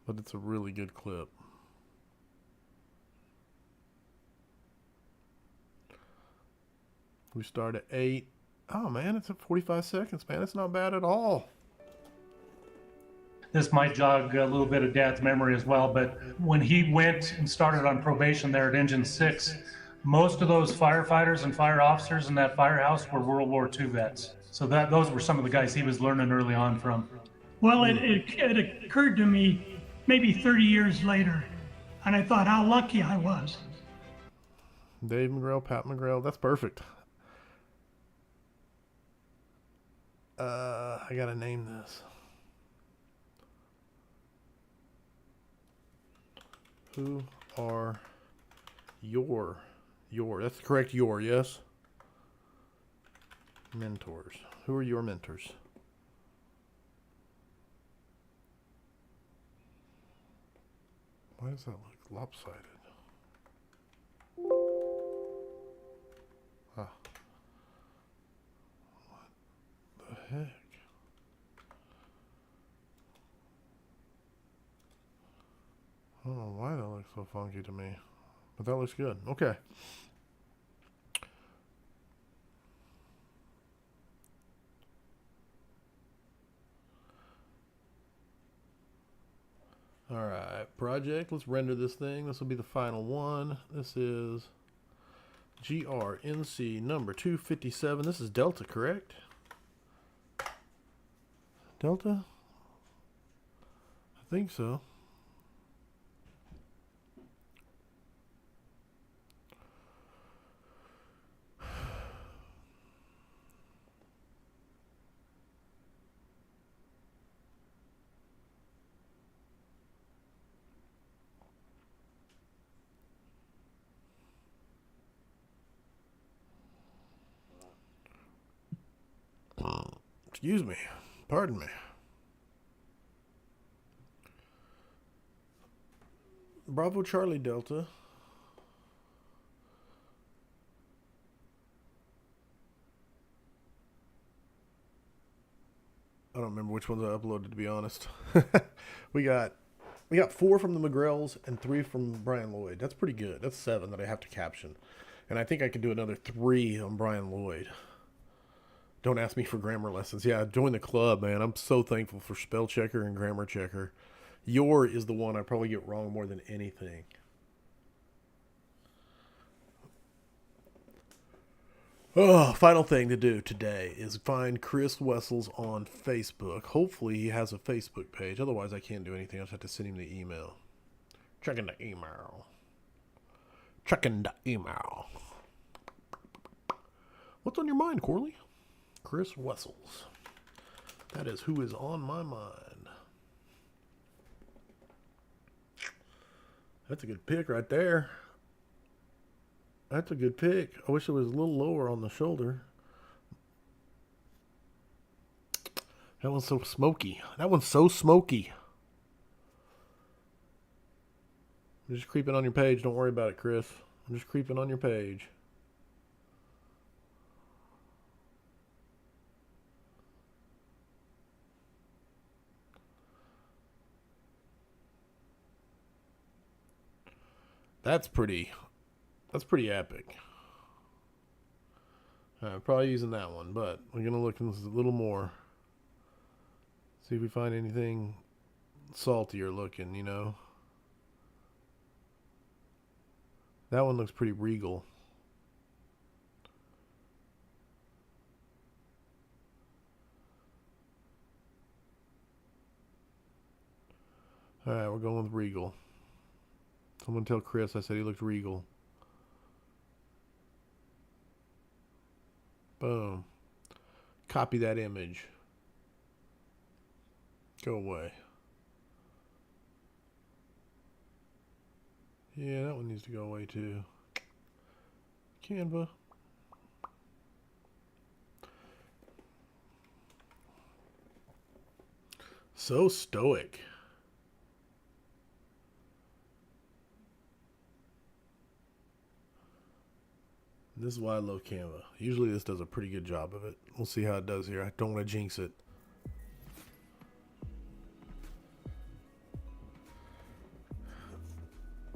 But it's a really good clip. We start at 8. Oh, man, it's at 45 seconds, man. It's not bad at all. This might jog a little bit of Dad's memory as well, but when he went and started on probation there at Engine 6, most of those firefighters and fire officers in that firehouse were World War II vets. So those were some of the guys he was learning early on from. Well, it occurred to me maybe 30 years later, and I thought how lucky I was. Dave McGrail, Pat McGrail, that's perfect. I gotta name this. Who are your, that's correct, yes? Mentors. Who are your mentors? Why does that look lopsided? Ah. What the heck? I don't know why that looks so funky to me, but that looks good. Okay. All right, project. Let's render this thing. This will be the final one. This is GRNC number 257. This is Delta, correct? Delta? I think so. Excuse me. Pardon me. Bravo Charlie Delta. I don't remember which ones I uploaded, to be honest. we got 4 from the McGrills and 3 from Brian Lloyd. That's pretty good. That's 7 that I have to caption. And I think I could do another 3 on Brian Lloyd. Don't ask me for grammar lessons. Yeah, join the club, man. I'm so thankful for spell checker and grammar checker. Your is the one I probably get wrong more than anything. Oh, final thing to do today is find Chris Wessels on Facebook. Hopefully he has a Facebook page. Otherwise I can't do anything. I just have to send him the email. Checking the email. Checking the email. What's on your mind, Corley? Chris Wessels. That is who is on my mind. That's a good pick right there. That's a good pick. I wish it was a little lower on the shoulder. That one's so smoky. That one's so smoky. I'm just creeping on your page. Don't worry about it, Chris. I'm just creeping on your page. That's pretty epic. Probably using that one, but we're going to look into this a little more. See if we find anything saltier looking, you know. That one looks pretty regal. Alright, we're going with regal. Someone tell Chris I said he looked regal. Boom. Copy that image. Go away. Yeah, that one needs to go away too. Canva. So stoic. This is why I love Canva. Usually this does a pretty good job of it. We'll see how it does here. I don't want to jinx it.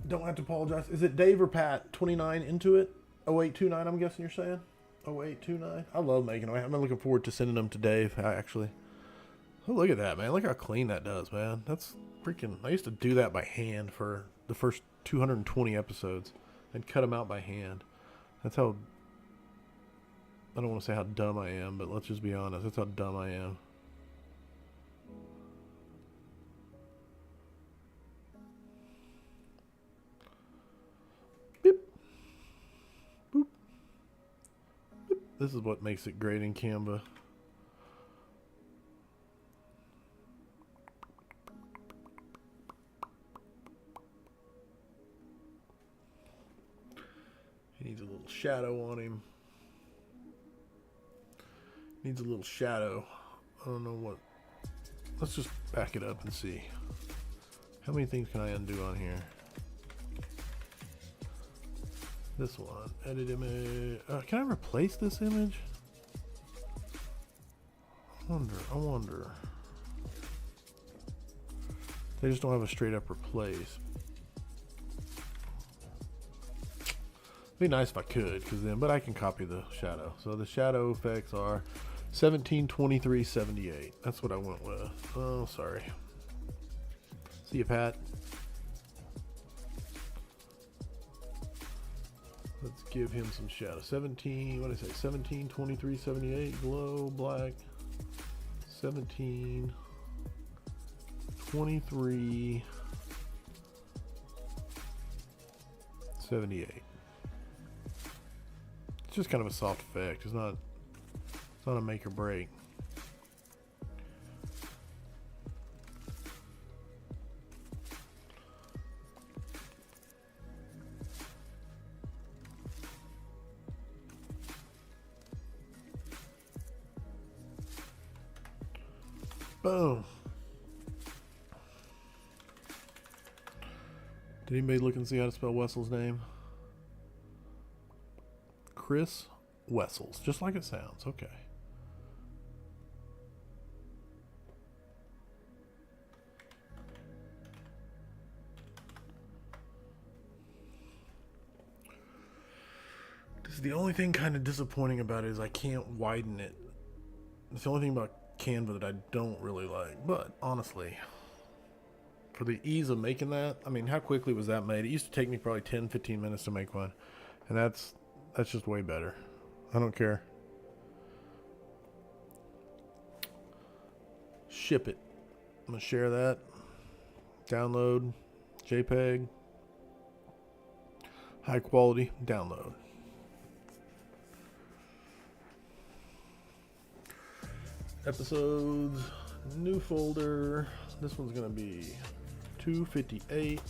Don't have to apologize. Is it Dave or Pat? 29 into it? 0829, I'm guessing you're saying? 0829? I love making them. I'm looking forward to sending them to Dave, actually. Oh, look at that, man. Look how clean that does, man. That's freaking... I used to do that by hand for the first 220 episodes. And cut them out by hand. That's how... I don't want to say how dumb I am, but let's just be honest. That's how dumb I am. Beep. Boop. Beep. This is what makes it great in Canva. He needs a little shadow on him. Needs a little shadow. I don't know what. Let's just back it up and see. How many things can I undo on here? This one. Edit image. Can I replace this image? I wonder. They just don't have a straight up replace. It'd be nice if I could, but I can copy the shadow. So the shadow effects are 17, 23, 78. That's what I went with. Oh, sorry. See you, Pat. Let's give him some shadow. 17, what did I say? 17, 23, 78, glow, black. 17, 23, 78. It's just kind of a soft effect. It's not a make or break. Boom. Did anybody look and see how to spell Wessel's name? Chris Wessels, just like it sounds. Okay. This is the only thing kind of disappointing about it is I can't widen it. It's the only thing about Canva that I don't really like. But honestly, for the ease of making that, I mean, how quickly was that made? It used to take me probably 10, 15 minutes to make one. And that's just way better. I don't care. Ship it. I'm going to share that. Download. JPEG. High quality. Download. Episodes. New folder. This one's going to be 258.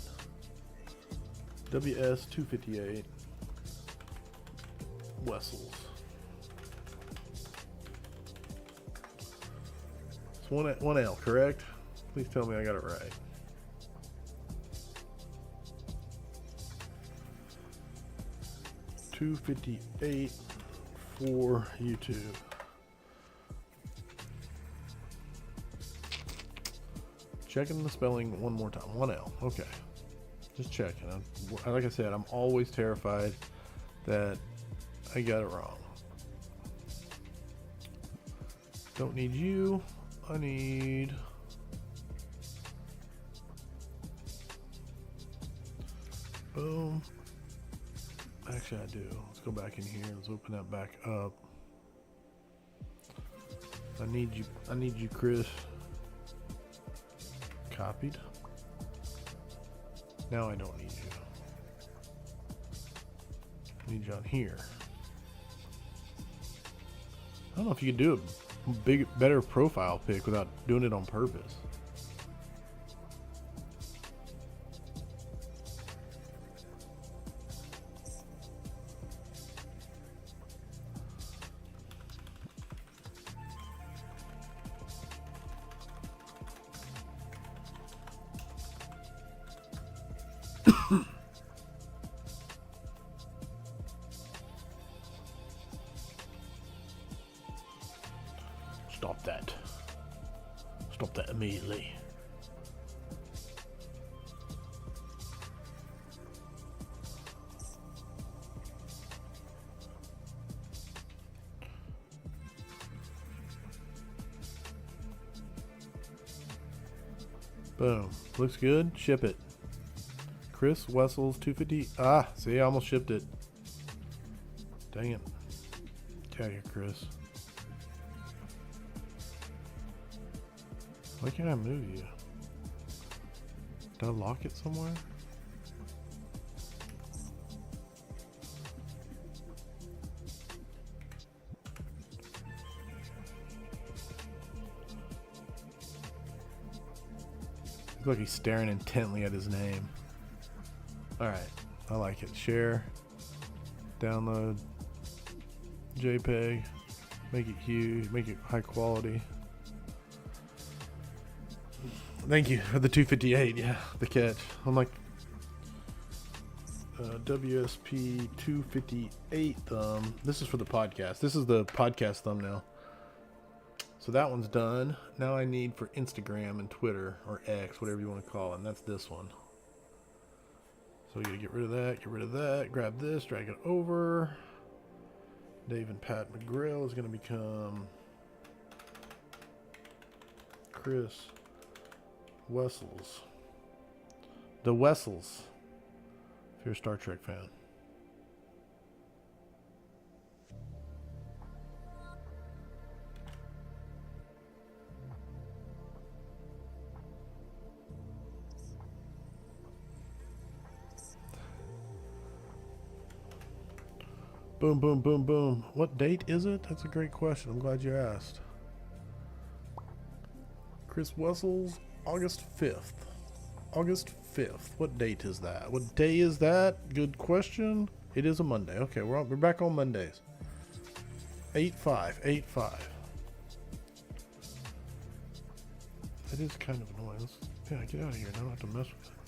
WS 258. Wessels. It's one L, correct? Please tell me I got it right. $258 for YouTube. Checking the spelling one more time. 1L. Okay. Just checking. Like I said, I'm always terrified that I got it wrong. Don't need you. I need... Boom. Actually, I do. Let's go back in here. Let's open that back up. I need you, Chris. Copied. Now I don't need you. I need you on here. I don't know if you could do a better profile pic without doing it on purpose. Stop that. Stop that immediately. Boom. Looks good. Ship it. Chris Wessels 250. Ah, see, I almost shipped it. Dang it. Get out of here, Chris. Why can't I move you? Did I lock it somewhere? Looks like he's staring intently at his name. Alright, I like it. Share, download, JPEG, make it huge, make it high quality. Thank you for the 258. Yeah, the catch. I'm like WSP 258 thumb. This is for the podcast. This is the podcast thumbnail. So that one's done. Now I need for Instagram and Twitter or X, whatever you want to call it. And that's this one. So you gotta get rid of that, get rid of that. Grab this, drag it over. Dave and Pat McGrill is gonna become Chris Wessels. The Wessels. If you're a Star Trek fan. Boom, boom, boom, boom. What date is it? That's a great question. I'm glad you asked. Chris Wessels, August 5th. August 5th. What date is that? What day is that? Good question. It is a Monday. Okay, we're back on Mondays. 8/5. 8/5. That is kind of annoying. Yeah, get out of here. I don't have to mess with it.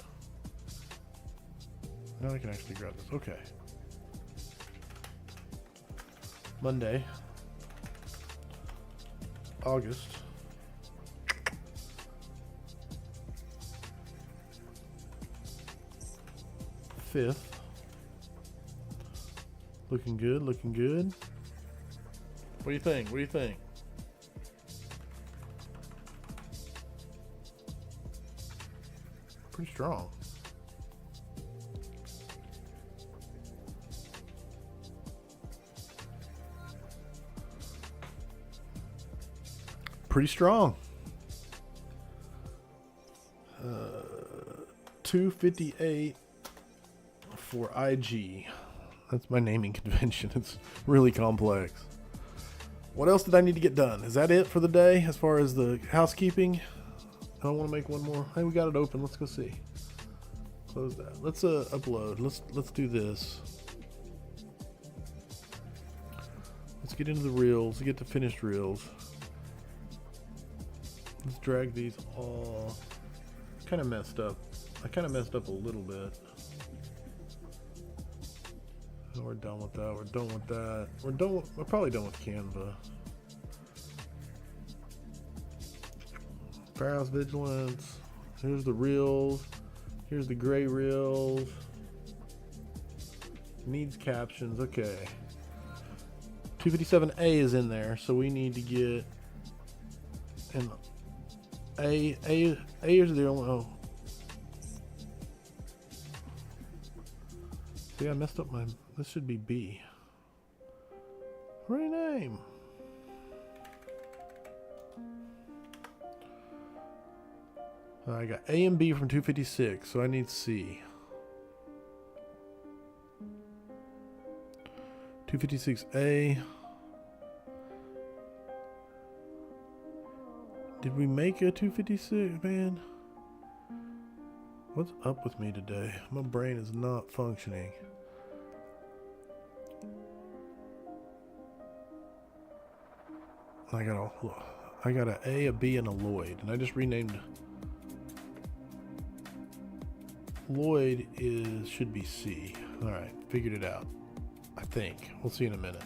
Now I can actually grab this. Okay. Monday, August 5th. Looking good, looking good. What do you think? What do you think? Pretty strong. Pretty strong. 258 for IG. That's my naming convention. It's really complex. What else did I need to get done? Is that it for the day as far as the housekeeping? I want to make one more. Hey, we got it open. Let's go see. Close that. Let's upload. Let's do this. Let's get into the reels. Get the finished reels. Let's drag these all. Kind of messed up. I kind of messed up a little bit. Oh, we're done with that. We're done with that. We're probably done with Canva. Firehouse Vigilance. Here's the reels. Here's the gray reels. Needs captions. Okay. 257A is in there, so we need to get an A is the only. Oh. See, I messed up my. This should be B. Rename. I got A and B from 256, so I need C. 256A. Did we make a 256, man? What's up with me today? My brain is not functioning. I got an A, a B, and a Lloyd, and I just renamed. Lloyd should be C. All right, figured it out. I think we'll see in a minute.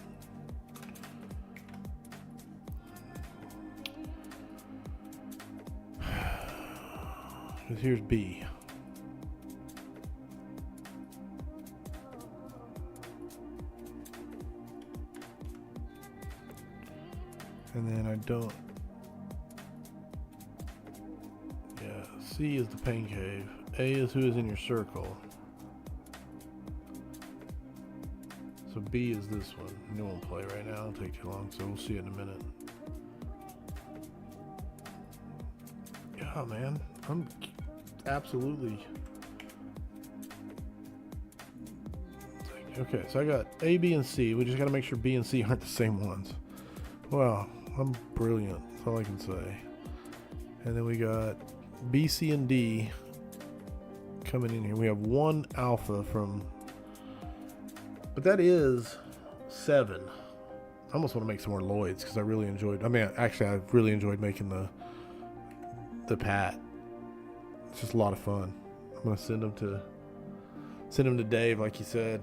Here's B. And then I don't. Yeah, C is the pain cave. A is who is in your circle. So B is this one. No one play right now. It'll take too long, so we'll see it in a minute. Yeah, man. I'm absolutely. Okay, so I got A, B, and C. We just got to make sure B and C aren't the same ones. Wow, I'm brilliant. That's all I can say. And then we got B, C, and D coming in here. We have one alpha from, but that is 7. I almost want to make some more Lloyds because I really enjoyed. I mean, actually, I really enjoyed making the Pat. It's just a lot of fun. I'm gonna send them to Dave, like you said.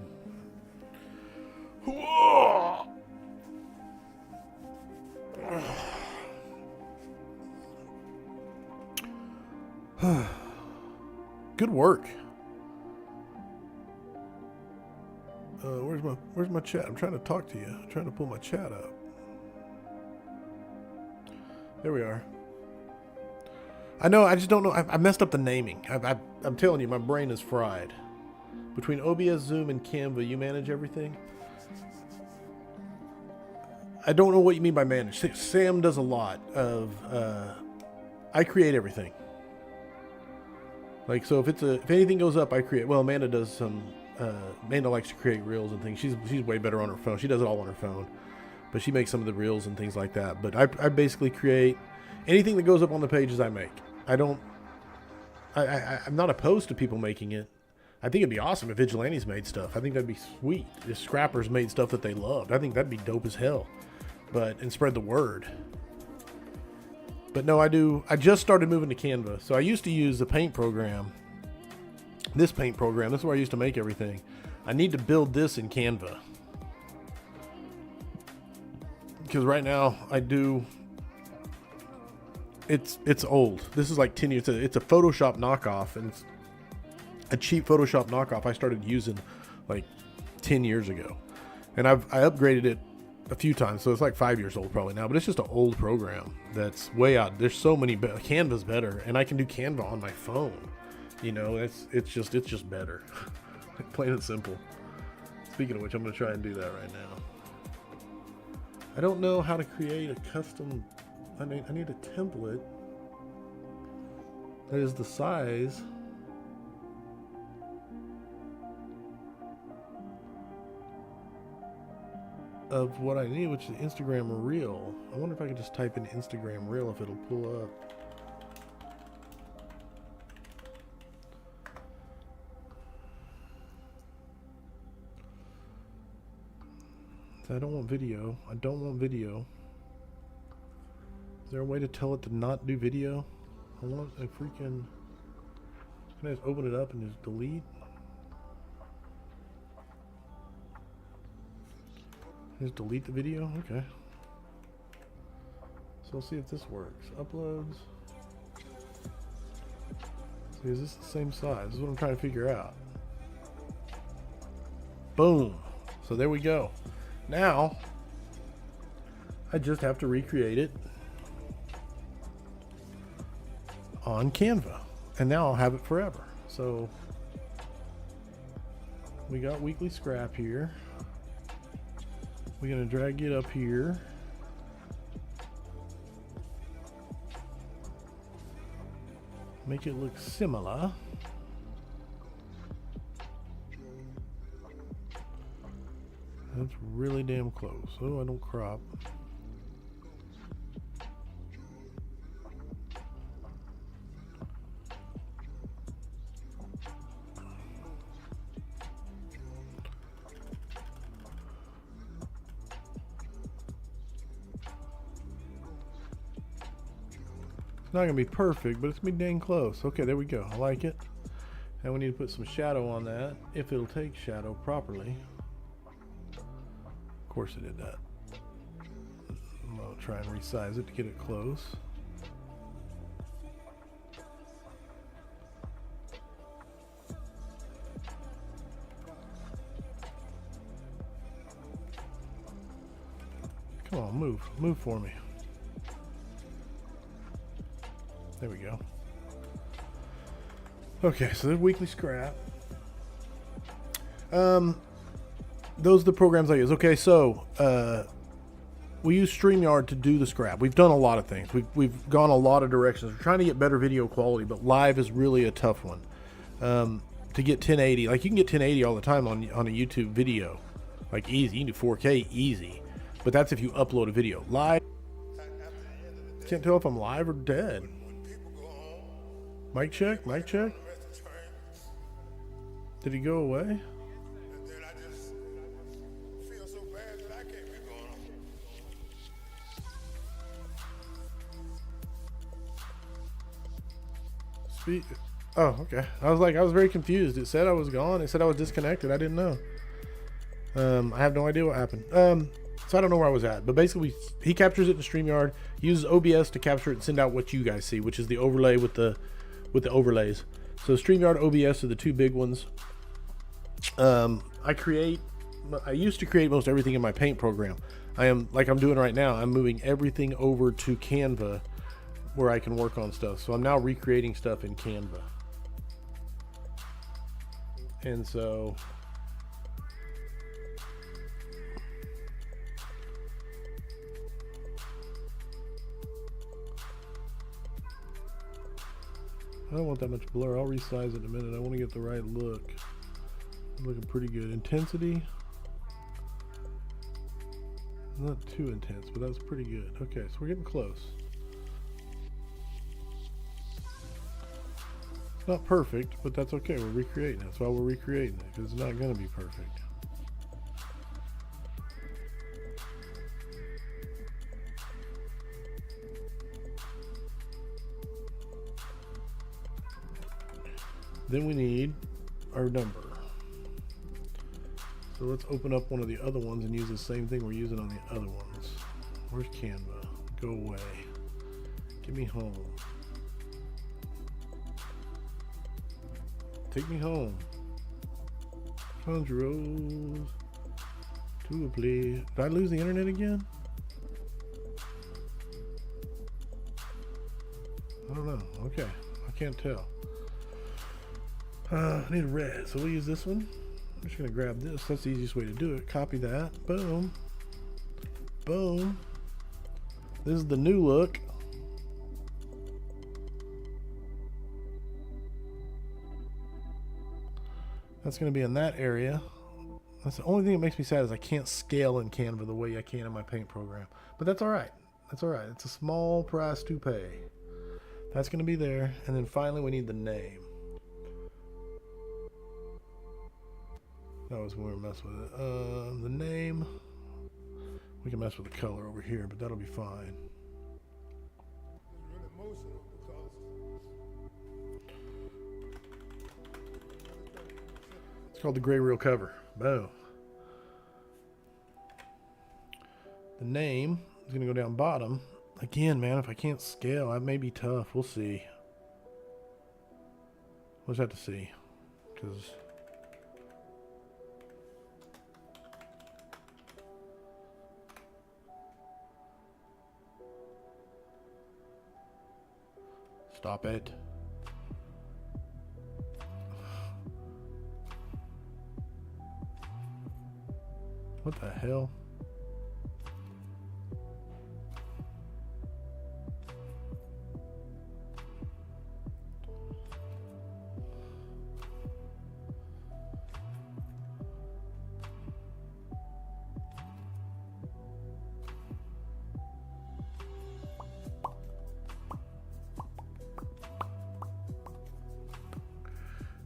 Good work. Where's my chat? I'm trying to talk to you. I'm trying to pull my chat up. There we are. I know. I just don't know. I messed up the naming. I'm telling you, my brain is fried. Between OBS, Zoom, and Canva, you manage everything. I don't know what you mean by manage. Sam does a lot of. I create everything. Like, so if anything goes up, I create. Well, Amanda does some. Amanda likes to create reels and things. She's way better on her phone. She does it all on her phone, but she makes some of the reels and things like that. But I basically create anything that goes up on the pages I make. I'm not opposed to people making it. I think it'd be awesome if Vigilantes made stuff. I think that'd be sweet if Scrappers made stuff that they loved. I think that'd be dope as hell. And spread the word. But no, I just started moving to Canva. So I used to use the paint program. This paint program, this is where I used to make everything. I need to build this in Canva. Because right now I do, it's old. This is like 10 years. It's a Photoshop knockoff, and it's a cheap Photoshop knockoff I started using like 10 years ago. And I upgraded it a few times, so it's like 5 years old probably now, but it's just an old program that's way out. There's so many Canva's better, and I can do Canva on my phone. You know, it's just better. Plain and simple. Speaking of which, I'm going to try and do that right now. I don't know how to create a custom. I need a template that is the size of what I need, which is Instagram Reel. I wonder if I could just type in Instagram Reel if it'll pull up. I don't want video. I don't want video. Is there a way to tell it to not do video? I want a freaking... Can I just open it up and just delete? Just delete the video? Okay. So we'll see if this works. Uploads. See, is this the same size? This is what I'm trying to figure out. Boom. So there we go. Now, I just have to recreate it on Canva. And now I'll have it forever. So, we got weekly scrap here. We're going to drag it up here. Make it look similar. That's really damn close. Oh, I don't crop. It's not going to be perfect, but it's going to be dang close. Okay, there we go. I like it. Now we need to put some shadow on that, if it'll take shadow properly. Of course it did that. I'm going to try and resize it to get it close. Come on, move for me. There we go. Okay, so there's weekly scrap. Those are the programs I use. Okay, so we use StreamYard to do the scrap. We've done a lot of things. We've gone a lot of directions. We're trying to get better video quality, but live is really a tough one. To get 1080, like you can get 1080 all the time on a YouTube video, like easy. You can do 4K easy, but that's if you upload a video. Live, can't tell if I'm live or dead. Mic check, mic check. Did he go away? Oh, okay. I was very confused. It said I was gone. It said I was disconnected. I didn't know. I have no idea what happened. So I don't know where I was at. But basically, he captures it in StreamYard, uses OBS to capture it and send out what you guys see, which is the overlay with the overlays. So StreamYard, OBS are the two big ones. I used to create most everything in my paint program. I'm doing right now. I'm moving everything over to Canva, where I can work on stuff. So I'm now recreating stuff in Canva. And so I don't want that much blur. I'll resize it in a minute. I want to get the right look. I'm looking pretty good. Intensity, not too intense, but that's pretty good. Okay, so we're getting close. It's not perfect, but that's okay. We're recreating it. That's why we're recreating it, because it's not going to be perfect. Then we need our number. So let's open up one of the other ones and use the same thing we're using on the other ones. Where's Canva? Go away. Get me home. Take me home. Country roads to a place. Did I lose the internet again? I don't know. Okay. I can't tell. I need a red, so we'll use this one. I'm just going to grab this. That's the easiest way to do it. Copy that. Boom. Boom. This is the new look. That's going to be in that area. That's the only thing that makes me sad is I can't scale in Canva the way I can in my paint program. But that's all right. That's all right. It's a small price to pay. That's going to be there. And then finally we need the name. That was when we were messing with it. The name. We can mess with the color over here, but that'll be fine. It's called the gray reel cover. Boom. The name is going to go down bottom. Again, man, if I can't scale, that may be tough. We'll see. We'll just have to see. Because stop it. What the hell?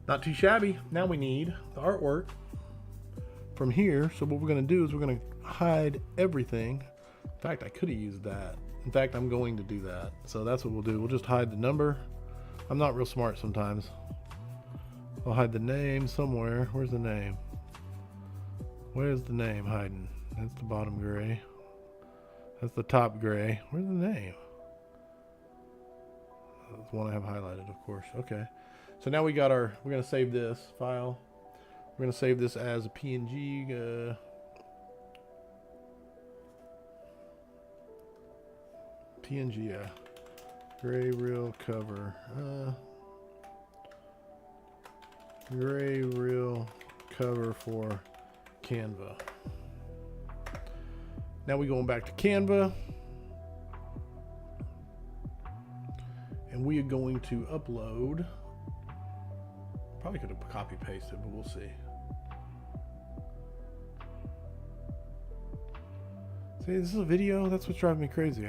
Not too shabby. Now we need the artwork from here. So what we're going to do is we're going to hide everything. In fact, I could have used that. In fact, I'm going to do that. So that's what we'll do. We'll just hide the number. I'm not real smart sometimes. I'll hide the name somewhere. Where's the name? Where's the name hiding? That's the bottom gray. That's the top gray. Where's the name? That's the one I have highlighted, of course. Okay. So now we got our, we're going to save this file. We're going to save this as a PNG. PNG, gray reel cover. Gray reel cover for Canva. Now we're going back to Canva. And we are going to upload. Probably could have copy pasted, but we'll see. See, this is a video. That's what's driving me crazy.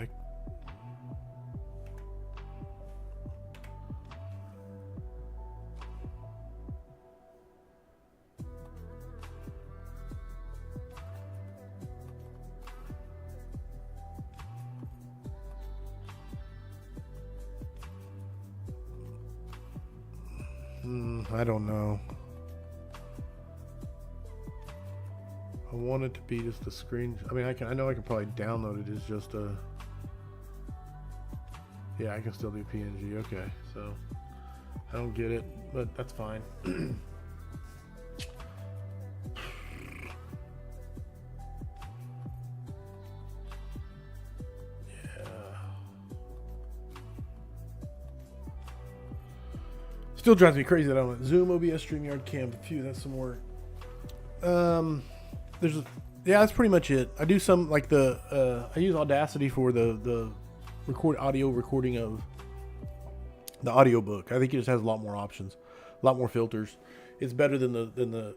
I don't know. I want it to be just a screen. I mean, I know I can probably download it as just a. Yeah, I can still do PNG. Okay, so I don't get it, but that's fine. Still drives me crazy that I don't Zoom, OBS, StreamYard, Canva. Phew, that's some work. Yeah, that's pretty much it. I do some like I use Audacity for the audio recording of the audiobook. I think it just has a lot more options, a lot more filters. It's better than the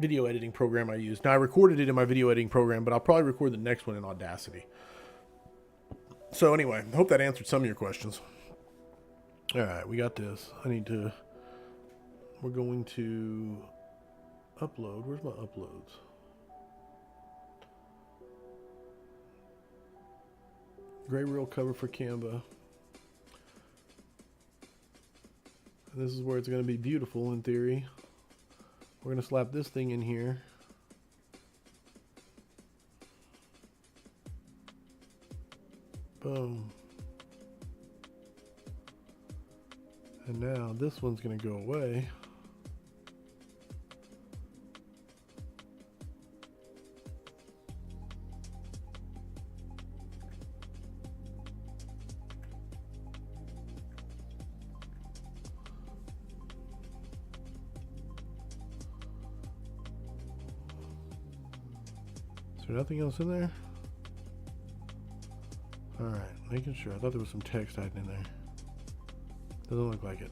video editing program I use. Now I recorded it in my video editing program, but I'll probably record the next one in Audacity. So anyway, I hope that answered some of your questions. All right, we got this. We're going to upload. Where's my uploads? Gray reel cover for Canva. This is where it's going to be beautiful in theory. We're going to slap this thing in here. Boom. And now this one's going to go away. Is there nothing else in there? Alright, making sure. I thought there was some text hiding in there. Doesn't look like it.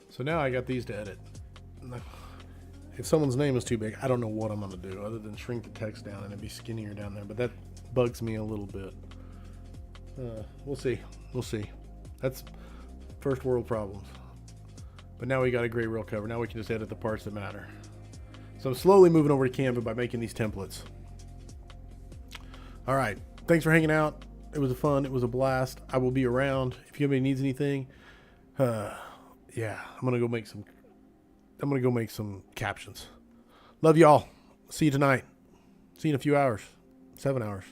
So now I got these to edit. If someone's name is too big, I don't know what I'm going to do other than shrink the text down and it'd be skinnier down there. But that bugs me a little bit. We'll see. We'll see. That's first world problems. But now we got a great reel cover. Now we can just edit the parts that matter. So I'm slowly moving over to Canva by making these templates. All right. Thanks for hanging out. It was fun. It was a blast. I will be around. If anybody needs anything, yeah, I'm going to go make some captions. Love y'all. See you tonight. See you in a few hours. 7 hours.